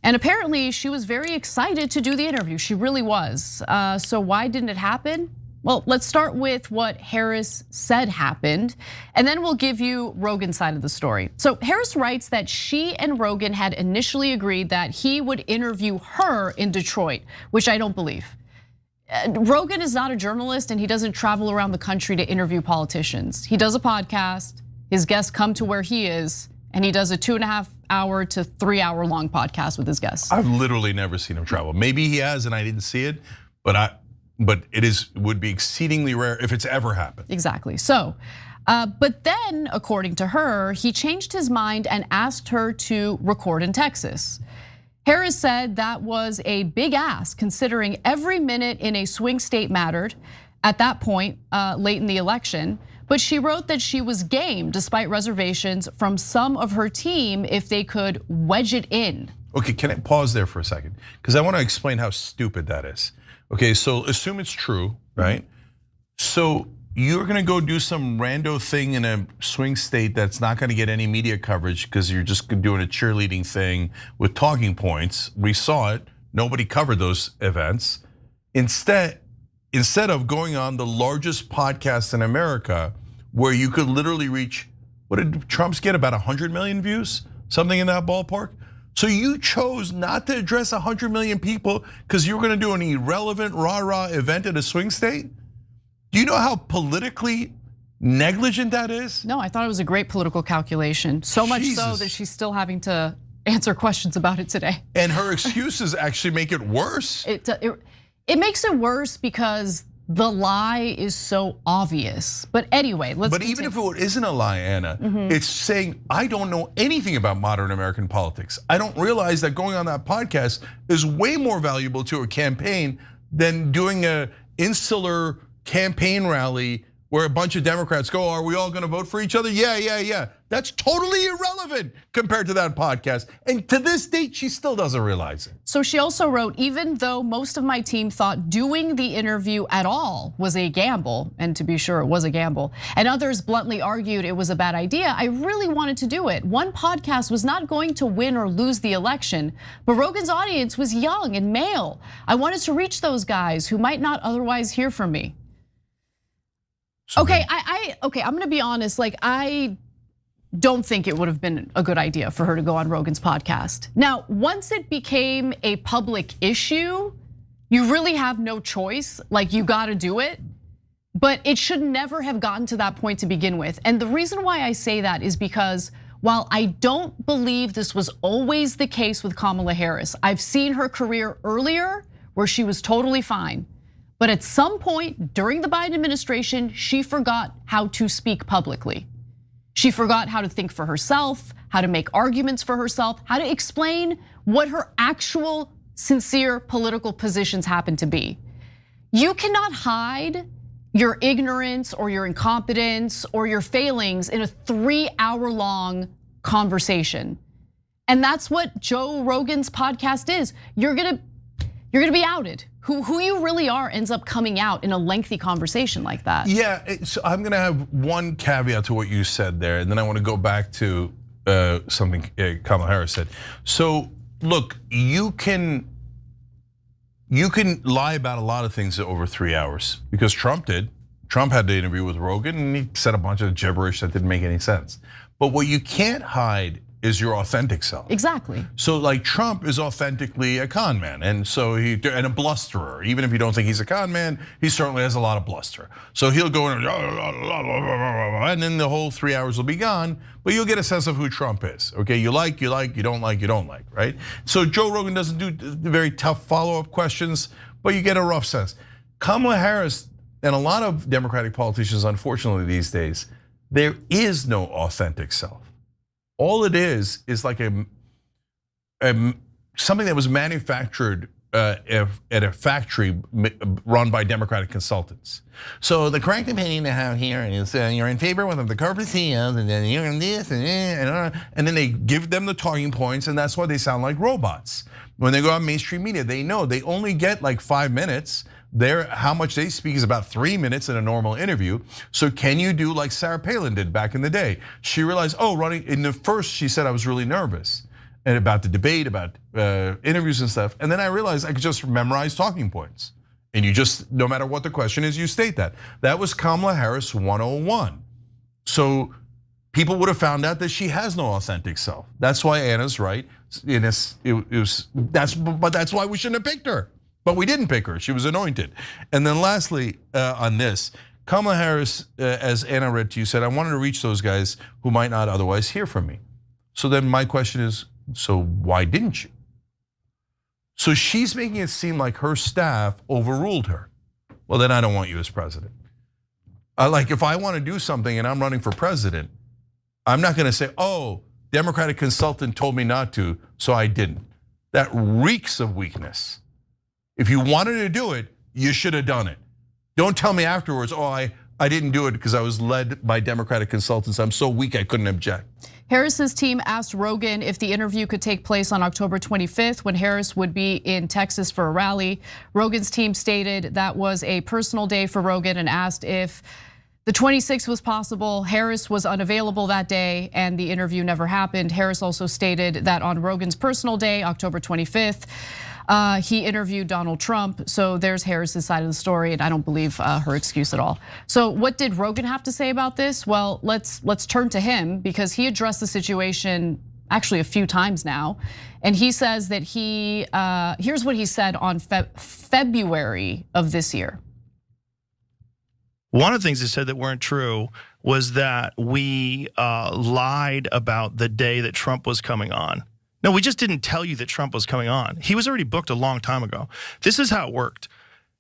And apparently, she was very excited to do the interview. She really was. So why didn't it happen? Well, let's start with what Harris said happened, and then we'll give you Rogan's side of the story. So Harris writes that she and Rogan had initially agreed that he would interview her in Detroit, which I don't believe. Rogan is not a journalist, and he doesn't travel around the country to interview politicians. He does a podcast, his guests come to where he is, and he does a 2.5-hour to 3-hour long podcast with his guests. I've literally never seen him travel. Maybe he has and I didn't see it, but it would be exceedingly rare if it's ever happened. Exactly. So, but then, according to her, he changed his mind and asked her to record in Texas. Harris said that was a big ask, considering every minute in a swing state mattered at that point late in the election. But she wrote that she was game despite reservations from some of her team if they could wedge it in. Okay, can I pause there for a second? Because I want to explain how stupid that is. Okay, so assume it's true, right? So you're gonna go do some rando thing in a swing state that's not gonna get any media coverage because you're just doing a cheerleading thing with talking points. We saw it, nobody covered those events. Instead of going on the largest podcast in America, where you could literally reach, what did Trump's get, about 100 million views? Something in that ballpark? So you chose not to address 100 million people because you were gonna do an irrelevant rah-rah event in a swing state? Do you know how politically negligent that is? No, I thought it was a great political calculation. So much so that she's still having to answer questions about it today. And her excuses actually make it worse. It makes it worse because the lie is so obvious. But anyway, let's But even if it isn't a lie, Anna, it's saying, I don't know anything about modern American politics. I don't realize that going on that podcast is way more valuable to a campaign than doing an insular campaign rally where a bunch of Democrats go, are we all gonna vote for each other? Yeah. That's totally irrelevant compared to that podcast. And to this date, she still doesn't realize it. So she also wrote, even though most of my team thought doing the interview at all was a gamble, and to be sure it was a gamble, and others bluntly argued it was a bad idea, I really wanted to do it. One podcast was not going to win or lose the election, but Rogan's audience was young and male. I wanted to reach those guys who might not otherwise hear from me. Okay, I'm gonna be honest, I don't think it would have been a good idea for her to go on Rogan's podcast. Now, once it became a public issue, you really have no choice, you gotta do it. But it should never have gotten to that point to begin with. And the reason why I say that is because while I don't believe this was always the case with Kamala Harris, I've seen her career earlier where she was totally fine. But at some point during the Biden administration, she forgot how to speak publicly. She forgot how to think for herself, how to make arguments for herself, how to explain what her actual sincere political positions happen to be. You cannot hide your ignorance or your incompetence or your failings in a 3-hour-long conversation. And that's what Joe Rogan's podcast is. You're gonna be outed. Who you really are ends up coming out in a lengthy conversation like that. Yeah, so I'm gonna have one caveat to what you said there, and then I want to go back to something Kamala Harris said. So look, you can lie about a lot of things over 3 hours because Trump did. Trump had the interview with Rogan and he said a bunch of gibberish that didn't make any sense. But what you can't hide is your authentic self. Exactly. So like Trump is authentically a con man, and so and a blusterer. Even if you don't think he's a con man, he certainly has a lot of bluster. So he'll go in and then the whole 3 hours will be gone, but you'll get a sense of who Trump is. Okay, you like, you don't like, right? So Joe Rogan doesn't do very tough follow-up questions, but you get a rough sense. Kamala Harris and a lot of Democratic politicians, unfortunately these days, there is no authentic self. All it is like something that was manufactured at a factory run by Democratic consultants. So the correct opinion to have here is you're in favor of the corporate CEOs, and then you're in this, and then they give them the talking points, and that's why they sound like robots. When they go on mainstream media, they know they only get like 5 minutes. How much they speak is about 3 minutes in a normal interview. So can you do like Sarah Palin did back in the day? She realized, running in the first, she said I was really nervous and about the debate, about interviews and stuff. And then I realized I could just memorize talking points. And you just, no matter what the question is, you state that. That was Kamala Harris 101. So people would have found out that she has no authentic self. That's why Anna's right. But that's why we shouldn't have picked her. But we didn't pick her, she was anointed. And then lastly, on this, Kamala Harris, as Anna read to you, said, I wanted to reach those guys who might not otherwise hear from me. So then my question is, so why didn't you? So she's making it seem like her staff overruled her. Well, then I don't want you as president. Like if I want to do something and I'm running for president, I'm not gonna say, Democratic consultant told me not to, so I didn't. That reeks of weakness. If you wanted to do it, you should have done it. Don't tell me afterwards, I didn't do it because I was led by Democratic consultants. I'm so weak I couldn't object. Harris's team asked Rogan if the interview could take place on October 25th when Harris would be in Texas for a rally. Rogan's team stated that was a personal day for Rogan and asked if the 26th was possible. Harris was unavailable that day and the interview never happened. Harris also stated that on Rogan's personal day, October 25th, he interviewed Donald Trump. So there's Harris's side of the story, and I don't believe her excuse at all. So what did Rogan have to say about this? Well, let's turn to him because he addressed the situation actually a few times now. And he says that here's what he said on February of this year. One of the things he said that weren't true was that we lied about the day that Trump was coming on. No, we just didn't tell you that Trump was coming on. He was already booked a long time ago. This is how it worked.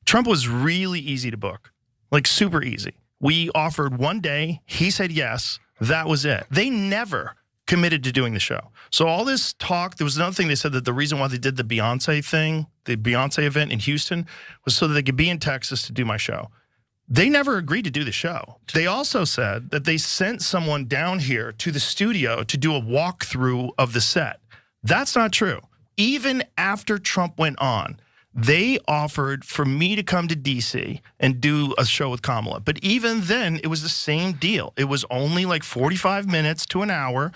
Trump was really easy to book, like super easy. We offered one day, he said yes, that was it. They never committed to doing the show. So all this talk, there was another thing they said that the reason why they did the Beyonce thing, the Beyonce event in Houston, was so that they could be in Texas to do my show. They never agreed to do the show. They also said that they sent someone down here to the studio to do a walkthrough of the set. That's not true. Even after Trump went on, they offered for me to come to DC and do a show with Kamala. But even then, it was the same deal. It was only like 45 minutes to an hour.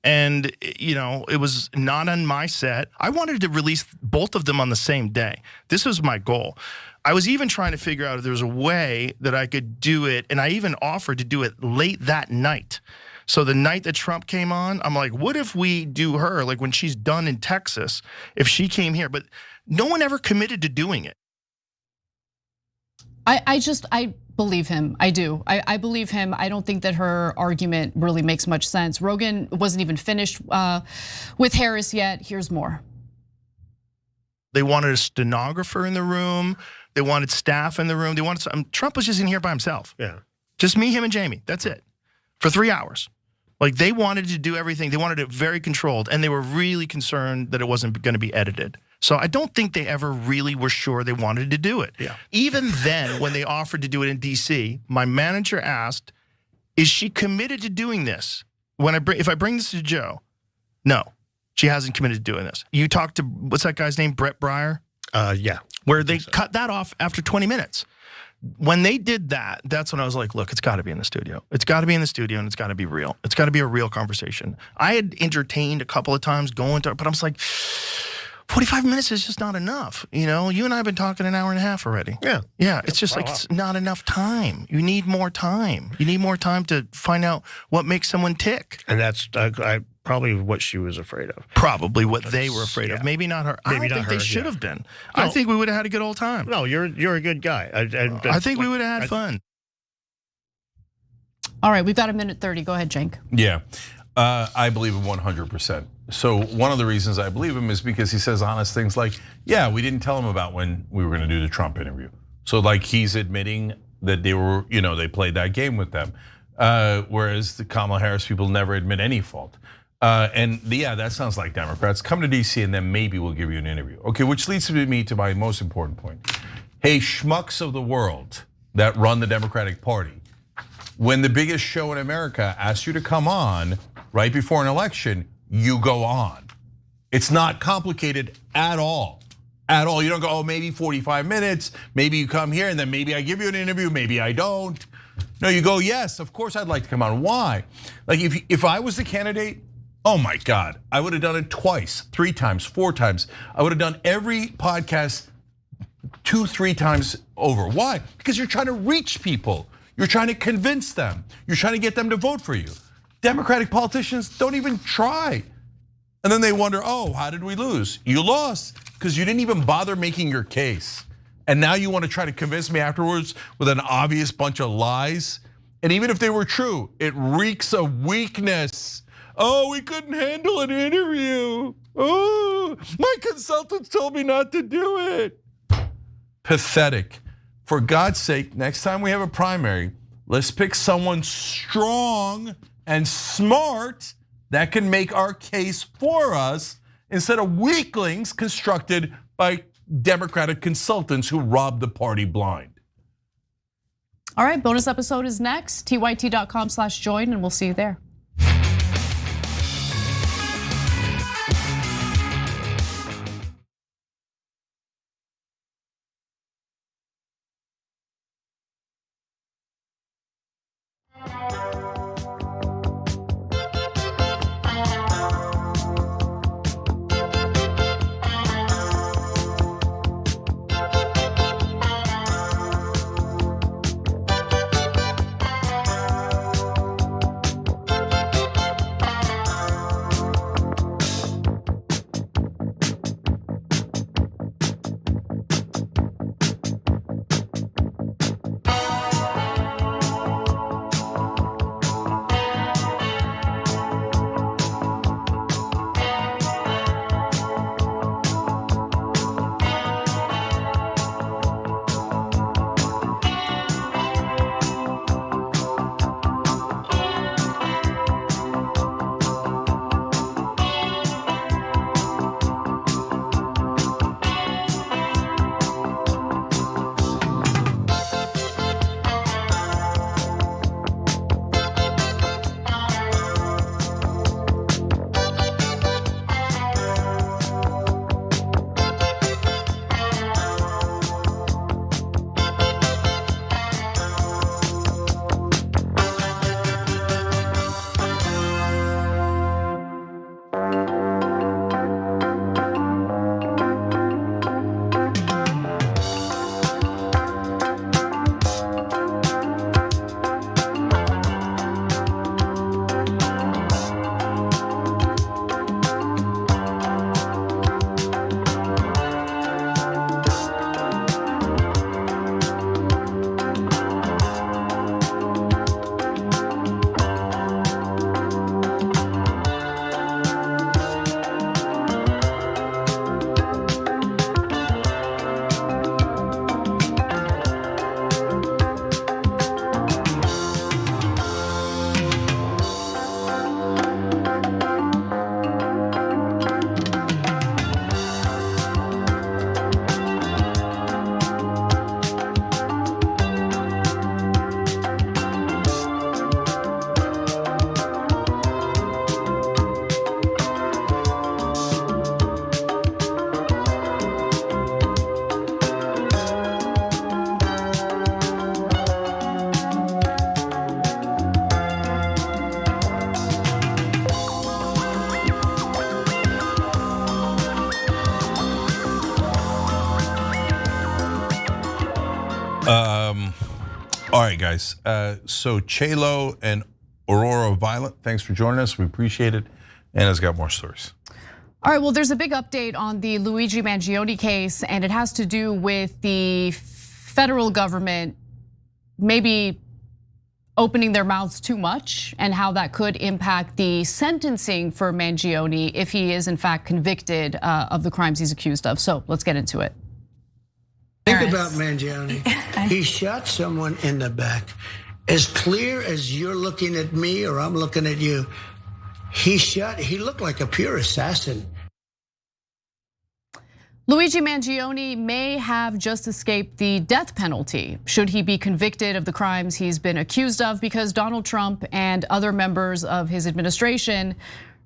And it was not on my set. I wanted to release both of them on the same day. This was my goal. I was even trying to figure out if there was a way that I could do it. And I even offered to do it late that night. So the night that Trump came on, I'm like, what if we do her, like when she's done in Texas, if she came here? But no one ever committed to doing it. I believe him, I do. I believe him. I don't think that her argument really makes much sense. Rogan wasn't even finished with Harris yet. Here's more. They wanted a stenographer in the room. They wanted staff in the room. They wanted Trump was just in here by himself. Yeah. Just me, him, and Jamie. That's it. For 3 hours. Like they wanted to do everything. They wanted it very controlled. And they were really concerned that it wasn't going to be edited. So I don't think they ever really were sure they wanted to do it. Yeah. Even then, when they offered to do it in DC, my manager asked, is she committed to doing this? If I bring this to Joe, no, she hasn't committed to doing this. You talked to, what's that guy's name? Brett Breyer? Yeah. Where they cut that off after 20 minutes. When they did that, that's when I was like, look, it's got to be in the studio. It's got to be in the studio and it's got to be real. It's got to be a real conversation. I had entertained a couple of times going to, but I was like, 45 minutes is just not enough. You and I have been talking an hour and a half already. Yeah. Yeah, it's just like, it's not enough time. You need more time. You need more time to find out what makes someone tick. And that's, probably what she was afraid of. Probably what they were afraid of. Maybe not her. I don't think they should have been. I think we would have had a good old time. No, you're a good guy. I think we would have had fun. All right, we've got a minute 30. Go ahead, Cenk. Yeah, I believe him 100%. So one of the reasons I believe him is because he says honest things like, yeah, we didn't tell him about when we were gonna do the Trump interview. So like he's admitting that they were, they played that game with them. Whereas the Kamala Harris people never admit any fault. And yeah, that sounds like Democrats. Come to DC and then maybe we'll give you an interview. Okay, which leads me to my most important point. Hey, schmucks of the world that run the Democratic Party, when the biggest show in America asks you to come on right before an election, you go on. It's not complicated at all. At all. You don't go, oh, maybe 45 minutes, maybe you come here and then maybe I give you an interview, maybe I don't. No, you go, yes, of course I'd like to come on. Why? Like if I was the candidate, oh my God, I would have done it twice, 3 times, 4 times. I would have done every podcast 2, 3 times over. Why? Because you're trying to reach people. You're trying to convince them. You're trying to get them to vote for you. Democratic politicians don't even try. And then they wonder, oh, how did we lose? You lost because you didn't even bother making your case. And now you want to try to convince me afterwards with an obvious bunch of lies? And even if they were true, it reeks of weakness. Oh, we couldn't handle an interview. Oh, my consultants told me not to do it. Pathetic. For God's sake, next time we have a primary, let's pick someone strong and smart that can make our case for us instead of weaklings constructed by Democratic consultants who robbed the party blind. All right, bonus episode is next. tyt.com/join, and we'll see you there. All right, guys. So Chelo and Aurora Violet, thanks for joining us. We appreciate it. Anna's got more stories. All right, well, there's a big update on the Luigi Mangione case, and it has to do with the federal government maybe opening their mouths too much and how that could impact the sentencing for Mangione if he is in fact convicted of the crimes he's accused of. So let's get into it. Think about Mangione. He shot someone in the back. As clear as you're looking at me or I'm looking at you, he looked like a pure assassin. Luigi Mangione may have just escaped the death penalty should he be convicted of the crimes he's been accused of, because Donald Trump and other members of his administration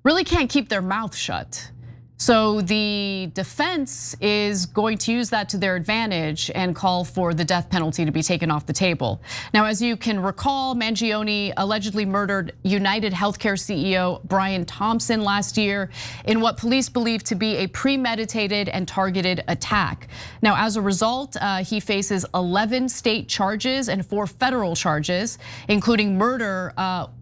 really can't keep their mouth shut. So the defense is going to use that to their advantage and call for the death penalty to be taken off the table. Now, as you can recall, Mangione allegedly murdered United Healthcare CEO Brian Thompson last year in what police believe to be a premeditated and targeted attack. Now, as a result, he faces 11 state charges and 4 federal charges, including murder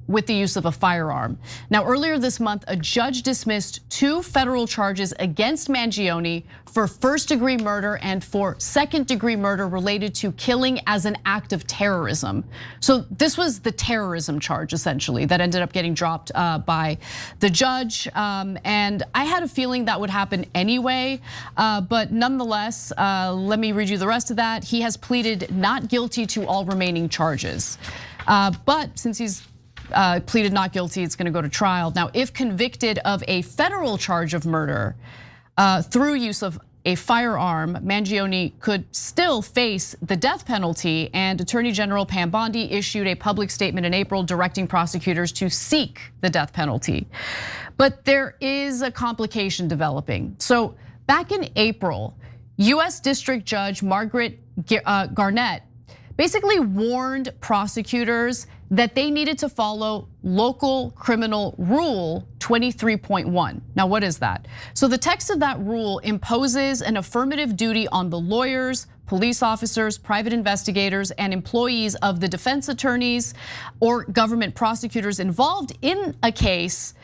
with the use of a firearm. Now, earlier this month, a judge dismissed 2 federal charges against Mangione for first-degree murder and for second-degree murder related to killing as an act of terrorism. So this was the terrorism charge, essentially, that ended up getting dropped by the judge. And I had a feeling that would happen anyway, but nonetheless, let me read you the rest of that. He has pleaded not guilty to all remaining charges. But since he's pleaded not guilty, it's gonna go to trial. Now, if convicted of a federal charge of murder through use of a firearm, Mangione could still face the death penalty, and Attorney General Pam Bondi issued a public statement in April directing prosecutors to seek the death penalty. But there is a complication developing. So back in April, US District Judge Margaret Garnett basically warned prosecutors that they needed to follow local criminal rule 23.1. Now, what is that? So the text of that rule imposes an affirmative duty on the lawyers, police officers, private investigators, and employees of the defense attorneys or government prosecutors involved in a case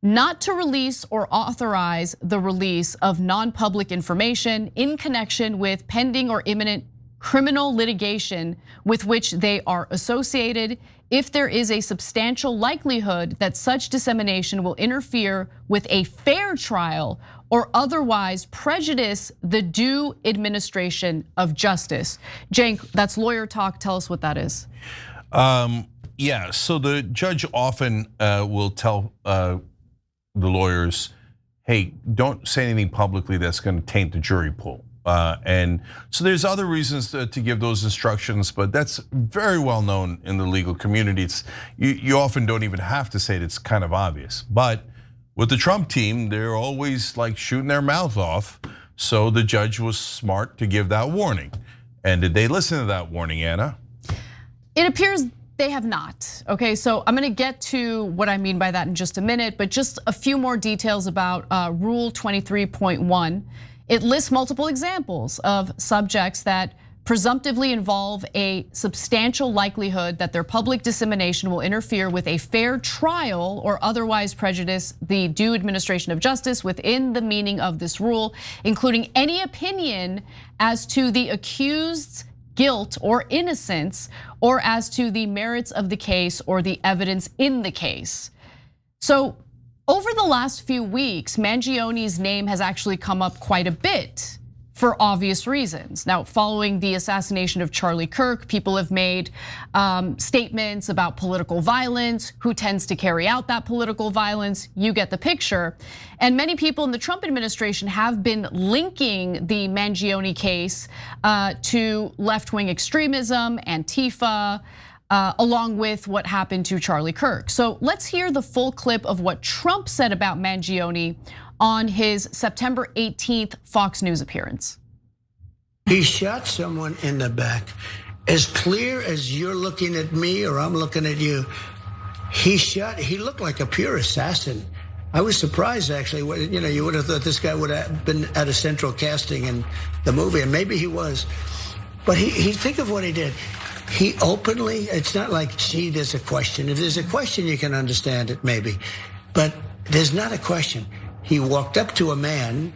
not to release or authorize the release of non-public information in connection with pending or imminent criminal litigation with which they are associated, if there is a substantial likelihood that such dissemination will interfere with a fair trial or otherwise prejudice the due administration of justice. Cenk, that's lawyer talk. Tell us what that is. Yeah, so the judge often will tell the lawyers, hey, don't say anything publicly that's gonna taint the jury pool. And so there's other reasons to give those instructions, but that's very well known in the legal community. You often don't even have to say it, it's kind of obvious. But with the Trump team, they're always like shooting their mouth off. So the judge was smart to give that warning. And did they listen to that warning, Anna? It appears they have not. Okay, so I'm gonna get to what I mean by that in just a minute, but just a few more details about Rule 23.1. It lists multiple examples of subjects that presumptively involve a substantial likelihood that their public dissemination will interfere with a fair trial or otherwise prejudice the due administration of justice within the meaning of this rule, including any opinion as to the accused's guilt or innocence, or as to the merits of the case or the evidence in the case. So, over the last few weeks, Mangione's name has actually come up quite a bit for obvious reasons. Now, following the assassination of Charlie Kirk, people have made statements about political violence, who tends to carry out that political violence, you get the picture. And many people in the Trump administration have been linking the Mangione case to left-wing extremism, Antifa, along with what happened to Charlie Kirk. So let's hear the full clip of what Trump said about Mangione on his September 18th Fox News appearance. He shot someone in the back. As clear as you're looking at me or I'm looking at you, he looked like a pure assassin. I was surprised, actually. You would have thought this guy would have been at a central casting in the movie, and maybe he was. But he think of what he did. He openly, it's not like, gee, there's a question. If there's a question, you can understand it maybe. But there's not a question. He walked up to a man,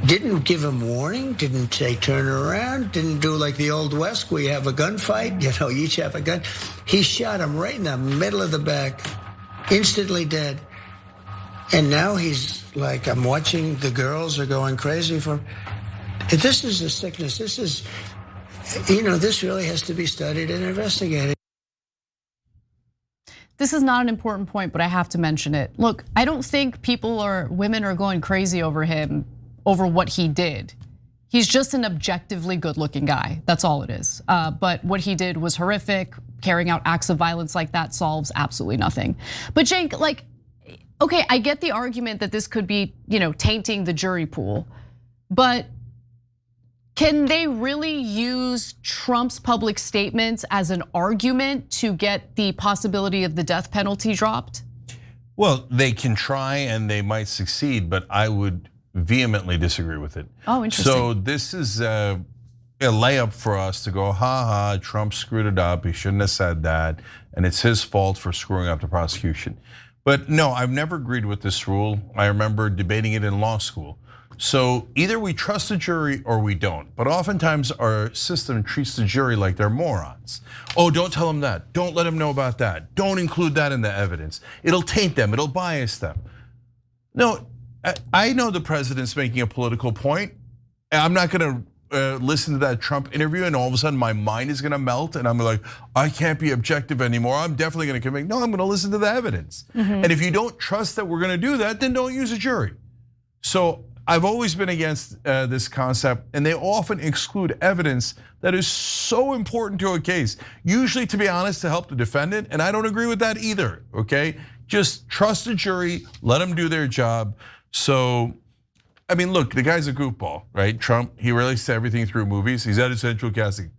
didn't give him warning, didn't say turn around, didn't do like the Old West where you have a gunfight, you each have a gun. He shot him right in the middle of the back, instantly dead. And now he's like, I'm watching, the girls are going crazy for him. This is a sickness. This is, this really has to be studied and investigated. This is not an important point, but I have to mention it. Look, I don't think women are going crazy over him, over what he did. He's just an objectively good-looking guy. That's all it is. But what he did was horrific. Carrying out acts of violence like that solves absolutely nothing. But Cenk, okay, I get the argument that this could be, tainting the jury pool, but can they really use Trump's public statements as an argument to get the possibility of the death penalty dropped? Well, they can try and they might succeed, but I would vehemently disagree with it. Oh, interesting. So this is a layup for us to go, ha, Trump screwed it up. He shouldn't have said that. And it's his fault for screwing up the prosecution. But no, I've never agreed with this rule. I remember debating it in law school. So either we trust the jury or we don't. But oftentimes our system treats the jury like they're morons. Oh, don't tell them that. Don't let them know about that. Don't include that in the evidence. It'll taint them, it'll bias them. No, I know the president's making a political point. I'm not gonna listen to that Trump interview and all of a sudden my mind is gonna melt and I'm like, I can't be objective anymore. I'm definitely gonna convict. No, I'm gonna listen to the evidence. And if you don't trust that we're gonna do that, then don't use a jury. So I've always been against this concept, and they often exclude evidence that is so important to a case. Usually, to be honest, to help the defendant, and I don't agree with that either, okay? Just trust the jury, let them do their job. So, I mean, look, the guy's a goofball, right? Trump, he relates to everything through movies. He's at essential casting.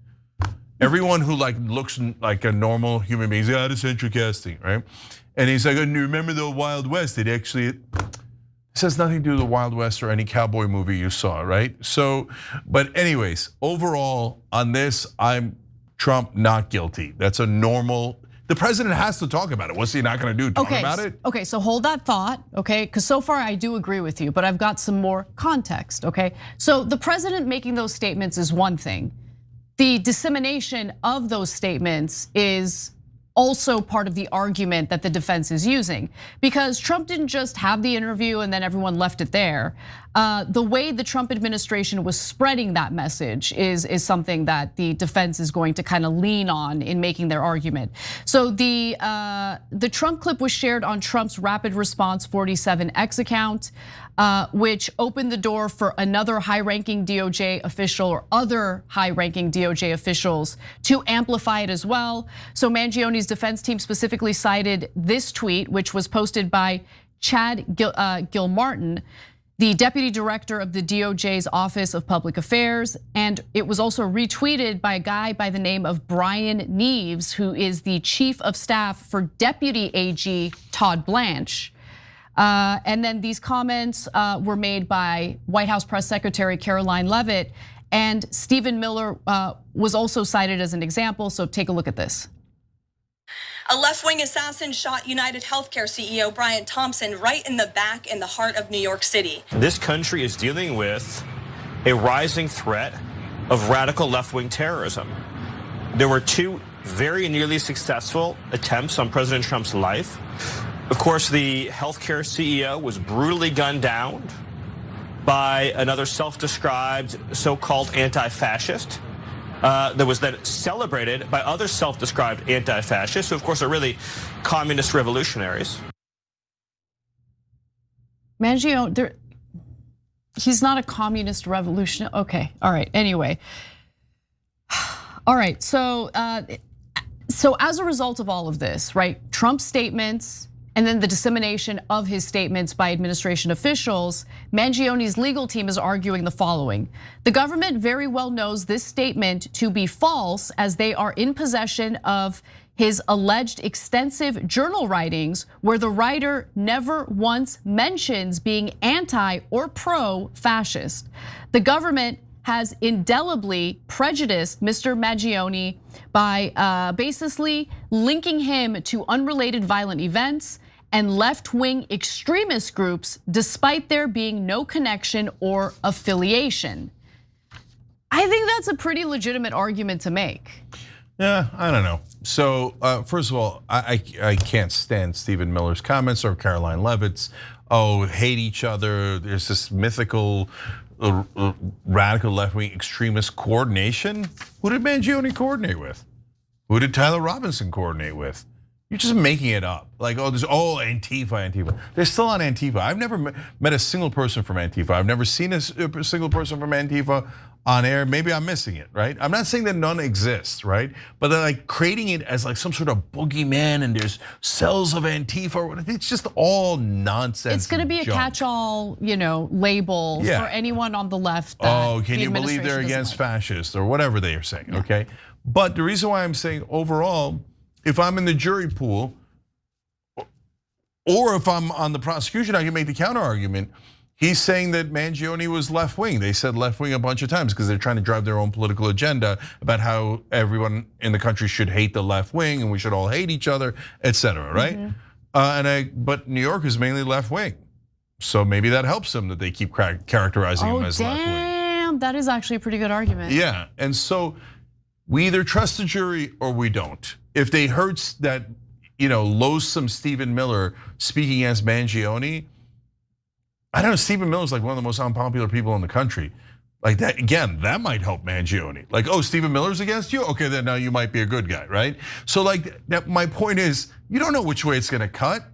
Everyone who looks like a normal human being is at essential casting, right? And he's like, oh, remember the Wild West? It actually, this has nothing to do with the Wild West or any cowboy movie you saw, right? So, but anyways, overall on this, I'm Trump not guilty. That's a normal, the president has to talk about it. What's he not gonna do, talk about it? Okay, so hold that thought, okay? Because so far I do agree with you, but I've got some more context, okay? So the president making those statements is one thing. The dissemination of those statements is also part of the argument that the defense is using, because Trump didn't just have the interview and then everyone left it there. The way the Trump administration was spreading that message is something that the defense is going to kind of lean on in making their argument. So the Trump clip was shared on Trump's Rapid Response 47X account, which opened the door for another high-ranking DOJ official or other high-ranking DOJ officials to amplify it as well. So Mangioni's defense team specifically cited this tweet, which was posted by Chad Gilmartin, the deputy director of the DOJ's Office of Public Affairs, and it was also retweeted by a guy by the name of Brian Neves, who is the chief of staff for Deputy AG Todd Blanche. And then these comments were made by White House Press Secretary Caroline Leavitt, and Stephen Miller was also cited as an example, so take a look at this. A left-wing assassin shot United Healthcare CEO Brian Thompson right in the back in the heart of New York City. This country is dealing with a rising threat of radical left-wing terrorism. There were two very nearly successful attempts on President Trump's life. Of course, the healthcare CEO was brutally gunned down by another self-described so-called anti-fascist. That was then celebrated by other self-described anti-fascists, who of course are really communist revolutionaries. Mangione, he's not a communist revolution. Okay, all right, anyway. All right, so as a result of all of this, right, Trump's statements, and then the dissemination of his statements by administration officials, Mangione's legal team is arguing the following. The government very well knows this statement to be false, as they are in possession of his alleged extensive journal writings where the writer never once mentions being anti or pro-fascist. The government has indelibly prejudiced Mr. Mangione by basically linking him to unrelated violent events and left-wing extremist groups despite there being no connection or affiliation. I think that's a pretty legitimate argument to make. Yeah, I don't know. So first of all, I can't stand Stephen Miller's comments or Caroline Levitt's. Oh, hate each other. There's this mythical radical left-wing extremist coordination. Who did Mangione coordinate with? Who did Tyler Robinson coordinate with? You're just making it up. Like, oh, there's Antifa. They're still on Antifa. I've never met a single person from Antifa. I've never seen a single person from Antifa on air. Maybe I'm missing it, right? I'm not saying that none exists, right? But they're like creating it as like some sort of boogeyman and there's cells of Antifa. It's just all nonsense. It's going to be a catch-all, label for anyone on the left. Oh, can you believe they're against fascists or whatever they are saying, okay? But the reason why I'm saying overall, if I'm in the jury pool, or if I'm on the prosecution, I can make the counter argument. He's saying that Mangione was left wing. They said left wing a bunch of times because they're trying to drive their own political agenda about how everyone in the country should hate the left wing and we should all hate each other, etc. Right? But New York is mainly left wing, so maybe that helps them that they keep characterizing him as left wing. Damn, that is actually a pretty good argument. Yeah, and so we either trust the jury or we don't. If they heard that, loathsome Stephen Miller speaking against Mangione, I don't know, Stephen Miller's like one of the most unpopular people in the country. Like that, again, that might help Mangione. Like, oh, Stephen Miller's against you? Okay, then now you might be a good guy, right? So like, my point is, you don't know which way it's gonna cut.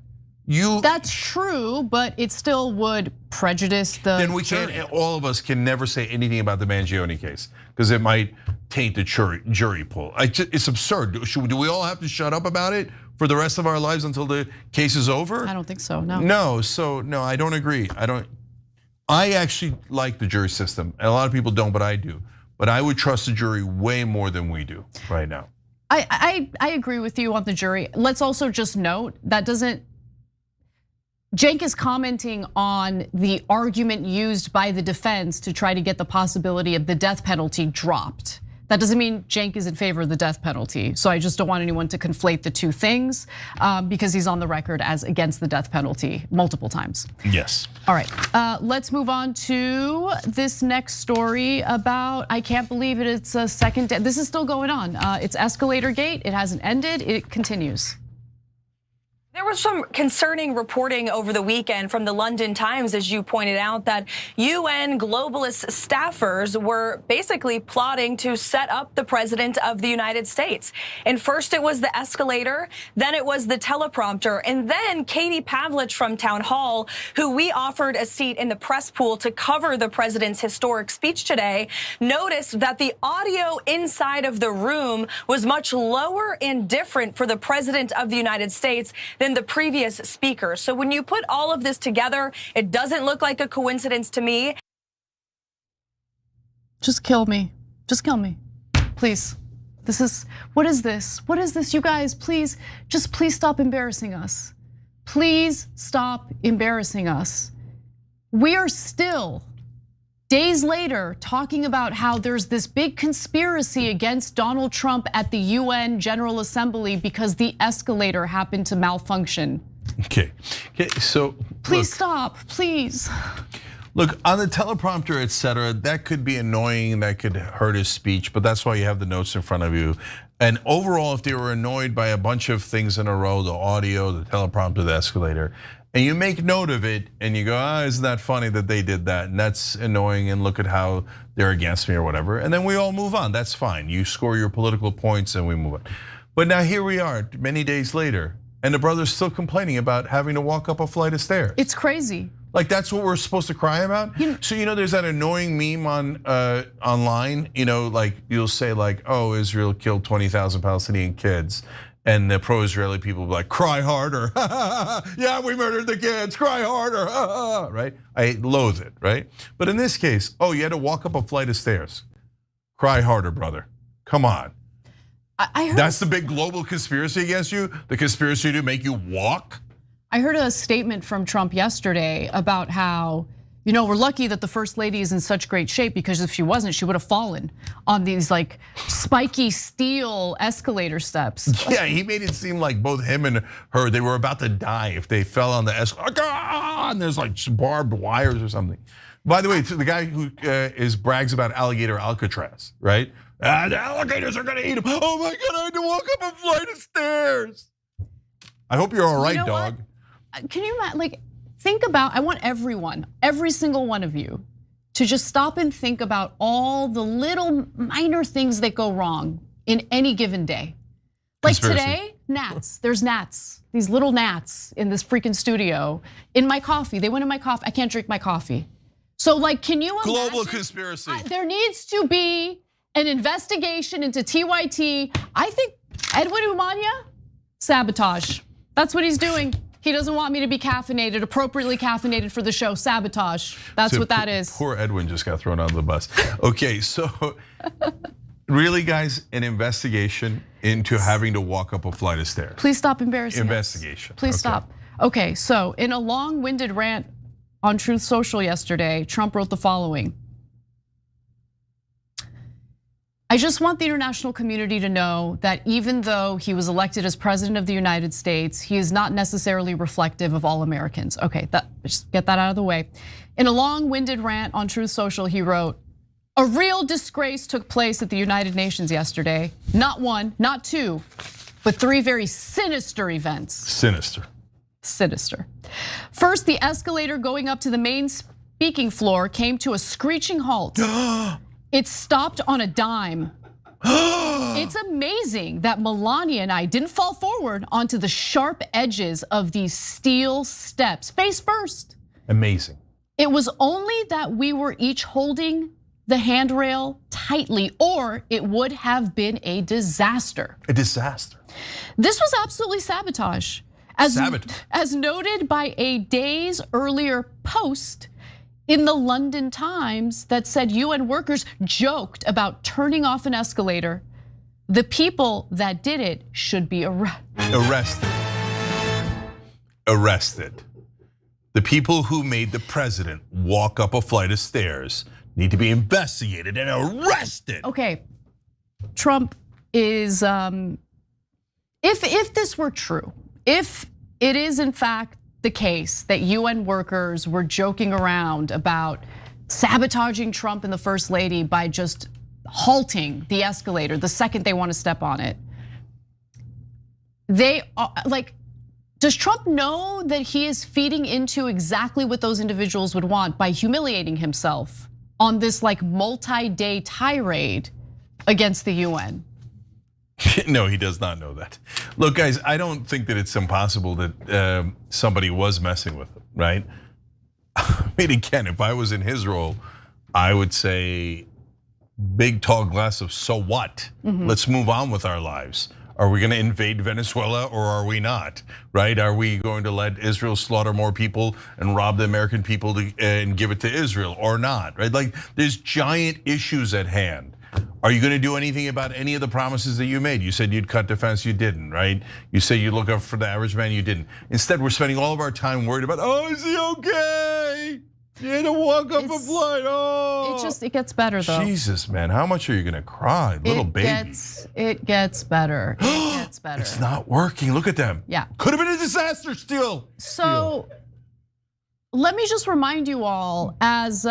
That's true, but it still would prejudice the Then we jury. can't, all of us can never say anything about the Mangione case because it might taint the jury pool. It's absurd. Do we all have to shut up about it for the rest of our lives until the case is over? I don't think so, no. No, I don't agree. I actually like the jury system, and a lot of people don't, but I do. But I would trust the jury way more than we do right now. I agree with you on the jury. Let's also just note that Cenk is commenting on the argument used by the defense to try to get the possibility of the death penalty dropped. That doesn't mean Cenk is in favor of the death penalty. So I just don't want anyone to conflate the two things because he's on the record as against the death penalty multiple times. Yes. All right, let's move on to this next story about, I can't believe it, it's a second day. This is still going on. It's Escalator Gate, it hasn't ended, it continues. There was some concerning reporting over the weekend from the London Times, as you pointed out, that UN globalist staffers were basically plotting to set up the president of the United States. And first it was the escalator, then it was the teleprompter, and then Katie Pavlich from Town Hall, who we offered a seat in the press pool to cover the president's historic speech today, noticed that the audio inside of the room was much lower and different for the president of the United States than the previous speaker. So when you put all of this together, it doesn't look like a coincidence to me. Just kill me, please. What is this? What is this, you guys? Please stop embarrassing us. Please stop embarrassing us. We are still, days later, talking about how there's this big conspiracy against Donald Trump at the UN General Assembly because the escalator happened to malfunction. Okay, so please stop, please. Look, on the teleprompter, etc., that could be annoying, that could hurt his speech, but that's why you have the notes in front of you. And overall, if they were annoyed by a bunch of things in a row, the audio, the teleprompter, the escalator, and you make note of it and you go, isn't that funny that they did that? And that's annoying, and look at how they're against me or whatever. And then we all move on, that's fine. You score your political points and we move on. But now here we are, many days later, and the brother's still complaining about having to walk up a flight of stairs. It's crazy. Like that's what we're supposed to cry about? So there's that annoying meme on online, like you'll say like, oh, Israel killed 20,000 Palestinian kids. And the pro-Israeli people will be like, cry harder. Yeah, we murdered the kids, cry harder, right? I loathe it, right? But in this case, oh, you had to walk up a flight of stairs. Cry harder, brother, come on. I heard that's the big global conspiracy against you? The conspiracy to make you walk? I heard a statement from Trump yesterday about how we're lucky that the first lady is in such great shape, because if she wasn't, she would have fallen on these like spiky steel escalator steps. Yeah, he made it seem like both him and her, they were about to die if they fell on the escalator. And there's like barbed wires or something. By the way, the guy who brags about Alligator Alcatraz, right? The alligators are gonna eat him. Oh my God, I had to walk up a flight of stairs. I hope you're all right, dog. Can you imagine, think about, I want everyone, every single one of you, to just stop and think about all the little minor things that go wrong in any given day. Like today, gnats, there's gnats, these little gnats in this freaking studio. In my coffee, they went in my coffee, I can't drink my coffee. So can you imagine? Global conspiracy. There needs to be an investigation into TYT. I think Edwin Umania, sabotage. That's what he's doing. He doesn't want me to be caffeinated, appropriately caffeinated for the show. Sabotage. That's what that is. Poor Edwin just got thrown under the bus. Okay, so really, guys, an investigation into having to walk up a flight of stairs. Please stop embarrassing us. Investigation. Please stop. Okay, so in a long-winded rant on Truth Social yesterday, Trump wrote the following. I just want the international community to know that even though he was elected as president of the United States, he is not necessarily reflective of all Americans. Okay, just get that out of the way. In a long-winded rant on Truth Social, he wrote, a real disgrace took place at the United Nations yesterday. Not one, not two, but three very sinister events. Sinister. First, the escalator going up to the main speaking floor came to a screeching halt. It stopped on a dime. It's amazing that Melania and I didn't fall forward onto the sharp edges of these steel steps, face first. Amazing. It was only that we were each holding the handrail tightly, or it would have been a disaster. A disaster. This was absolutely sabotage. As noted by a days earlier post in the London Times that said UN workers joked about turning off an escalator. The people that did it should be arrested. The people who made the president walk up a flight of stairs need to be investigated and arrested. Okay, Trump is, if this were true, if it is in fact the case that UN workers were joking around about sabotaging Trump and the First Lady by just halting the escalator the second they want to step on it. They are does Trump know that he is feeding into exactly what those individuals would want by humiliating himself on this multi-day tirade against the UN? No, he does not know that. Look, guys, I don't think that it's impossible that somebody was messing with him, right? I mean, again, if I was in his role, I would say, big tall glass of so what? Let's move on with our lives. Are we gonna invade Venezuela or are we not, right? Are we going to let Israel slaughter more people and rob the American people and give it to Israel or not, right? There's giant issues at hand. Are you gonna do anything about any of the promises that you made? You said you'd cut defense, you didn't, right? You say you'd look out for the average man, you didn't. Instead, we're spending all of our time worried about, is he okay? You had to walk up a flight, It gets better though. Jesus, man, how much are you gonna cry, little baby? It gets better, it gets better. It's not working, look at them. Yeah. Could have been a disaster still. So, let me just remind you all, as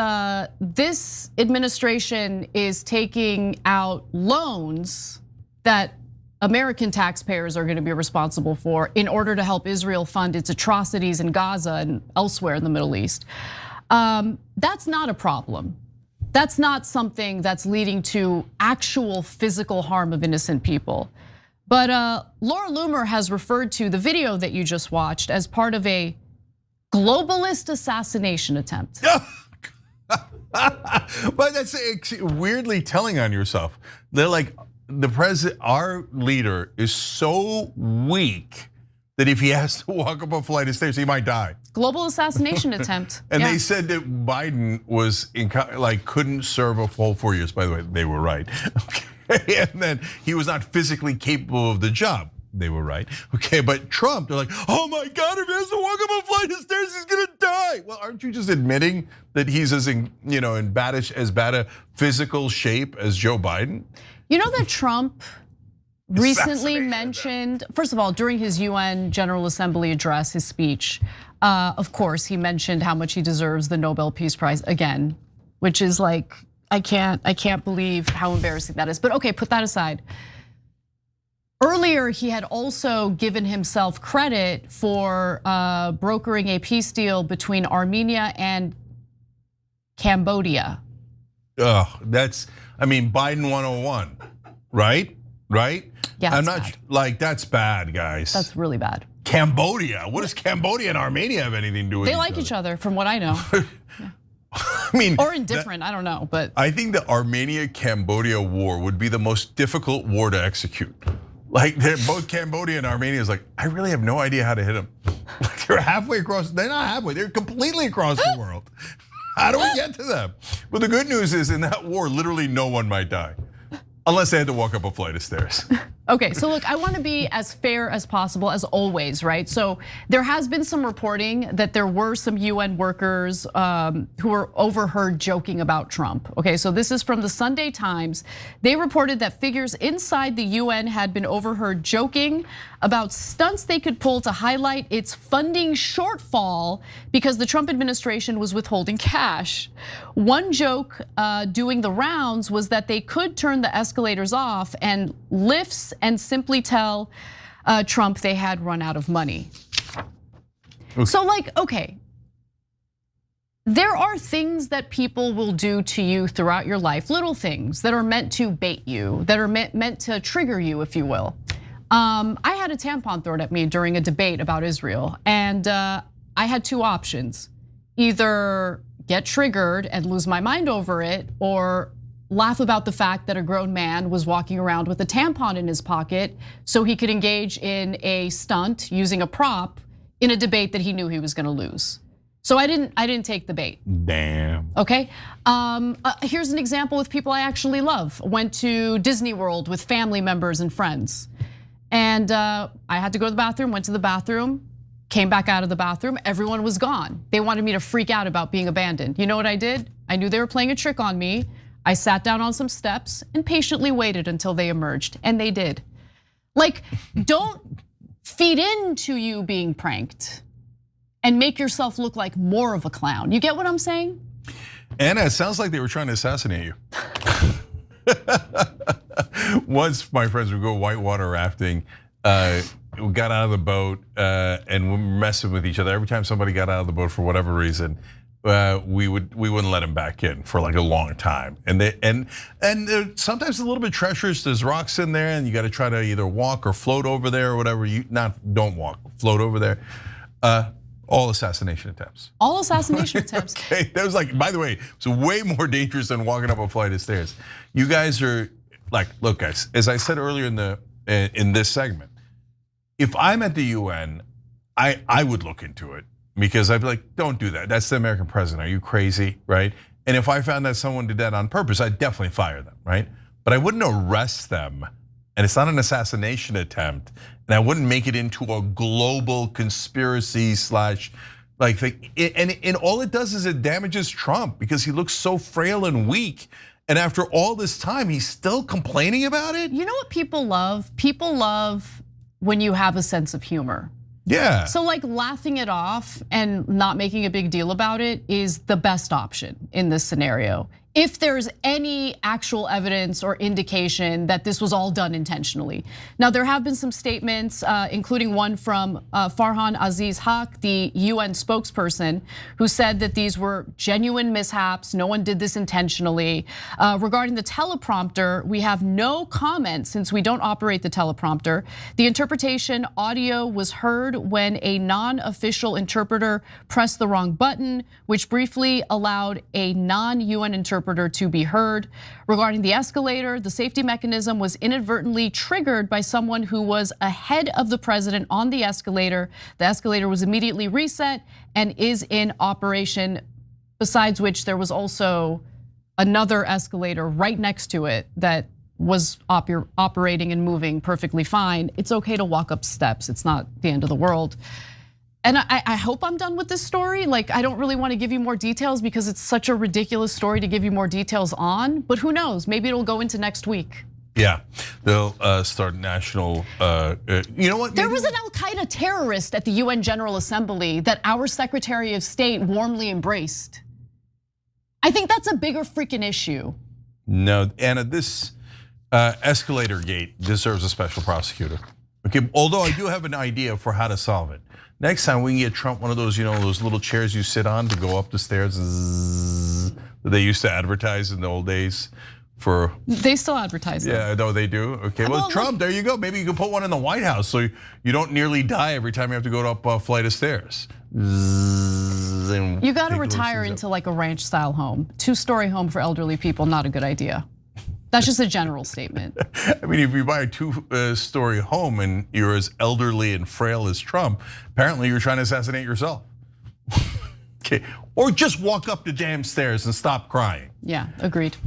this administration is taking out loans that American taxpayers are gonna be responsible for in order to help Israel fund its atrocities in Gaza and elsewhere in the Middle East. That's not a problem. That's not something that's leading to actual physical harm of innocent people. But Laura Loomer has referred to the video that you just watched as part of a globalist assassination attempt. But that's weirdly telling on yourself. They're like, the president, our leader is so weak that if he has to walk up a flight of stairs, he might die. Global assassination attempt. And they said that Biden was couldn't serve a full 4 years. By the way, they were right. Okay. And then he was not physically capable of the job. they were right. Okay, but Trump, they're like, oh my God, if he has to walk up a flight of stairs, he's gonna die. Well, aren't you just admitting that he's as bad a physical shape as Joe Biden? You know that Trump recently mentioned, first of all, during his UN General Assembly address, his speech, of course, he mentioned how much he deserves the Nobel Peace Prize again, which is like, I can't believe how embarrassing that is. But okay, put that aside. Earlier, he had also given himself credit for brokering a peace deal between Armenia and Cambodia. Biden 101, right? Right? Yeah, I'm not like that's bad, guys. That's really bad. Cambodia. What does Cambodia and Armenia have anything to do with? They like each other, from what I know. I mean, or indifferent, I don't know, but I think the Armenia-Cambodia war would be the most difficult war to execute. Like they're both Cambodia and Armenia is like, I really have no idea how to hit them. Like they're halfway across, they're not halfway, they're completely across the world. How do we get to them? But the good news is in that war, literally no one might die. Unless they had to walk up a flight of stairs. Okay, so look, I wanna be as fair as possible, as always, right? So there has been some reporting that there were some UN workers who were overheard joking about Trump. Okay, so this is from the Sunday Times. They reported that figures inside the UN had been overheard joking about stunts they could pull to highlight its funding shortfall because the Trump administration was withholding cash. One joke doing the rounds was that they could turn the escalators off and lifts and simply tell Trump they had run out of money. Okay. So like, okay, there are things that people will do to you throughout your life, little things that are meant to bait you, that are meant to trigger you, if you will. I had a tampon thrown at me during a debate about Israel, and I had two options. Either get triggered and lose my mind over it, or laugh about the fact that a grown man was walking around with a tampon in his pocket so he could engage in a stunt using a prop in a debate that he knew he was gonna lose. So I didn't take the bait. Damn. Okay, here's an example with people I actually love. Went to Disney World with family members and friends. And I had to go to the bathroom, went to the bathroom, came back out of the bathroom, everyone was gone. They wanted me to freak out about being abandoned. You know what I did? I knew they were playing a trick on me. I sat down on some steps and patiently waited until they emerged, and they did. Like, don't feed into you being pranked and make yourself look like more of a clown. You get what I'm saying? Anna, it sounds like they were trying to assassinate you. Once my friends would go whitewater rafting, we got out of the boat and we were messing with each other. Every time somebody got out of the boat for whatever reason, we wouldn't let them back in for like a long time. And they're sometimes a little bit treacherous. There's rocks in there, and you got to try to either walk or float over there or whatever. Don't walk, float over there. All assassination attempts. All assassination attempts. Okay, that was like, by the way, it's way more dangerous than walking up a flight of stairs. You guys are like, look, guys. As I said earlier in this segment, if I'm at the UN, I would look into it. Because I'd be like, don't do that. That's the American president. Are you crazy, right? And if I found that someone did that on purpose, I'd definitely fire them, right? But I wouldn't arrest them. And it's not an assassination attempt. And I wouldn't make it into a global conspiracy like thing. And all it does is it damages Trump because he looks so frail and weak. And after all this time, he's still complaining about it? You know what people love? People love when you have a sense of humor. Yeah. So like laughing it off and not making a big deal about it is the best option in this scenario. If there's any actual evidence or indication that this was all done intentionally. Now there have been some statements, including one from Farhan Aziz Haq, the UN spokesperson, who said that these were genuine mishaps, no one did this intentionally. Regarding the teleprompter, we have no comment since we don't operate the teleprompter. The interpretation audio was heard when a non-official interpreter pressed the wrong button, which briefly allowed a non-UN interpreter to be heard. Regarding the escalator, the safety mechanism was inadvertently triggered by someone who was ahead of the president on the escalator. The escalator was immediately reset and is in operation, besides which there was also another escalator right next to it that was operating and moving perfectly fine. It's okay to walk up steps. It's not the end of the world. And I hope I'm done with this story. Like, I don't really want to give you more details because it's such a ridiculous story to give you more details on, but who knows? Maybe it'll go into next week. Yeah, they'll start national, you know what? There was an Al-Qaeda terrorist at the UN General Assembly that our Secretary of State warmly embraced. I think that's a bigger freaking issue. No, Anna, this escalator gate deserves a special prosecutor. Okay, although I do have an idea for how to solve it. Next time we can get Trump one of those, those little chairs you sit on to go up the stairs that they used to advertise in the old days. They still advertise them. Yeah, no, they do. Okay, well, Trump, there you go. Maybe you can put one in the White House so you don't nearly die every time you have to go up a flight of stairs. You got to retire into like a ranch style home. 2-story home for elderly people, not a good idea. That's just a general statement. I mean, if you buy a 2-story home and you're as elderly and frail as Trump, apparently you're trying to assassinate yourself. Okay, or just walk up the damn stairs and stop crying. Yeah, agreed.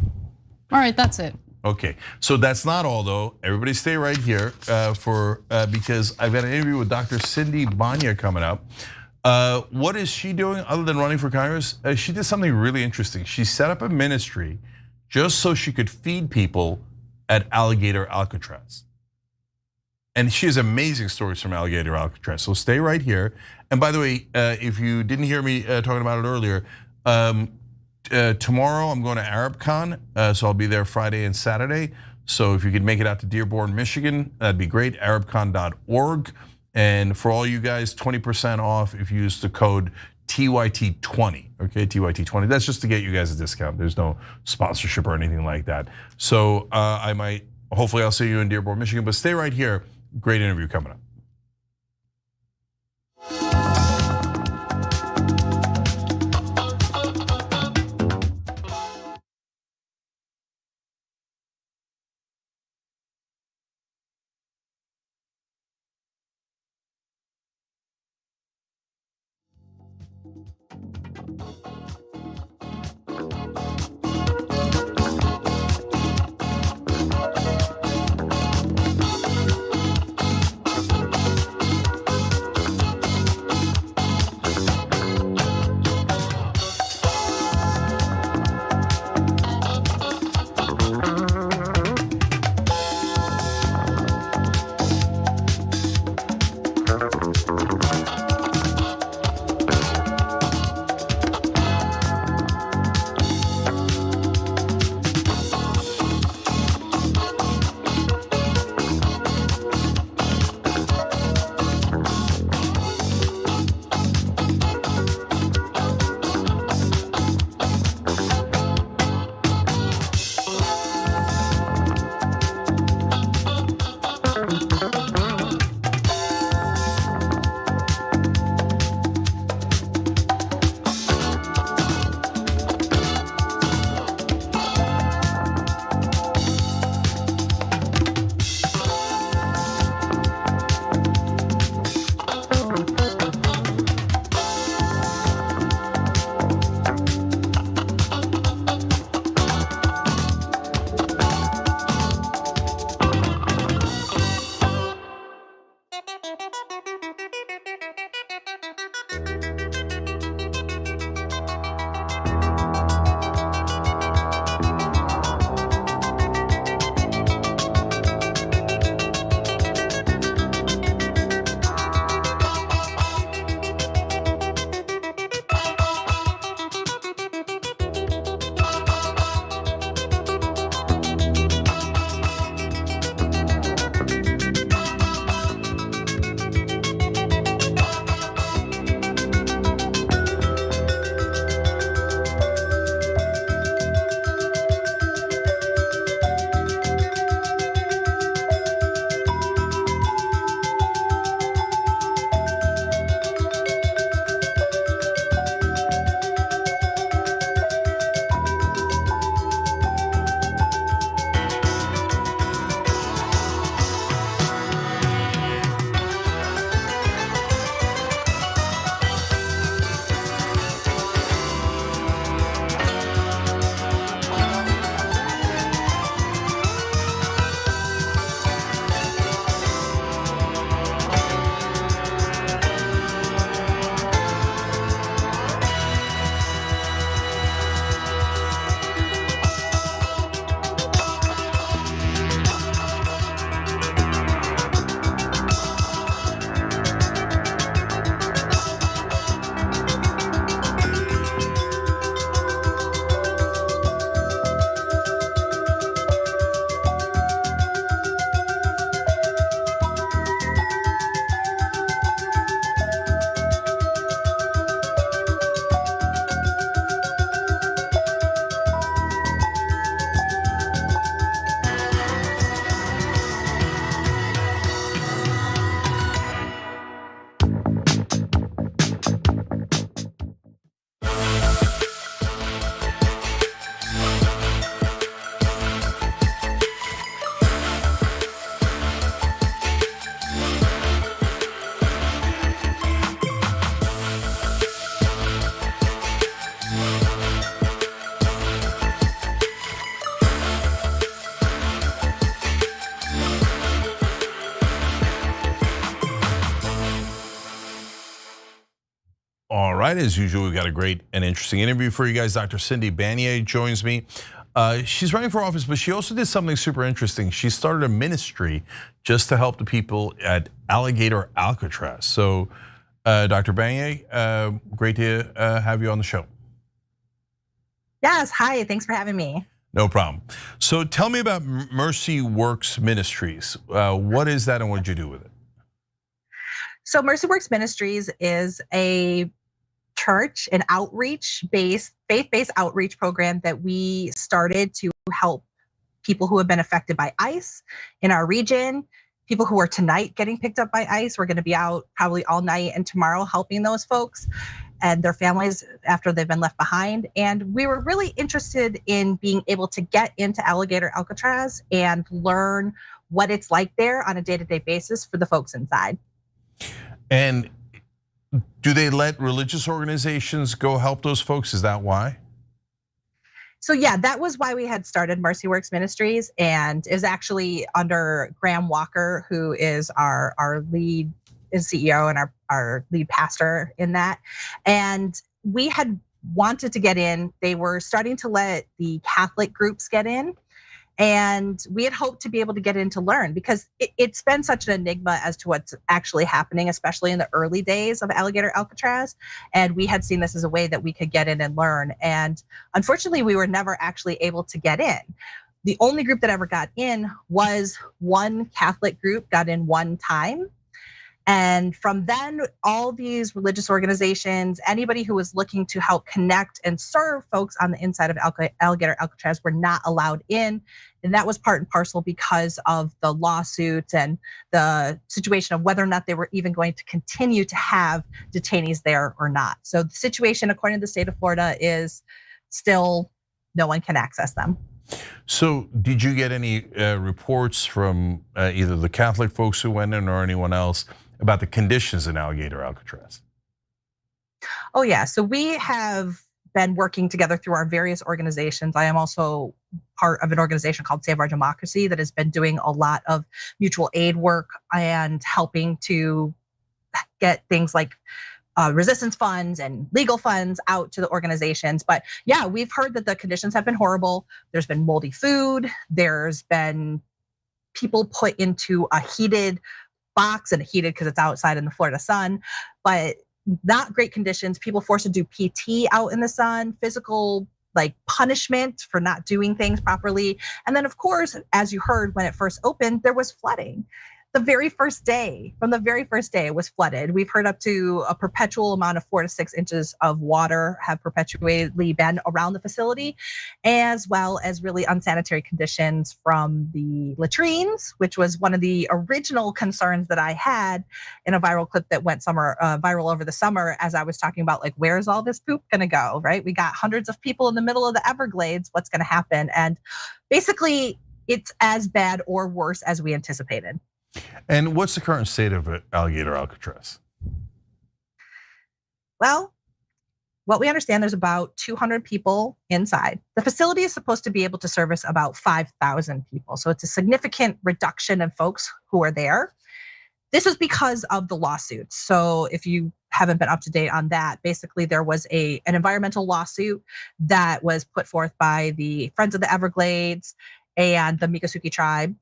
All right, that's it. Okay, so that's not all though. Everybody stay right here because I've got an interview with Dr. Cindy Banyai coming up. What is she doing other than running for Congress? She did something really interesting. She set up a ministry just so she could feed people at Alligator Alcatraz. And she has amazing stories from Alligator Alcatraz. So stay right here. And by the way, if you didn't hear me talking about it earlier, tomorrow I'm going to ArabCon, so I'll be there Friday and Saturday. So if you could make it out to Dearborn, Michigan, that'd be great, arabcon.org. And for all you guys, 20% off if you use the code TYT20, okay, TYT20. That's just to get you guys a discount. There's no sponsorship or anything like that. So hopefully I'll see you in Dearborn, Michigan, but stay right here. Great interview coming up. right, as usual, we've got a great and interesting interview for you guys. Dr. Cindy Banyai joins me. She's running for office, but she also did something super interesting. She started a ministry just to help the people at Alligator Alcatraz. So, Dr. Banyai, great to have you on the show. Yes, hi, thanks for having me. No problem. So tell me about Mercy Works Ministries. What is that and what did you do with it? So Mercy Works Ministries is a church, an outreach-based, faith-based outreach program that we started to help people who have been affected by ICE in our region, people who are tonight getting picked up by ICE. We're gonna be out probably all night and tomorrow helping those folks and their families after they've been left behind. And we were really interested in being able to get into Alligator Alcatraz and learn what it's like there on a day-to-day basis for the folks inside. And do they let religious organizations go help those folks? Is that why? So yeah, that was why we had started Mercy Works Ministries, and is actually under Graham Walker, who is our lead CEO and our lead pastor in that. And we had wanted to get in. They were starting to let the Catholic groups get in. And we had hoped to be able to get in to learn, because it's been such an enigma as to what's actually happening, especially in the early days of Alligator Alcatraz. And we had seen this as a way that we could get in and learn. And unfortunately, we were never actually able to get in. The only group that ever got in was one Catholic group got in one time. And from then, all these religious organizations, anybody who was looking to help connect and serve folks on the inside of Alligator Alcatraz were not allowed in. And that was part and parcel because of the lawsuits and the situation of whether or not they were even going to continue to have detainees there or not. So the situation, according to the state of Florida, is still no one can access them. So did you get any reports from either the Catholic folks who went in or anyone else about the conditions in Alligator Alcatraz? Oh yeah, so we have been working together through our various organizations. I am also part of an organization called Save Our Democracy that has been doing a lot of mutual aid work and helping to get things like resistance funds and legal funds out to the organizations. But yeah, we've heard that the conditions have been horrible. There's been moldy food. There's been people put into a heated box, and heated because it's outside in the Florida sun, but not great conditions. People forced to do PT out in the sun, physical like punishment for not doing things properly. And then of course, as you heard when it first opened, there was flooding. From the very first day, it was flooded. We've heard up to a perpetual amount of 4 to 6 inches of water have perpetually been around the facility, as well as really unsanitary conditions from the latrines, which was one of the original concerns that I had in a viral clip that went viral over the summer, as I was talking about like, where's all this poop gonna go, right? We got hundreds of people in the middle of the Everglades, what's gonna happen? And basically, it's as bad or worse as we anticipated. And what's the current state of Alligator Alcatraz? Well, what we understand, there's about 200 people inside. The facility is supposed to be able to service about 5,000 people. So it's a significant reduction of folks who are there. This was because of the lawsuits. So if you haven't been up to date on that, basically there was an environmental lawsuit that was put forth by the Friends of the Everglades and the Miccosukee tribe.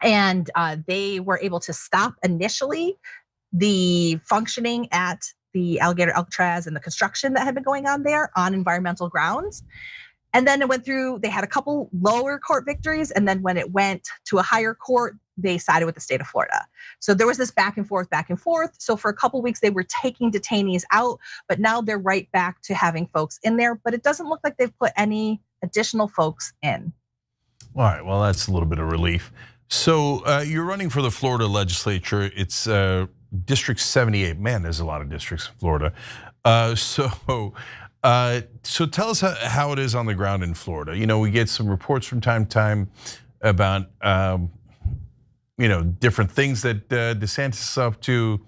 And they were able to stop initially the functioning at the Alligator Alcatraz and the construction that had been going on there on environmental grounds. And then it went through, they had a couple lower court victories. And then when it went to a higher court, they sided with the state of Florida. So there was this back and forth. So for a couple weeks, they were taking detainees out, but now they're right back to having folks in there. But it doesn't look like they've put any additional folks in. All right, well, that's a little bit of relief. So you're running for the Florida legislature. It's District 78. Man, there's a lot of districts in Florida. So tell us how it is on the ground in Florida. You know, we get some reports from time to time about different things that DeSantis is up to.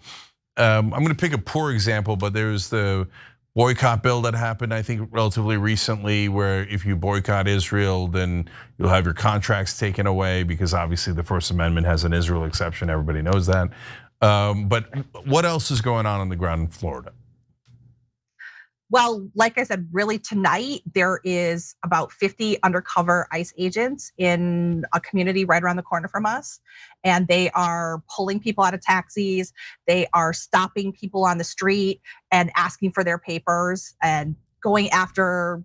I'm going to pick a poor example, but there's the boycott bill that happened, I think, relatively recently, where if you boycott Israel, then you'll have your contracts taken away, because obviously the First Amendment has an Israel exception. Everybody knows that. But what else is going on the ground in Florida? Well, like I said, really tonight, there is about 50 undercover ICE agents in a community right around the corner from us. And they are pulling people out of taxis. They are stopping people on the street and asking for their papers and going after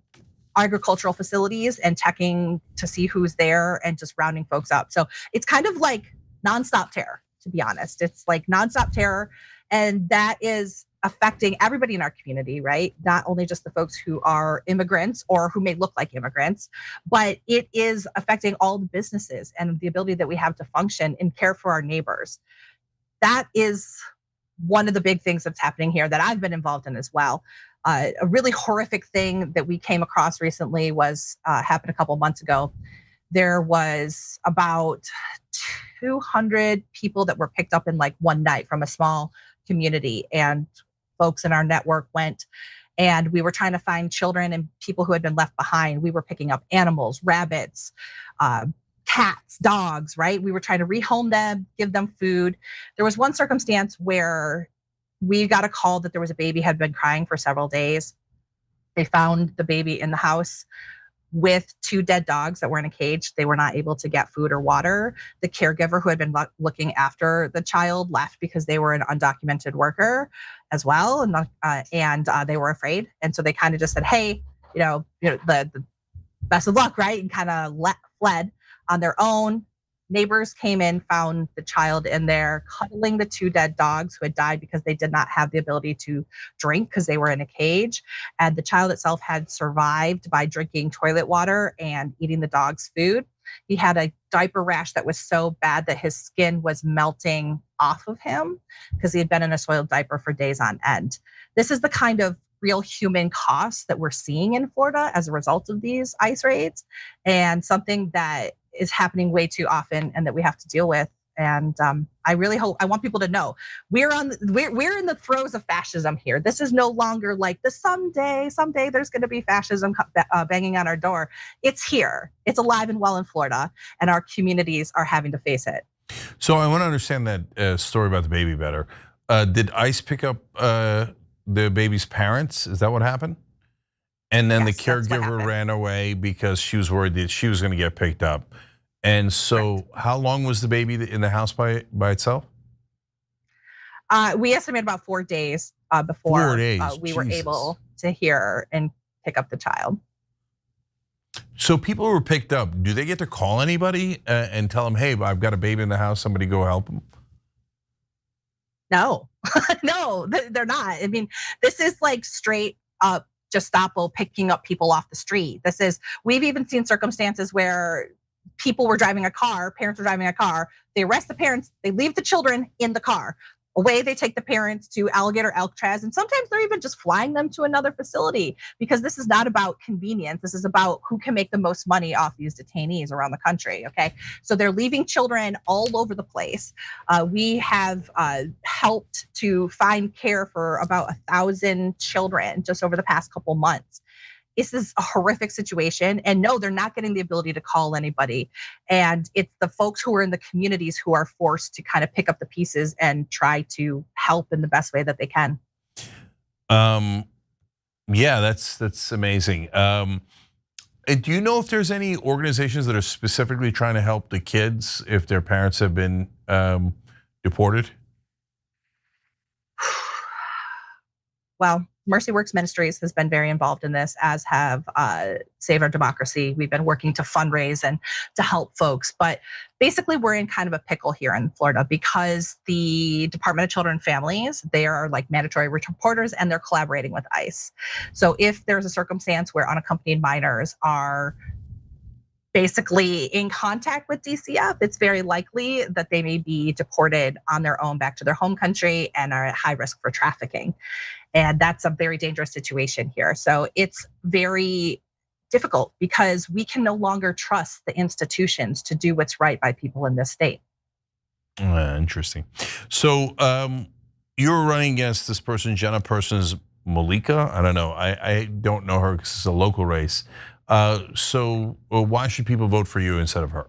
agricultural facilities and checking to see who's there and just rounding folks up. So it's kind of like nonstop terror, to be honest. It's like nonstop terror. And that is affecting everybody in our community, right? Not only just the folks who are immigrants or who may look like immigrants, but it is affecting all the businesses and the ability that we have to function and care for our neighbors. That is one of the big things that's happening here that I've been involved in as well. A really horrific thing that we came across recently was happened a couple months ago. There was about 200 people that were picked up in like one night from a small community, and folks in our network went and we were trying to find children and people who had been left behind. We were picking up animals, rabbits, cats, dogs, right? We were trying to rehome them, give them food. There was one circumstance where we got a call that there was a baby had been crying for several days. They found the baby in the house with 2 dead dogs that were in a cage. They were not able to get food or water. The caregiver who had been looking after the child left because they were an undocumented worker as well, and they were afraid. And so they kind of just said, "Hey, the best of luck," right? And kind of fled on their own. Neighbors came in, found the child in there, cuddling the 2 dead dogs who had died because they did not have the ability to drink because they were in a cage. And the child itself had survived by drinking toilet water and eating the dog's food. He had a diaper rash that was so bad that his skin was melting off of him because he had been in a soiled diaper for days on end. This is the kind of real human costs that we're seeing in Florida as a result of these ICE raids, and something that is happening way too often and that we have to deal with. And I really hope, I want people to know we're in the throes of fascism here. This is no longer like the someday there's going to be fascism banging on our door. It's here. It's alive and well in Florida, and our communities are having to face it. So I want to understand that story about the baby better. Did ICE pick up the baby's parents? Is that what happened? And then the caregiver ran away because she was worried that she was going to get picked up. And so how long was the baby in the house by itself? We estimate about 4 days before 4 days. We were able to hear and pick up the child. So people who were picked up, do they get to call anybody and tell them, "Hey, I've got a baby in the house, somebody go help them"? No, no, they're not. I mean, this is like straight up Gestapo picking up people off the street. We've even seen circumstances where people were driving a car, parents were driving a car, they arrest the parents, they leave the children in the car. Away they take the parents to Alligator, Alcatraz, and sometimes they're even just flying them to another facility, because this is not about convenience. This is about who can make the most money off these detainees around the country, okay? So they're leaving children all over the place. We have helped to find care for about 1,000 children just over the past couple months. This is a horrific situation, and no, they're not getting the ability to call anybody. And it's the folks who are in the communities who are forced to kind of pick up the pieces and try to help in the best way that they can. Yeah, that's amazing. And do you know if there's any organizations that are specifically trying to help the kids if their parents have been deported? Well, Mercy Works Ministries has been very involved in this, as have Save Our Democracy. We've been working to fundraise and to help folks. But basically, we're in kind of a pickle here in Florida because the Department of Children and Families, they are like mandatory reporters, and they're collaborating with ICE. So if there's a circumstance where unaccompanied minors are basically in contact with DCF, it's very likely that they may be deported on their own back to their home country and are at high risk for trafficking. And that's a very dangerous situation here. So it's very difficult because we can no longer trust the institutions to do what's right by people in this state. Interesting. So you were running against this person, Jenna Persons Malika. I don't know. I don't know her because it's a local race. So why should people vote for you instead of her?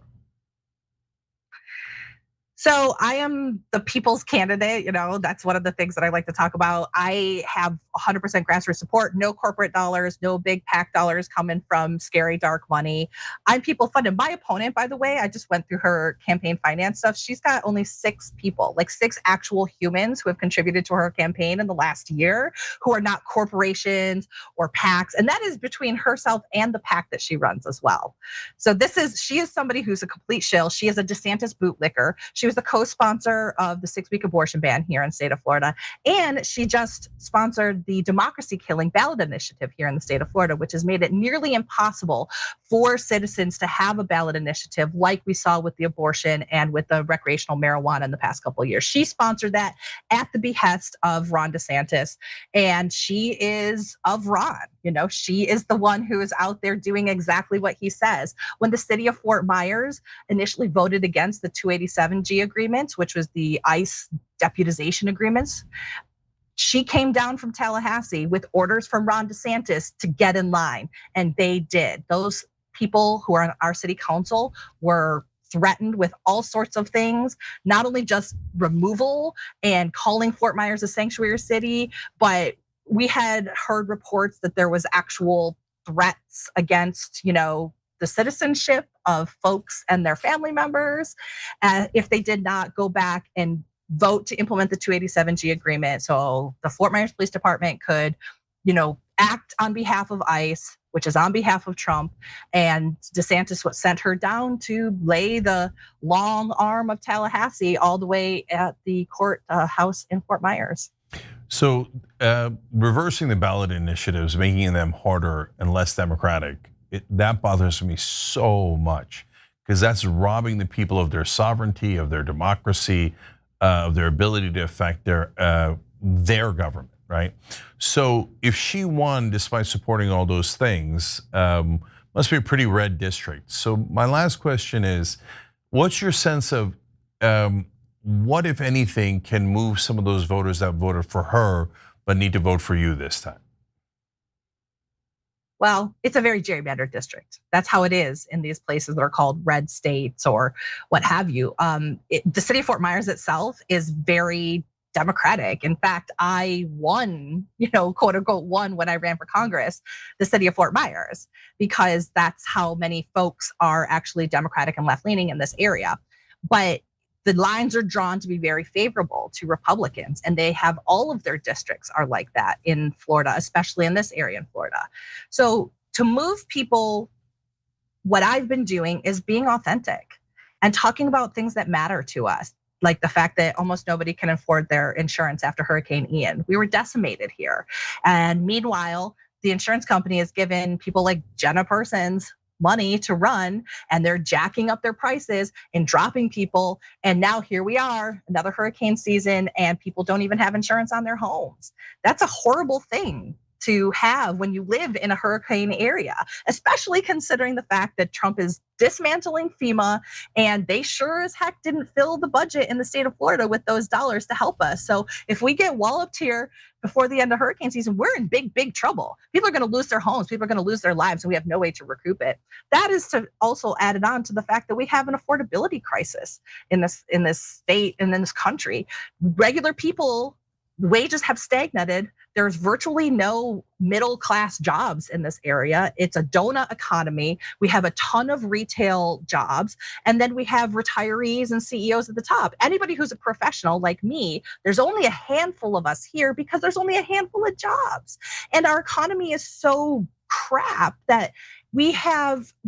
So I am the people's candidate, that's one of the things that I like to talk about. I have 100% grassroots support, no corporate dollars, no big PAC dollars coming from scary dark money. I'm people funded. My opponent, by the way, I just went through her campaign finance stuff. She's got only 6 people, like 6 actual humans who have contributed to her campaign in the last year, who are not corporations or PACs. And that is between herself and the PAC that she runs as well. So she is somebody who's a complete shill. She is a DeSantis bootlicker. She was the co-sponsor of the 6-week abortion ban here in the state of Florida. And she just sponsored the democracy killing ballot initiative here in the state of Florida, which has made it nearly impossible for citizens to have a ballot initiative like we saw with the abortion and with the recreational marijuana in the past couple of years. She sponsored that at the behest of Ron DeSantis. And she is of Ron, she is the one who is out there doing exactly what he says. When the city of Fort Myers initially voted against the 287G agreements, which was the ICE deputization agreements, she came down from Tallahassee with orders from Ron DeSantis to get in line, and they did. Those people who are on our city council were threatened with all sorts of things, not only just removal and calling Fort Myers a sanctuary city, but we had heard reports that there was actual threats against, the citizenship of folks and their family members if they did not go back and vote to implement the 287G agreement. So the Fort Myers Police Department could, act on behalf of ICE, which is on behalf of Trump. And DeSantis sent her down to lay the long arm of Tallahassee all the way at the courthouse in Fort Myers. So reversing the ballot initiatives, making them harder and less democratic, that bothers me so much, because that's robbing the people of their sovereignty, of their democracy, of their ability to affect their government, right? So if she won despite supporting all those things, must be a pretty red district. So my last question is, what's your sense of what, if anything, can move some of those voters that voted for her but need to vote for you this time? Well, it's a very gerrymandered district. That's how it is in these places that are called red states or what have you. The city of Fort Myers itself is very Democratic. In fact, I won, quote unquote, won when I ran for Congress, the city of Fort Myers, because that's how many folks are actually Democratic and left leaning in this area. But the lines are drawn to be very favorable to Republicans, and they have all of their districts are like that in Florida, especially in this area in Florida. So to move people, what I've been doing is being authentic and talking about things that matter to us, like the fact that almost nobody can afford their insurance after Hurricane Ian. We were decimated here. And meanwhile, the insurance company has given people like Jenna Persons money to run, and they're jacking up their prices and dropping people. And now here we are, another hurricane season, and people don't even have insurance on their homes. That's a horrible thing to have when you live in a hurricane area, especially considering the fact that Trump is dismantling FEMA, and they sure as heck didn't fill the budget in the state of Florida with those dollars to help us. So if we get walloped here before the end of hurricane season, we're in big, big trouble. People are gonna lose their homes, people are gonna lose their lives, and we have no way to recoup it. That is to also add it on to the fact that we have an affordability crisis in this state and in this country. Regular people, wages have stagnated. There's virtually no middle class jobs in this area. It's a donut economy. We have a ton of retail jobs, and then we have retirees and CEOs at the top. Anybody who's a professional like me, there's only a handful of us here because there's only a handful of jobs. And our economy is so crap that we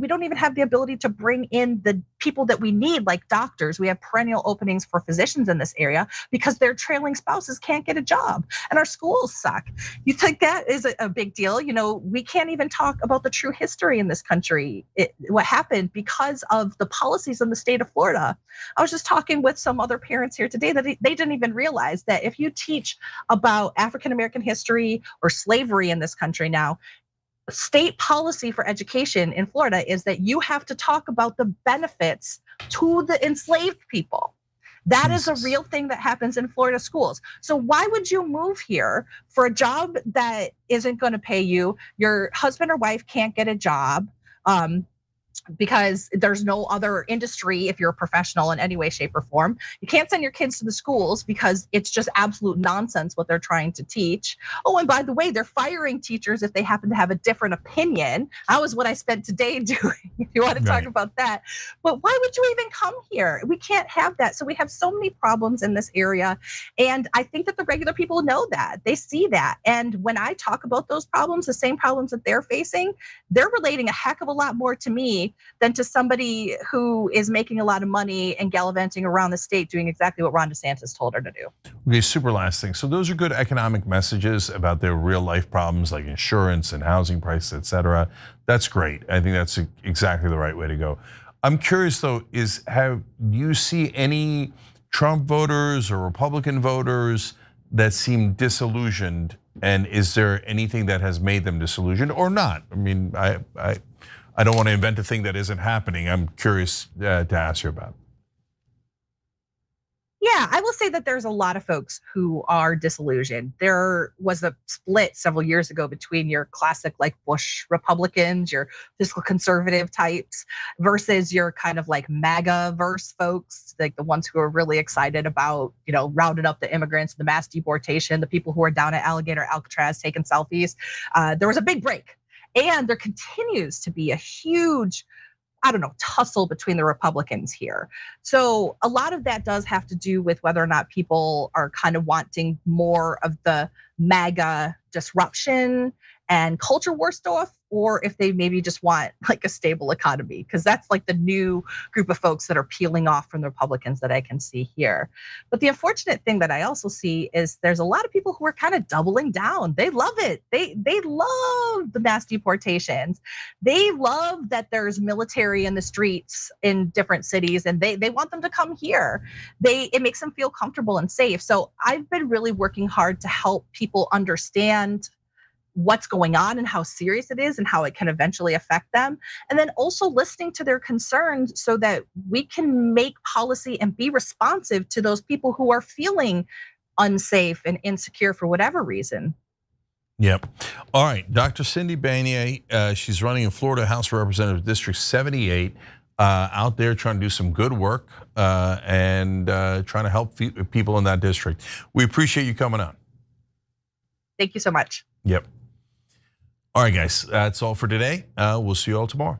don't even have the ability to bring in the people that we need, like doctors. We have perennial openings for physicians in this area because their trailing spouses can't get a job, and our schools suck. You think that is a big deal? We can't even talk about the true history in this country, what happened because of the policies in the state of Florida. I was just talking with some other parents here today that they didn't even realize that if you teach about African American history or slavery in this country now, state policy for education in Florida is that you have to talk about the benefits to the enslaved people. That is a real thing that happens in Florida schools. So why would you move here for a job that isn't going to pay you? Your husband or wife can't get a job. because there's no other industry if you're a professional in any way, shape, or form. You can't send your kids to the schools because it's just absolute nonsense what they're trying to teach. Oh, and by the way, they're firing teachers if they happen to have a different opinion. That was what I spent today doing, if you want to talk about that. But why would you even come here? We can't have that. So we have so many problems in this area. And I think that the regular people know that. They see that. And when I talk about those problems, the same problems that they're facing, they're relating a heck of a lot more to me than to somebody who is making a lot of money and gallivanting around the state doing exactly what Ron DeSantis told her to do. Okay, super last thing. So those are good economic messages about their real life problems like insurance and housing prices, et cetera. That's great. I think that's exactly the right way to go. I'm curious though, have you see any Trump voters or Republican voters that seem disillusioned? And is there anything that has made them disillusioned or not? I mean, I don't want to invent a thing that isn't happening. I'm curious to ask you about. Yeah, I will say that there's a lot of folks who are disillusioned. There was a split several years ago between your classic like Bush Republicans, your fiscal conservative types, versus your kind of like MAGA-verse folks, like the ones who are really excited about, rounding up the immigrants, the mass deportation, the people who are down at Alligator, Alcatraz taking selfies. There was a big break. And there continues to be a huge, tussle between the Republicans here. So a lot of that does have to do with whether or not people are kind of wanting more of the MAGA disruption and culture war stuff, or if they maybe just want like a stable economy, because that's like the new group of folks that are peeling off from the Republicans that I can see here. But the unfortunate thing that I also see is there's a lot of people who are kind of doubling down. They love it. They love the mass deportations. They love that there's military in the streets in different cities, and they want them to come here. It makes them feel comfortable and safe. So I've been really working hard to help people understand what's going on and how serious it is and how it can eventually affect them. And then also listening to their concerns so that we can make policy and be responsive to those people who are feeling unsafe and insecure for whatever reason. Yep. All right, Dr. Cindy Banyai, she's running in Florida House of Representatives District 78, out there trying to do some good work and trying to help people in that district. We appreciate you coming on. Thank you so much. Yep. All right, guys, that's all for today. We'll see you all tomorrow.